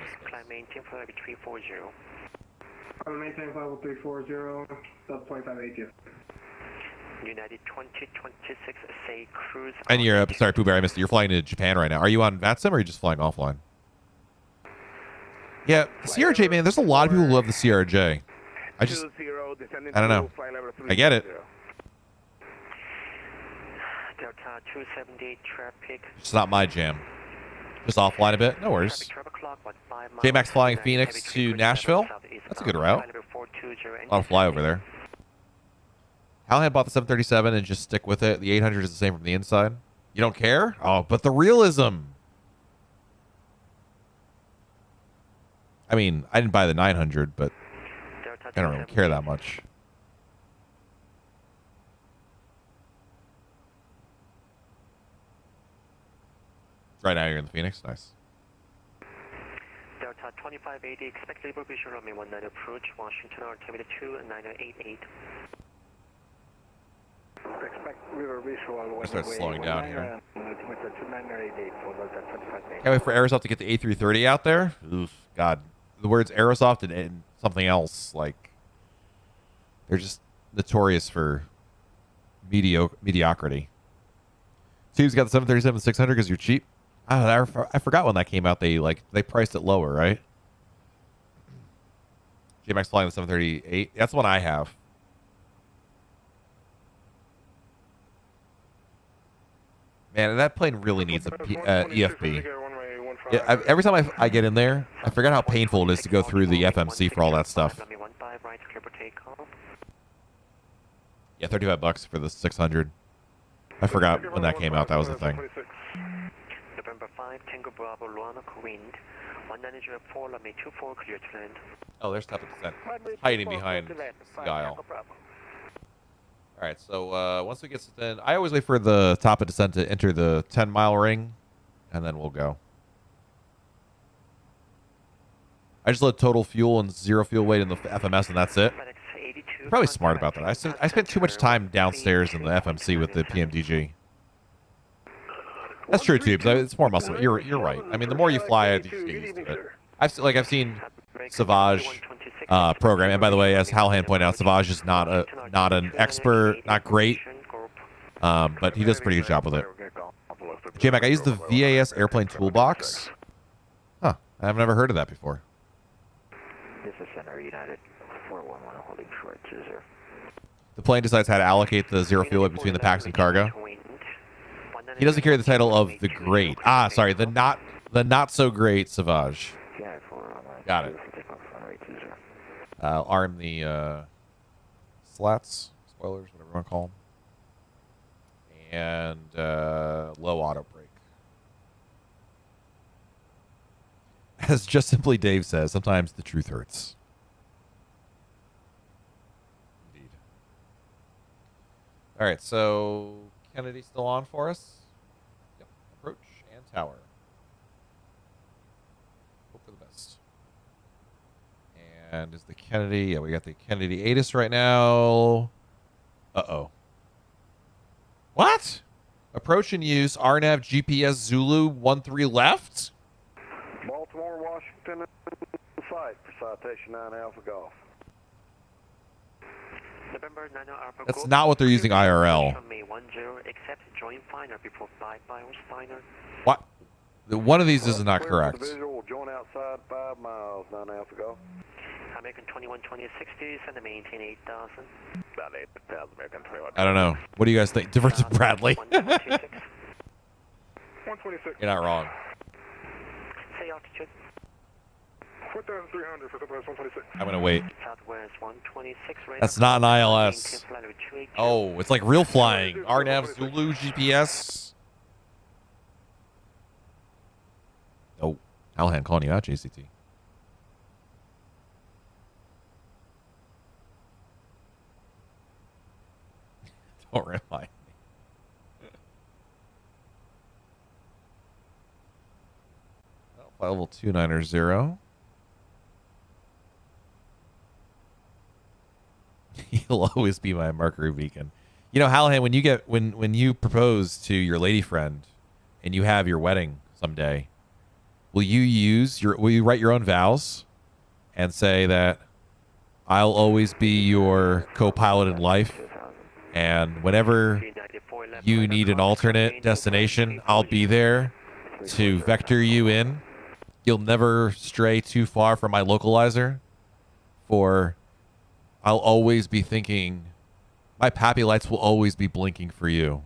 Maintain 50340, that's 2580. United 2026 say cruise. And you're, sorry, Pooh Bear, I missed it. You're flying to Japan right now. Are you on VATSIM or are you just flying offline? Yeah, the CRJ, man, there's a lot of people who love the CRJ. I don't know. I get it. Delta 278 traffic. It's not my jam. Just offline a bit. No worries. J-Max flying Phoenix to Nashville. That's a good route. I'll fly over there. Halhan bought the 737 and just stick with it. The 800 is the same from the inside. You don't care? Oh, but the realism. I mean, I didn't buy the 900, but I don't really care that much. Right now you're in the Phoenix? Nice. Delta 2580, expect labor visual runway 19 approach, Washington altimeter 2988. Expect river visual I start slowing down here. Can't Can't wait for Aerosoft to get the A330 out there. Oof, God. The words Aerosoft and something else, like, they're just notorious for mediocrity. Tube's got the 737-600 because you're cheap. I forgot when that came out. They priced it lower, right? J-Max flying the 738. That's the one I have. Man, that plane really needs a EFB. Yeah, every time I get in there, I forget how painful it is to go through the FMC for all that stuff. Yeah, $35 for the 600. I forgot when that came out. That was the thing. November 5, Tango Bravo, Luana, wind. 1904, runway 24, clear to land. Oh, there's top of descent. Hiding behind the aisle. All right, so once we get in, I always wait for the top of descent to enter the 10-mile ring, and then we'll go. I just load total fuel and zero fuel weight in the FMS, and that's it. I'm probably smart about that. I spent too much time downstairs in the FMC with the PMDG. That's true, Tubes. It's more muscle. You're right. I mean, the more you fly it, you get used to it. I've seen Savage program, and by the way, as Halhan pointed out, Savage is not an expert, not great, but he does a pretty good job with it. J-Mac, I use the VAS airplane toolbox. Huh? I've never heard of that before. This is Center United 411 holding short 20. The plane decides how to allocate the zero fuel weight between the packs and cargo. He doesn't carry the title of the great. Sorry, the not so great Savage. Got it. Arm the slats, spoilers, whatever you want to call them, and low auto brake. As Just Simply Dave says, sometimes the truth hurts. Indeed. All right, so Kennedy still on for us? Yep. Approach and tower. Hope for the best. And is the Kennedy... Yeah, we got the Kennedy ATIS right now. Uh-oh. What? Approach and use RNAV GPS Zulu 13 left? Baltimore, Washington, site for citation 9 Alpha Golf. That's not what they're using IRL. What? One of these is not correct. Visual, join outside 5 miles, 9 Alpha Golf. American 212060, send to maintain 8,000. About 8,000, American 21. I don't know. What do you guys think? Different to Bradley. 126. You're not wrong. Say altitude. 4,300 for Southwest 126. I'm going to wait. Southwest 126. That's not an ILS. Oh, it's like real flying. RNAV Zulu GPS. Oh, Alhan calling you out, JCT. Don't remind me. Level 290. He'll always be my Mercury beacon. You know, Halhan, when you propose to your lady friend and you have your wedding someday, will you write your own vows and say that I'll always be your co-pilot in life And whenever you need an alternate destination, I'll be there to vector you in. You'll never stray too far from my localizer, for I'll always be thinking, my pappy lights will always be blinking for you.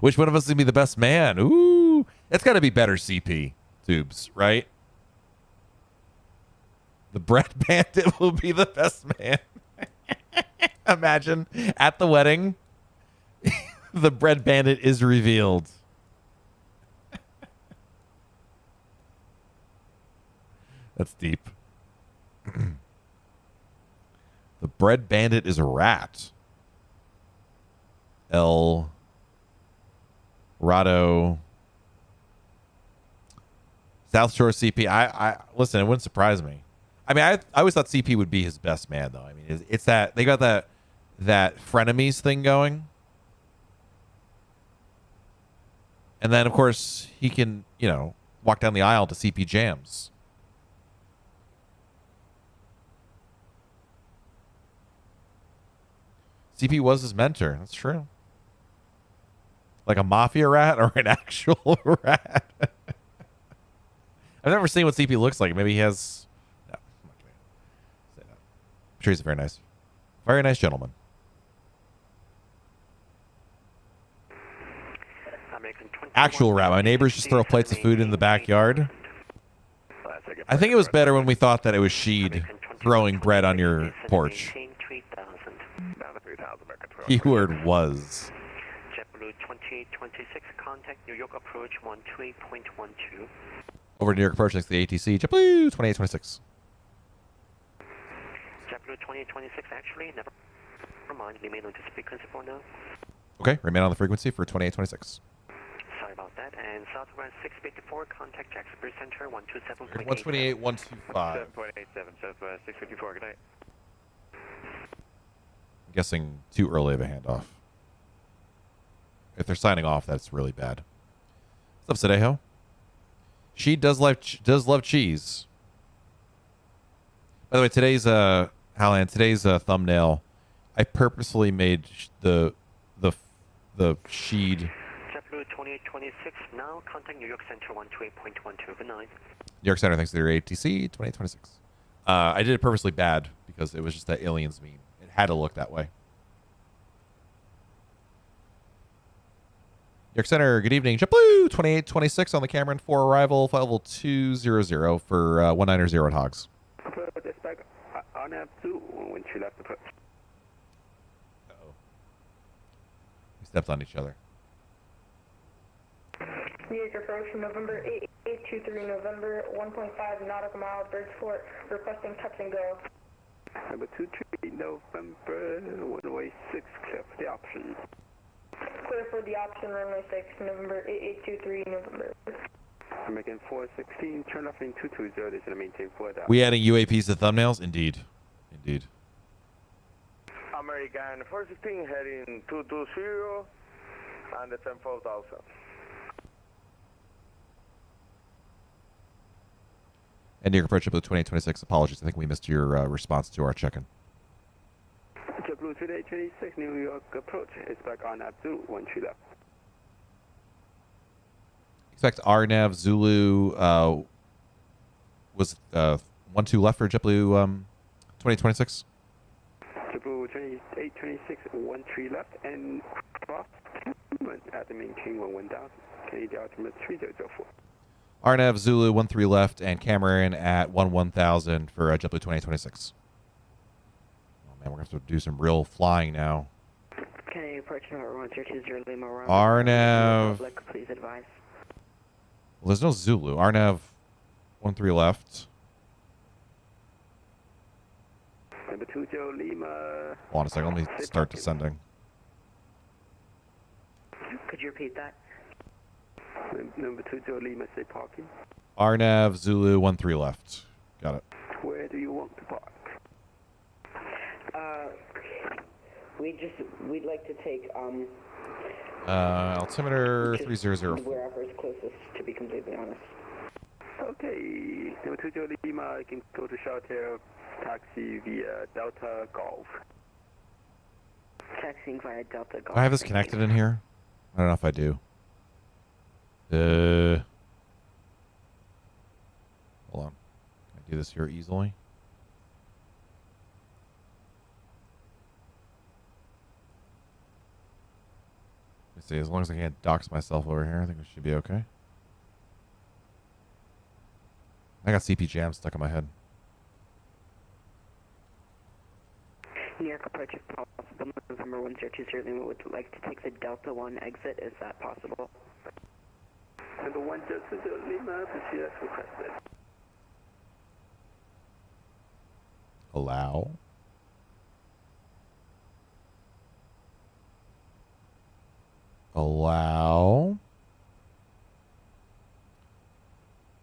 Which one of us is going to be the best man? Ooh, it's got to be better CP tubes, right? The bread bandit will be the best man. Imagine at the wedding, the bread bandit is revealed. That's deep. The bread bandit is a rat. El Rado. South Shore CP. I listen, it wouldn't surprise me. I mean, I always thought CP would be his best man, though. I mean, it's that they got that frenemies thing going. And then, of course, he can, walk down the aisle to CP jams. CP was his mentor. That's true. Like a mafia rat or an actual rat? I've never seen what CP looks like. Maybe he has... No, I'm not going to say that. I'm sure he's a very nice gentleman. Actual rat. My neighbors just throw plates of food in the backyard. I think it was better when we thought that it was Sheed throwing bread on your porch. Keyword was. JetBlue 2826, contact New York approach 13.12. Over New York approach next to the ATC. JetBlue 2826. JetBlue 2826, actually, never mind. Remain on this frequency for now. Okay, remain on the frequency for 2826. Sorry about that. And Southwest 654, contact Jacksonville Center 127.8. 128, 125. 7.87, Southwest 654, good night. I'm guessing too early of a handoff. If they're signing off, that's really bad. What's up, Sadejo? She does love cheese. By the way, today's thumbnail, I purposely made the Sheed. JetBlue 2826, now contact New York Center 128.12. Good night. New York Center, thanks to their ATC 2826. I did it purposely bad because it was just that aliens meme. It had to look that way. New York Center, good evening. JetBlue 2826 on the Cameron 4 arrival, flight level 200 for 190 at Hogs. We stepped on each other. New York approach November 8823 November 1.5 nautical mile Bridgeport requesting touch and go. Number 23 November 1-way 6 clear for the option. Clear for the option runway 6 November 8823 November. American 416 turn off in 220 this is to maintain 4 down. We adding UAPs to thumbnails? Indeed. American 416 heading 220 and the 10,000. And New York approach JetBlue 2826. Apologies, I think we missed your response to our check-in. JetBlue 2826 New York approach. Expect RNAV Zulu 13 left. Expect RNAV Zulu was 12 left for JetBlue 2026. JetBlue 2826 13 left and cross at the main king 1000. Canadian Ultimate 3004. RNAV Zulu 13 left and Cameron at 1000 for JetBlue 2026. Oh man, we're gonna have to do some real flying now. Canadian approach number 1320 Lima. RNAV. Please advise. Well, there's no Zulu. RNAV 13 left. Number 20 Lima. Hold on a second. Let me start descending. Could you repeat that? Number 20 Lima, say parking. RNAV Zulu 13 left. Got it. Where do you want to park? We'd like to take altimeter 300. wherever is closest, to be completely honest. Okay, number 20 Lima, I can go to shelter, taxi via Delta Golf. Taxiing via Delta Golf. Do I have this connected in here? I don't know if I do. Hold on. Can I do this here easily? Let me see. As long as I can't dox myself over here, I think we should be okay. I got CP Jam stuck in my head. New York approach if possible. November 1020 Lima would like to take the Delta 1 exit. Is that possible? Number 1020 Lima, proceed as requested. Allow. Allow.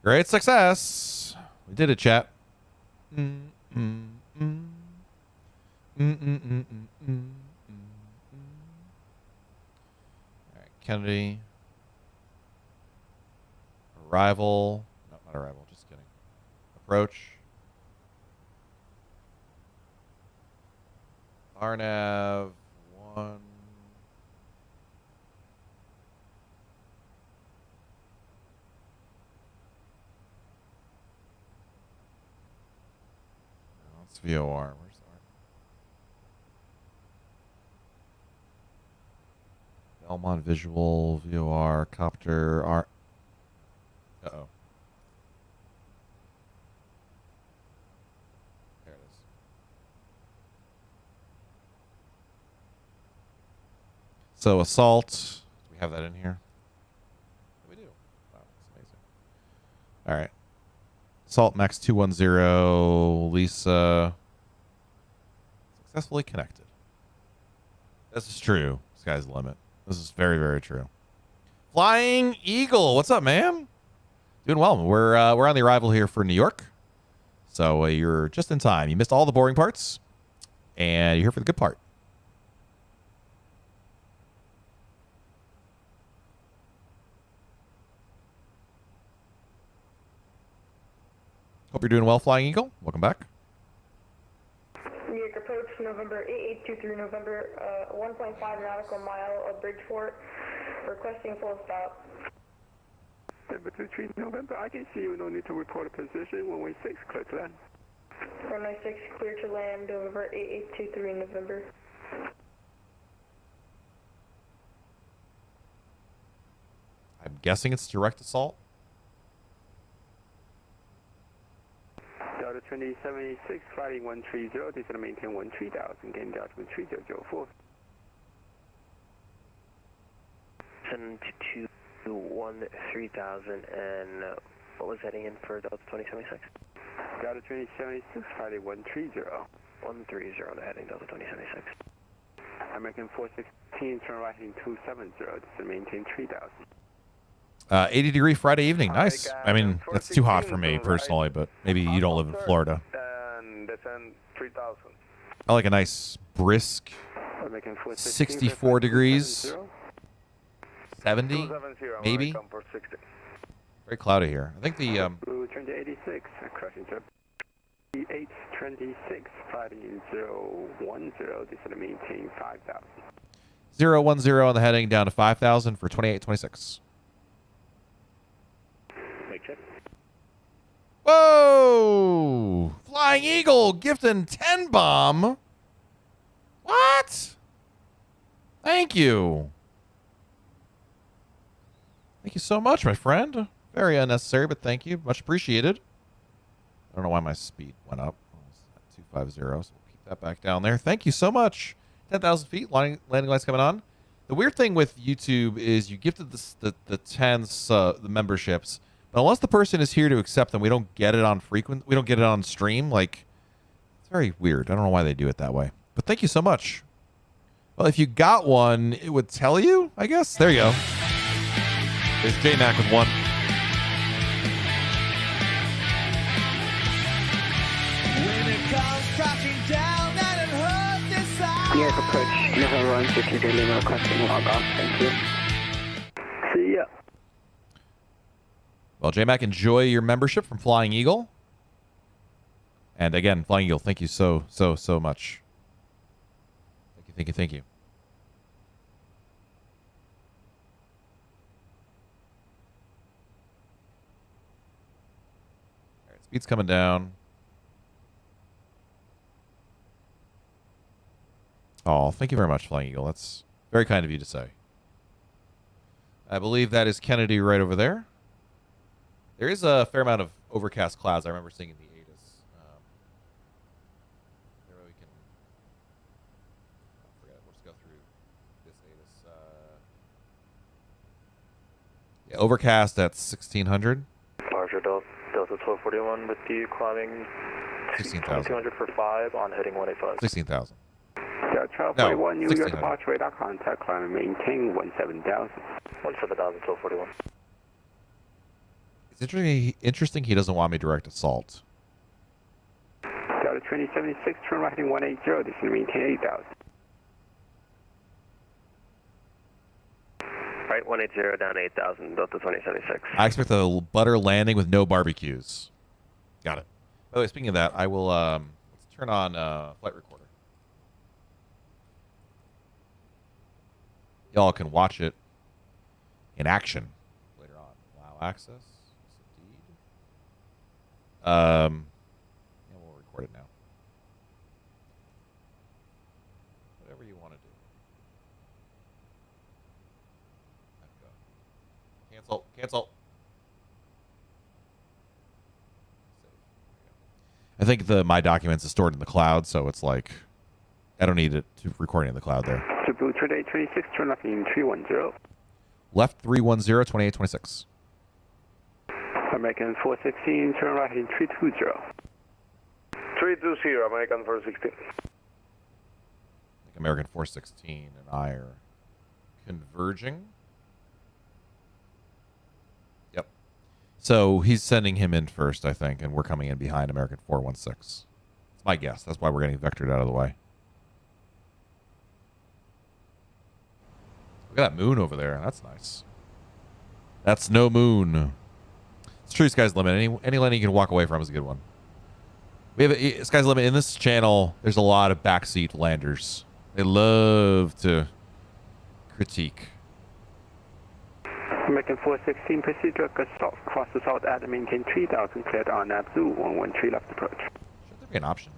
Great success. We did it, chat. All right, Kennedy. Arrival. No, not arrival. Just kidding. Approach. RNAV 1. That's VOR. Where's the R? Belmont Visual, VOR, Copter, R. Uh-oh. There it is. So assault. Do we have that in here? We do. Wow, that's amazing. All right. Assault Max 210, Lisa. Successfully connected. This is true. Sky's the limit. This is very, very true. Flying Eagle, what's up, man? Doing well. We're on the arrival here for New York, so you're just in time. You missed all the boring parts, and you're here for the good part. Hope you're doing well, Flying Eagle. Welcome back. New York approach, November 8823 November, 1.5 nautical mile of Bridgeport, requesting full stop. Number 23 November, I can see you, no need to report a position, 116, clear to land. 196, clear to land, November 8823 November. I'm guessing it's direct assault. Delta 2076, flighting 130, this is to maintain 13,000, gain Delta 3004. 722-1-3000, and what was heading in for Delta 2076? Delta 2076, flighting 130. 130 on the heading, Delta 2076. American 416, turn right heading 270, this is to maintain 3,000. 80-degree Friday evening. Nice. I mean, that's too hot for me personally, but maybe you don't live in Florida. And descend 3,000. I like a nice brisk 64 degrees. 70, maybe. Very cloudy here. I think the Blue 2086, crossing to 826, fighting 010, this is to maintain 5,000. 010 on the heading down to 5,000 for 2826. Whoa! Flying Eagle gifting 10 bomb. What? Thank you. Thank you so much, my friend. Very unnecessary, but thank you. Much appreciated. I don't know why my speed went up. It's at 250, so we'll keep that back down there. Thank you so much. 10,000 feet, landing lights coming on. The weird thing with YouTube is you gifted the 10s, the memberships, but unless the person is here to accept them, we don't get it on we don't get it on stream. Like, it's very weird. I don't know why they do it that way. But thank you so much. Well, if you got one, it would tell you, I guess. There you go. There's J-Mac with one. When it comes crashing down and it hurts inside. New York approach, November 153 Lima, requesting log off. Thank you. See ya. Well, J-Mac, enjoy your membership from Flying Eagle. And again, Flying Eagle, thank you so much. Thank you. All right, speed's coming down. Oh, thank you very much, Flying Eagle. That's very kind of you to say. I believe that is Kennedy right over there. There is a fair amount of overcast clouds. I remember seeing in the ATIS. There we can... I forget. We'll just go through this ATIS. Yeah, overcast at 1600. Larger Delta 1241 with you climbing 16,000. 200 for 5 on heading 185. 16,000. Delta 1241, New York departure radar contact, climb maintain 17,000. 17,000, 1241. It's interesting he doesn't want me direct assault. Delta 2076, turn right heading 180, this is maintain 8,000. Right, 180 down 8,000, Delta 2076. I expect a butter landing with no barbecues. Got it. By the way, speaking of that, I will let's turn on flight recorder. Y'all can watch it in action later on. Allow access. Yes, indeed. Yeah, we'll record it now. Whatever you want to do. Cancel. I think my documents is stored in the cloud, so it's like I don't need it to record in the cloud there. Blue 2826, turn left in 310. Left 310, 2826. American 416, turn right in 320. 320, American 416. I think American 416 and I are converging. Yep. So he's sending him in first, I think, and we're coming in behind American 416. It's my guess. That's why we're getting vectored out of the way. Look at that moon over there. That's nice. That's no moon. It's true, sky's limit. Any landing you can walk away from is a good one. We have a sky's limit in this channel. There's a lot of backseat landers. They love to critique. American 416, proceed direct assault. Cross the south at maintain 3,000, cleared on Abzu 113 left approach. Should there be an option?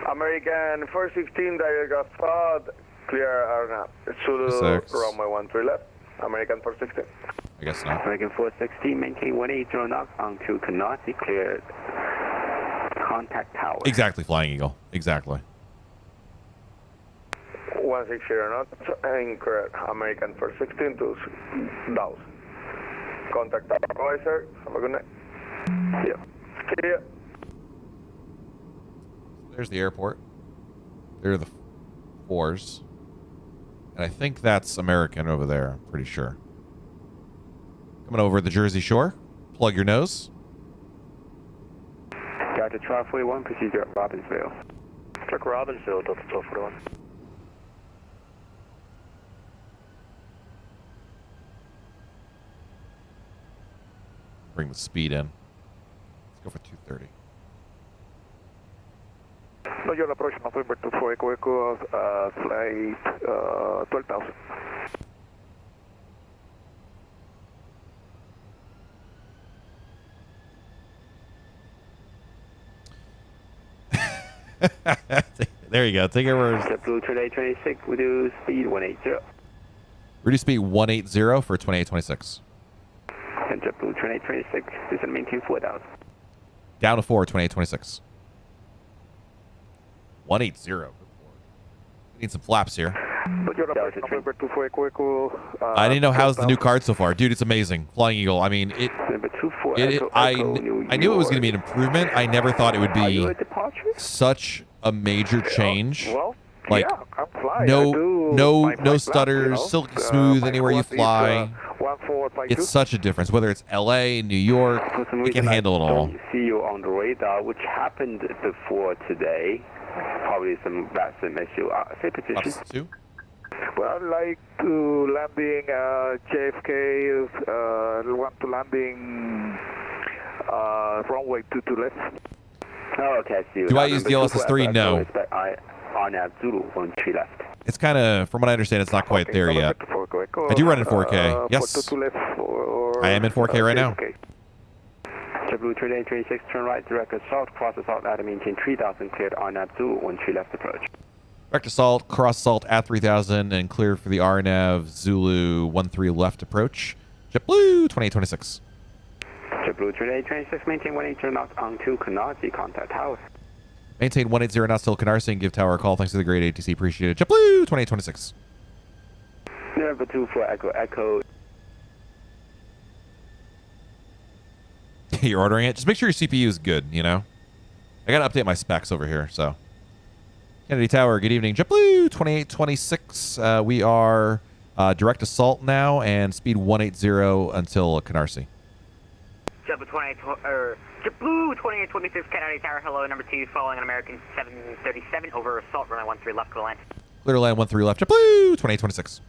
American 416, direct assault. Clear RNAP. Zulu, runway 13 left. American 416. I guess not. American 416, maintain 180 knots onto Canarsie, cleared contact tower. Exactly, Flying Eagle. Exactly. 160 knots, anchor American 416 to 1,000. Contact tower, sir. Have a good night. Yeah. See ya. There's the airport. There are the fours. And I think that's American over there. I'm pretty sure. Coming over the Jersey Shore. Plug your nose. Delta 1241, proceed at Robbinsville. Check Robbinsville, Delta 1241. Bring the speed in. Let's go for 230. No, you're approaching November 24 Echo, flight 12,000. There you go. Take it where. Blue 2826, reduce speed 180. Reduce speed 180 for 2826. And JetBlue 2826, this is maintain 4,000. Down to 4, 2826. 180. Good Lord. We need some flaps here. I didn't know how's the new card so far. Dude, it's amazing. Flying Eagle. I mean, I knew it was going to be an improvement. I never thought it would be such a major change. Like, no stutters, silky smooth anywhere you fly. It's such a difference. Whether it's LA, New York, we can handle it all. See you on the radar, which happened before today. Probably some VATSIM issue. Say position. Well, I'd like to landing JFK, want to landing runway 22 left. Oh, okay, I see. Do I use DLSS3? No. RNAV Zulu 13 left. It's kind of, from what I understand, it's not quite there yet. I do run in 4K. Yes. I am in 4K right now. JetBlue 3826, turn right, direct assault, cross assault, ladder maintain 3000, cleared RNAV Zulu 13 left approach. Direct assault, cross assault at 3000, and clear for the RNAV Zulu 13 left approach. JetBlue 2826. JetBlue 3826, maintain 180 knots on to Canarsie, contact tower. Maintain 180 knots till Canarsie and give tower a call. Thanks to the great ATC. Appreciate it. JetBlue 2826. Number 2 for Echo. You're ordering it? Just make sure your CPU is good, you know? I got to update my specs over here, so. Kennedy Tower, good evening. JetBlue 2826. We are direct assault now and speed 180 until Canarsie. JetBlue 2826, Kennedy Tower, hello, number 2, following an American 737, over assault, runway 13 left, clear land. Clear land 13 left, JetBlue 2826.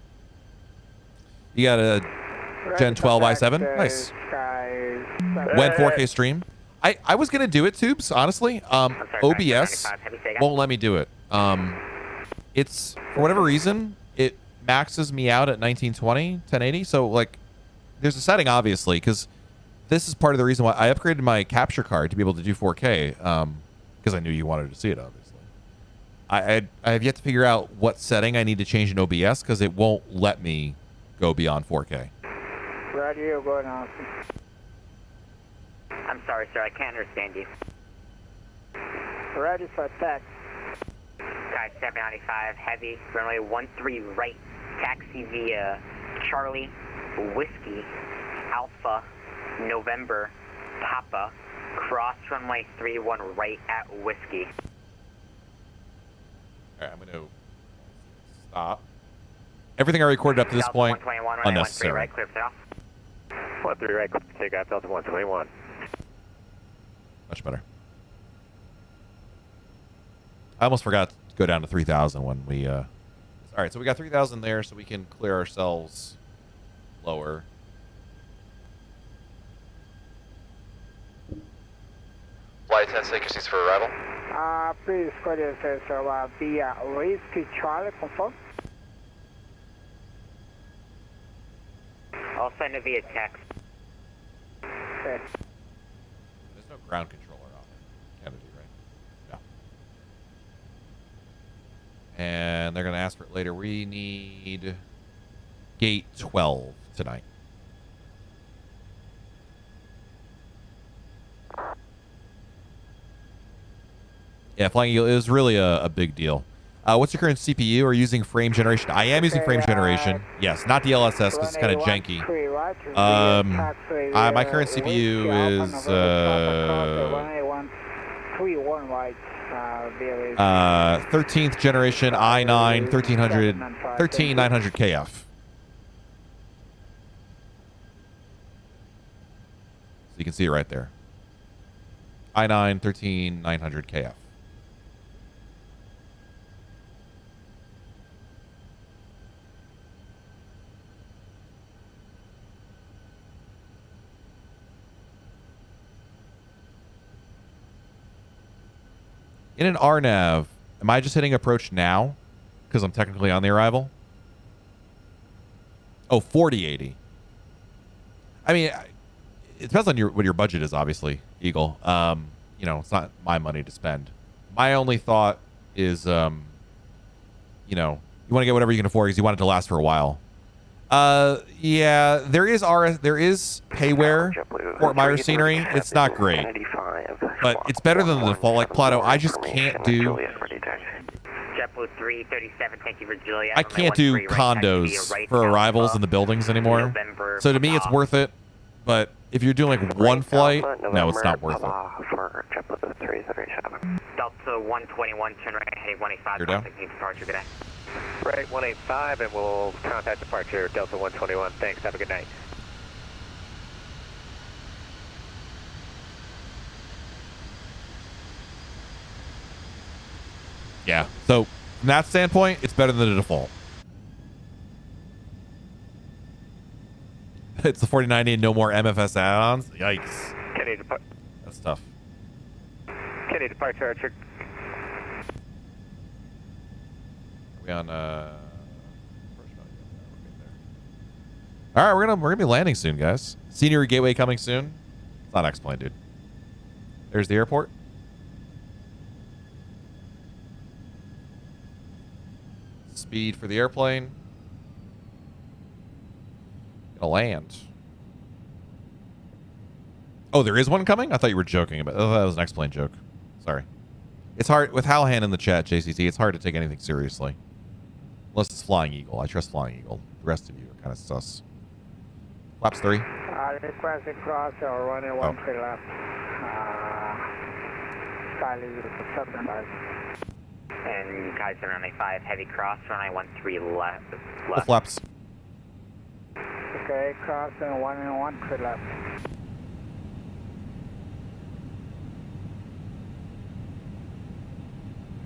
You got a Gen 12 i7, nice. When 4K stream. I was going to do it, Tubes, honestly. OBS won't let me do it. It's, for whatever reason, it maxes me out at 1920, 1080, so, like, there's a setting, obviously, because this is part of the reason why I upgraded my capture card to be able to do 4K, because I knew you wanted to see it, obviously. I have yet to figure out what setting I need to change in OBS, because it won't let me go beyond 4K. Radio going on. I'm sorry, sir, I can't understand you. Ready for attack. Sky 795, heavy, runway 13 right, taxi via Charlie, Whiskey, Alpha, November, Papa, cross runway 31 right at Whiskey. Alright, I'm going to stop. Everything I recorded up to this point, unnecessary. Right, clear for off. 13 right, take off Delta 121. Much better. I almost forgot to go down to 3,000 when we, all right, so we got 3,000 there, so we can clear ourselves lower. Flight 10 vacancies for arrival. Please go ahead, sir, via Whiskey Charlie, confirm. I'll send it via text. Okay. There's no ground controller on it. Kennedy, right? Yeah. And they're going to ask for it later. We need gate 12 tonight. Yeah, Flying Eagle is really a big deal. What's your current CPU? Are you using frame generation? I am using frame generation. Yes, not DLSS because it's kind of janky. My current CPU is 13th generation i9 13900 KF. So you can see it right there. i9 13900 KF. In an RNAV, am I just hitting approach now? Because I'm technically on the arrival? Oh, 4080. I mean, it depends on what your budget is, obviously, Eagle. You know, it's not my money to spend. My only thought is, you know, you want to get whatever you can afford because you want it to last for a while. Yeah, there is payware for Fort Myers scenery. It's not great, but it's better than the default. Like Plato, I just can't do. JetBlue 337, thank you for Julia. I can't do condos for arrivals in the buildings anymore. So to me, it's worth it. But if you're doing like one flight, no, it's not worth it. For JetBlue 337. Delta 121, turn right, heading 185. You're down. Departure, good day. Right, 185, and we'll contact departure Delta 121. Thanks, have a good night. Yeah, so from that standpoint, it's better than the default. It's the 4090 and no more MFS add-ons. Yikes. Kennedy depart. That's tough. Kennedy departure, Archer. We on All right, we're gonna be landing soon, guys. Senior gateway coming soon. It's not X-plane, dude. There's the airport. Speed for the airplane. Gonna land. Oh, there is one coming? I thought you were joking about. Oh, that was an X-plane joke. Sorry. It's hard with Halhan in the chat, JCC. It's hard to take anything seriously, unless it's Flying Eagle. I trust Flying Eagle. The rest of you are kind of sus. Flaps 3. Requesting cross or running 13 left. Skyly 75. And Kaiser runway 5, heavy cross, runway 13 left. The flaps. Okay, crossing 13 left.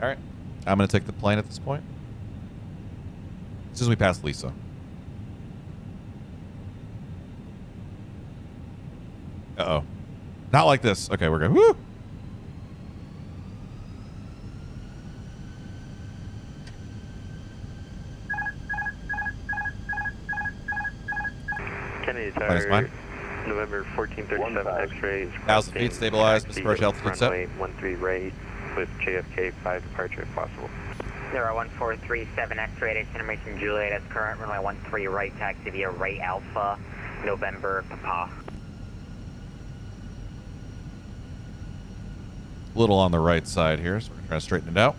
All right. I'm going to take the plane at this point. As soon as we pass Lisa. Uh-oh. Not like this. Okay, we're good. Woo! Kennedy Minus Tower, mine. November 1437 X-rays. 1,000 feet stabilized. Mr. Approach altitude set. Runway 13 right with JFK 5 departure if possible. 01437 X-ray destination Juliet as current, runway 13 right, taxi via right Alpha, November, Papa. A little on the right side here, so we're trying to straighten it out.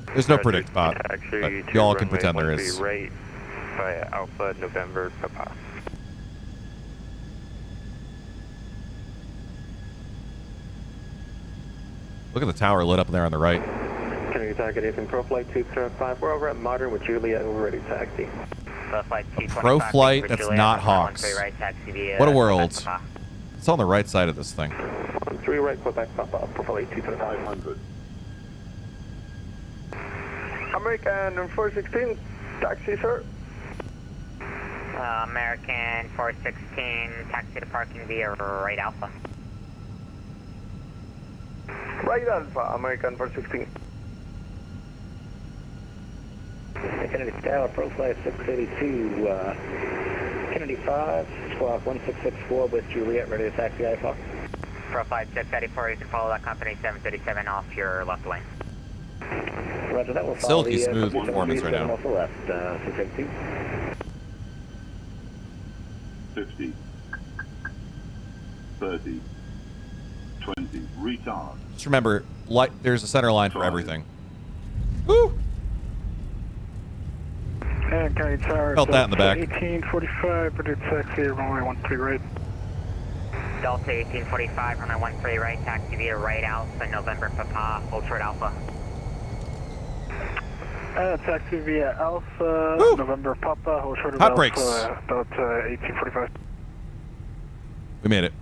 There's no predict spot, but y'all can pretend there is. Right via Alpha, November, Papa. Look at the tower lit up there on the right. Kennedy target is in Pro Flight 205. We're over at Modern with Juliet. We're ready to taxi. Pro Flight, that's not Hawks. What a world. It's on the right side of this thing. 3 right, Quebec, Papa, Pro Flight 225. American 416, taxi, sir. American 416, taxi to parking via right Alpha. Right Alpha, American 416. Kennedy Tower, Pro Flight 682, Kennedy 5, squawk 1664 with Juliet, ready to taxi Alpha. Pro Flight 684, you can follow that company 737 off your left lane. Roger, that will follow Silky smooth performance right now. Off the left, 682. 50, 30, 20, retard. Just remember, there's a center line for everything. Woo! And Kennedy Tower. Felt that in the back. 1845, predict taxi, runway 13 right. Delta 1845, runway 13 right, taxi via right Alpha, November Papa, hold short Alpha. Taxi via Alpha, Woo! November Papa, hold short of Hot Alpha, brakes. Delta 1845. We made it.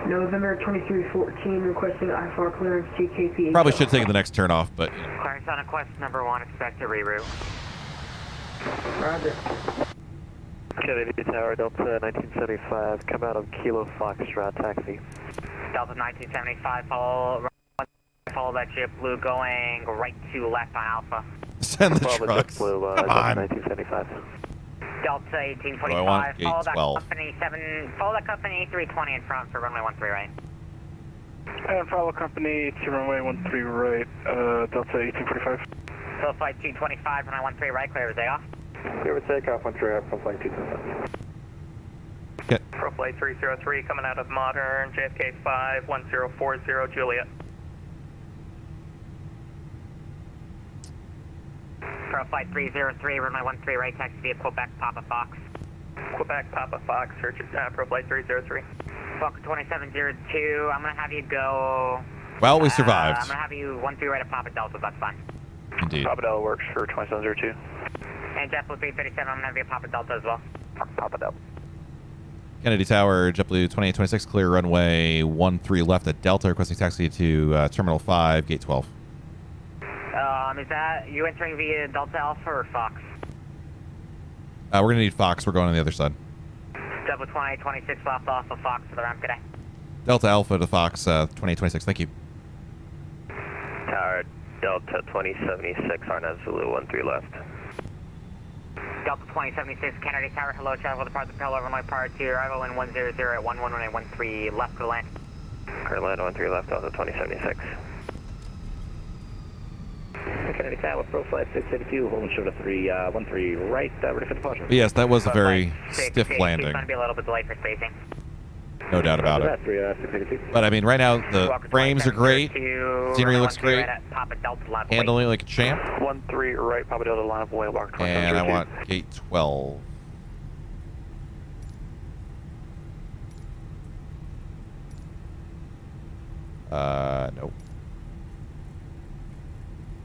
November 2314, requesting IFR clearance to KTPA. Probably should have taken the next turn off, but you know. Clearance on quest number 1, expect to reroute. Roger. Kennedy Tower, Delta 1975, come out of Kilo Foxtrot, taxi. Delta 1975, follow that jet blue going right to left on Alpha. Send the Follow trucks. Blue, Come on. 1975. Delta 1845, follow that company 7, follow that company 320 in front for runway 13 right. And follow company to runway 13 right, Delta 1845. So flight 225, runway 13 right, clear as takeoff. Clear with takeoff, 13 right, Pro Flight 225. Okay. Pro Flight 303 coming out of Modern, JFK 5, 1040 Juliet. Pro Flight 303, runway 13 right, taxi via Quebec, Papa Fox. Quebec, Papa Fox, search Pro Flight 303. Fox 2702, I'm going to have you go... Well, we survived. I'm going to have you 13 right at Papa Delta, that's fine. Indeed. Papa Delta works for 2702. And JetBlue 337, I'm going to have you at Papa Delta as well. Papa Delta. Kennedy Tower, JetBlue 2826, clear runway 13 left at Delta, requesting taxi to Terminal 5, Gate 12. Is that you entering via Delta Alpha or Fox? We're going to need Fox. We're going on the other side. Delta 2026 left off of Fox to the ramp, good day. Delta Alpha to Fox 2026. Thank you. Tower Delta 2076, RNAV Zulu 13 left. Delta 2076, Kennedy Tower, hello, travel departure propeller runway prior to arrival in 100 at 11813 left for land. Clear land 13 left, Delta 2076. Kennedy Tower, profile 682, holding short of 313 right, ready for departure. But yes, that was a very stiff landing. It's going to be a little bit delayed for spacing. No doubt about it. But I mean, right now the frames are great. Scenery looks great. Handling like a champ. 13 right, Papa Delta line of way, walk 2702. And I want gate 12. Nope.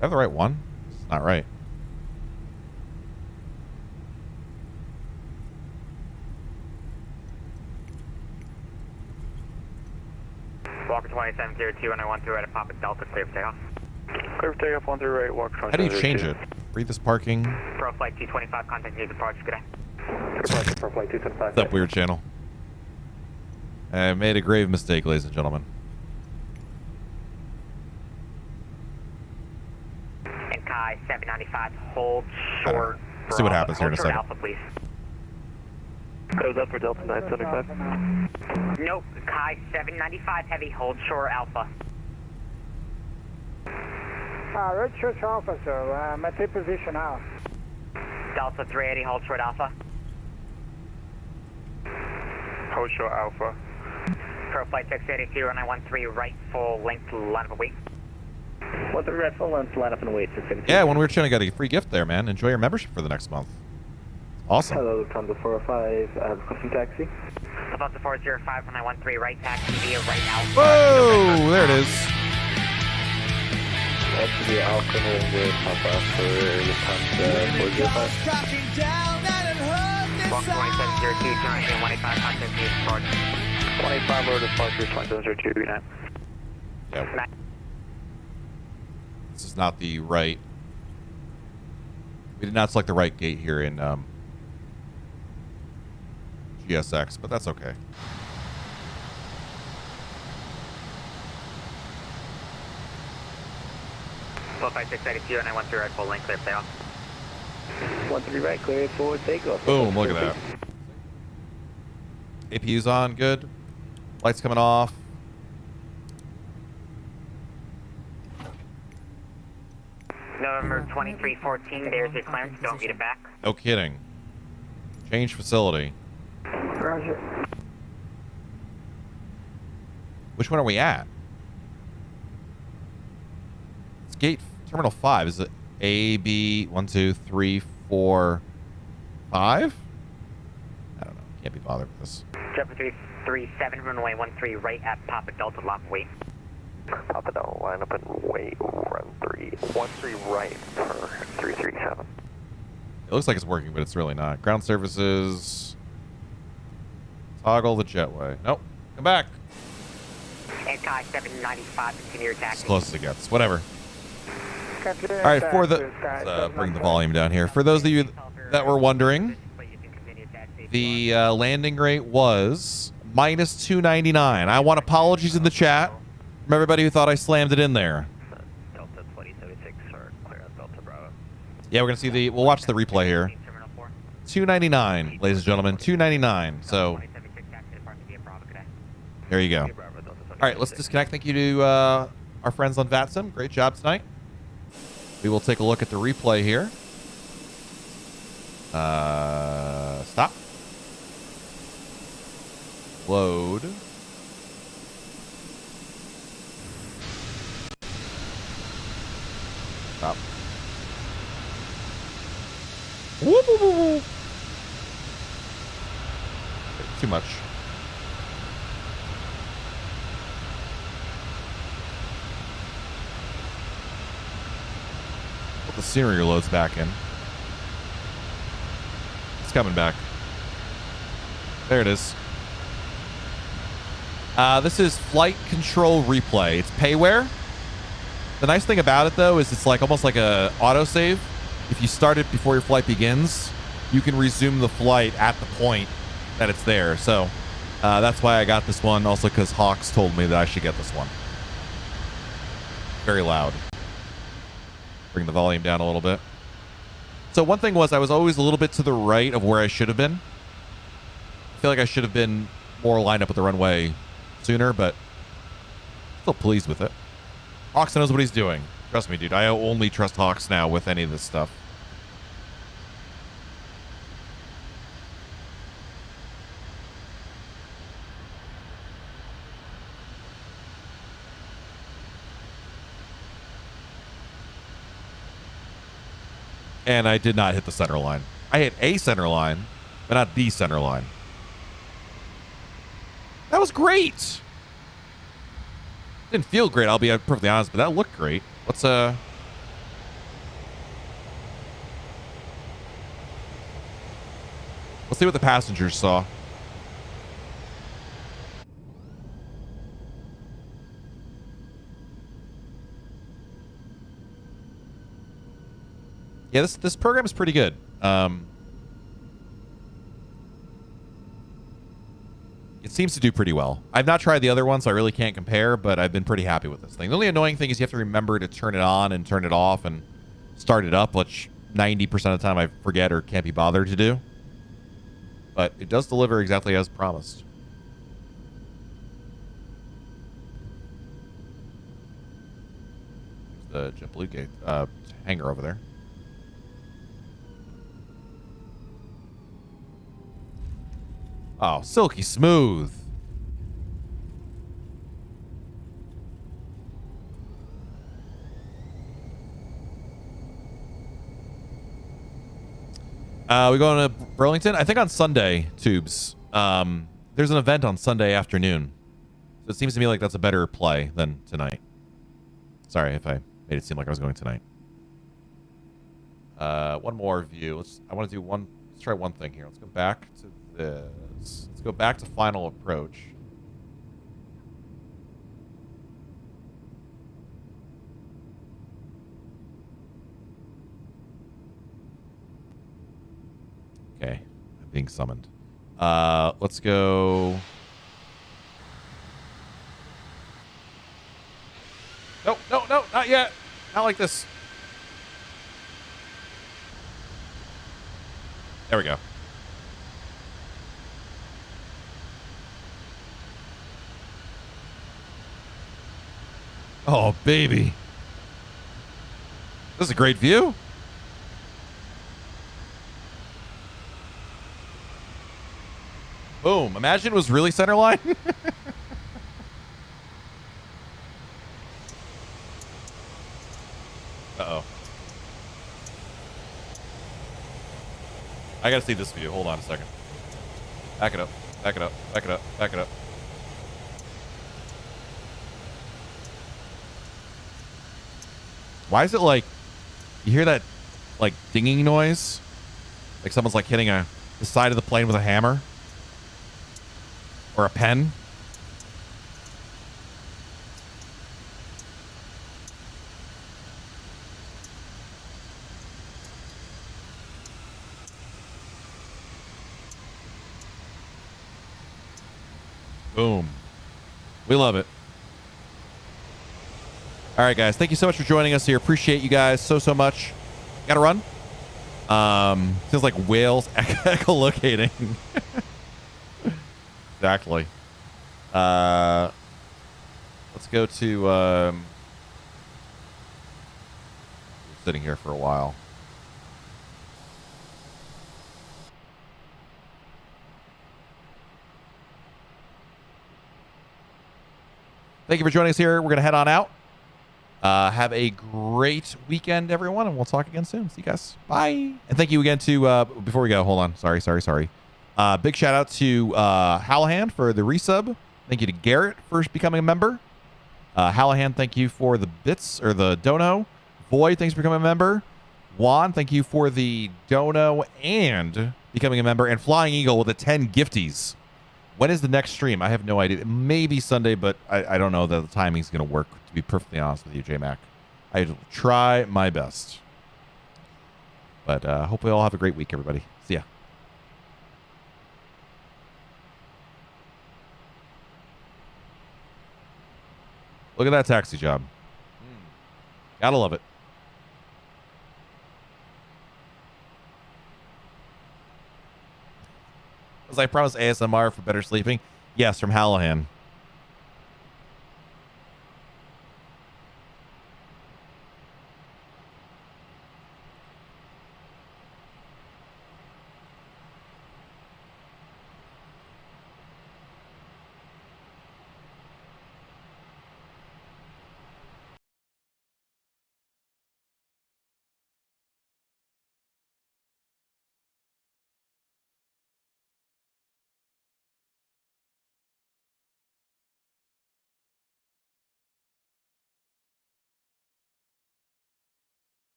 I have the right one? It's not right. Walker 2702 and I 13 right at Papa Delta, clear for takeoff. Clear for takeoff, 13 right, walk 2702. How do you change it? Read this parking. Pro flight 225, contact new departure, good day. Pro flight 225. What's up, weird channel? I made a grave mistake, ladies and gentlemen. And Kai 795, hold short. See what happens here in a second. Alpha, please. Goes up for Delta 975. Nope, Kai 795 heavy, hold short Alpha. Red Church Alpha, sir. Maintain position now. Delta 380, hold short Alpha. Hold short Alpha. Pro flight 682 and I 13 right, full length, line up and wait. 13 right, full length, line up and wait, 682. Yeah, when we were trying to get a free gift there, man. Enjoy your membership for the next month. Awesome. Hello, Thunder 405, I have a custom taxi. Delta 405 and I 13 right, taxi via right Alpha. Whoa, there it is. That should be Alpha and Papa for the time 405. Walk 2702, turn in 185, contact new departure. 25 over departure, 2702, good night. Yeah. This is not the right. We did not select the right gate here in GSX, but that's okay. Full 5682 and I 13 right, full length, clear takeoff. 13 right, clear for takeoff. Boom, look at that. APU's on, good. Lights coming off. November 2314, there's your clearance, don't get it back. No kidding. Change facility. Roger. Which one are we at? It's gate terminal 5. Is it A, B, 1, 2, 3, 4, 5? I don't know. Can't be bothered with this. Jump 337, runway 13 right at Papa Delta, lock and wait. Papa Delta, line up and wait, run 13 right for 337. It looks like it's working, but it's really not. Ground services. Toggle the jetway. Nope. Come back. Anti 795, continue your taxi. As close as it gets. Whatever. All right, for the let's, bring the volume down here. For those of you that were wondering, the landing rate was minus 299. I want apologies in the chat from everybody who thought I slammed it in there. Delta 2076, or clear out Delta Bravo. Yeah, we're gonna see the. We'll watch the replay here. 299, ladies and gentlemen, 299. So there you go. All right, let's disconnect. Thank you to our friends on VATSIM. Great job tonight. We will take a look at the replay here. Stop. Load. Stop. Whoop, whoop, whoop, whoop. Too much. The scenery loads back in. It's coming back. There it is. This is flight control replay. It's payware. The nice thing about it, though, is it's like almost like a autosave. If you start it before your flight begins, you can resume the flight at the point that it's there. So that's why I got this one. Also because Hawks told me that I should get this one. Very loud. Bring the volume down a little bit. So one thing was I was always a little bit to the right of where I should have been. I feel like I should have been more lined up with the runway sooner, but still pleased with it. Hawks knows what he's doing. Trust me, dude. I only trust Hawks now with any of this stuff. And I did not hit the center line. I hit a center line, but not the center line. That was great. Didn't feel great, I'll be perfectly honest, but that looked great. Let's see what the passengers saw. Yeah, this program is pretty good. It seems to do pretty well. I've not tried the other one, so I really can't compare, but I've been pretty happy with this thing. The only annoying thing is you have to remember to turn it on and turn it off and start it up, which 90% of the time I forget or can't be bothered to do. But it does deliver exactly as promised. There's the JetBlue gate hangar over there. Oh, silky smooth. We going to Burlington? I think on Sunday, Tubes. There's an event on Sunday afternoon. So it seems to me like that's a better play than tonight. Sorry if I made it seem like I was going tonight. One more view. I want to do one. Let's try one thing here. Let's go back to this. Let's go back to final approach. Okay, I'm being summoned. Let's go. No, not yet. Not like this. There we go. Oh, baby. This is a great view. Boom. Imagine it was really center line. Uh-oh. I gotta see this view. Hold on a second. Back it up. Back it up. Back it up. Back it up. Why is it like you hear that like dinging noise? Like someone's like hitting the side of the plane with a hammer or a pen? Boom. We love it. All right, guys. Thank you so much for joining us here. Appreciate you guys so much. Gotta run. Feels like whales echolocating. Exactly. Let's go to sitting here for a while. Thank you for joining us here. We're gonna head on out. Have a great weekend, everyone, and we'll talk again soon. See you guys. Bye. And thank you again to, before we go, hold on. Sorry. Big shout out to Hallahan for the resub. Thank you to Garrett for becoming a member. Hallahan, thank you for the bits, or the dono. Void, thanks for becoming a member. Juan, thank you for the dono and becoming a member. And Flying Eagle with the 10 gifties. When is the next stream? I have no idea. Maybe Sunday, but I don't know that the timing's going to work, to be perfectly honest with you, J-Mac. I'll try my best. But hopefully all have a great week, everybody. See ya. Look at that taxi job. Gotta love it. As I promised ASMR for better sleeping. Yes, from Hallahan.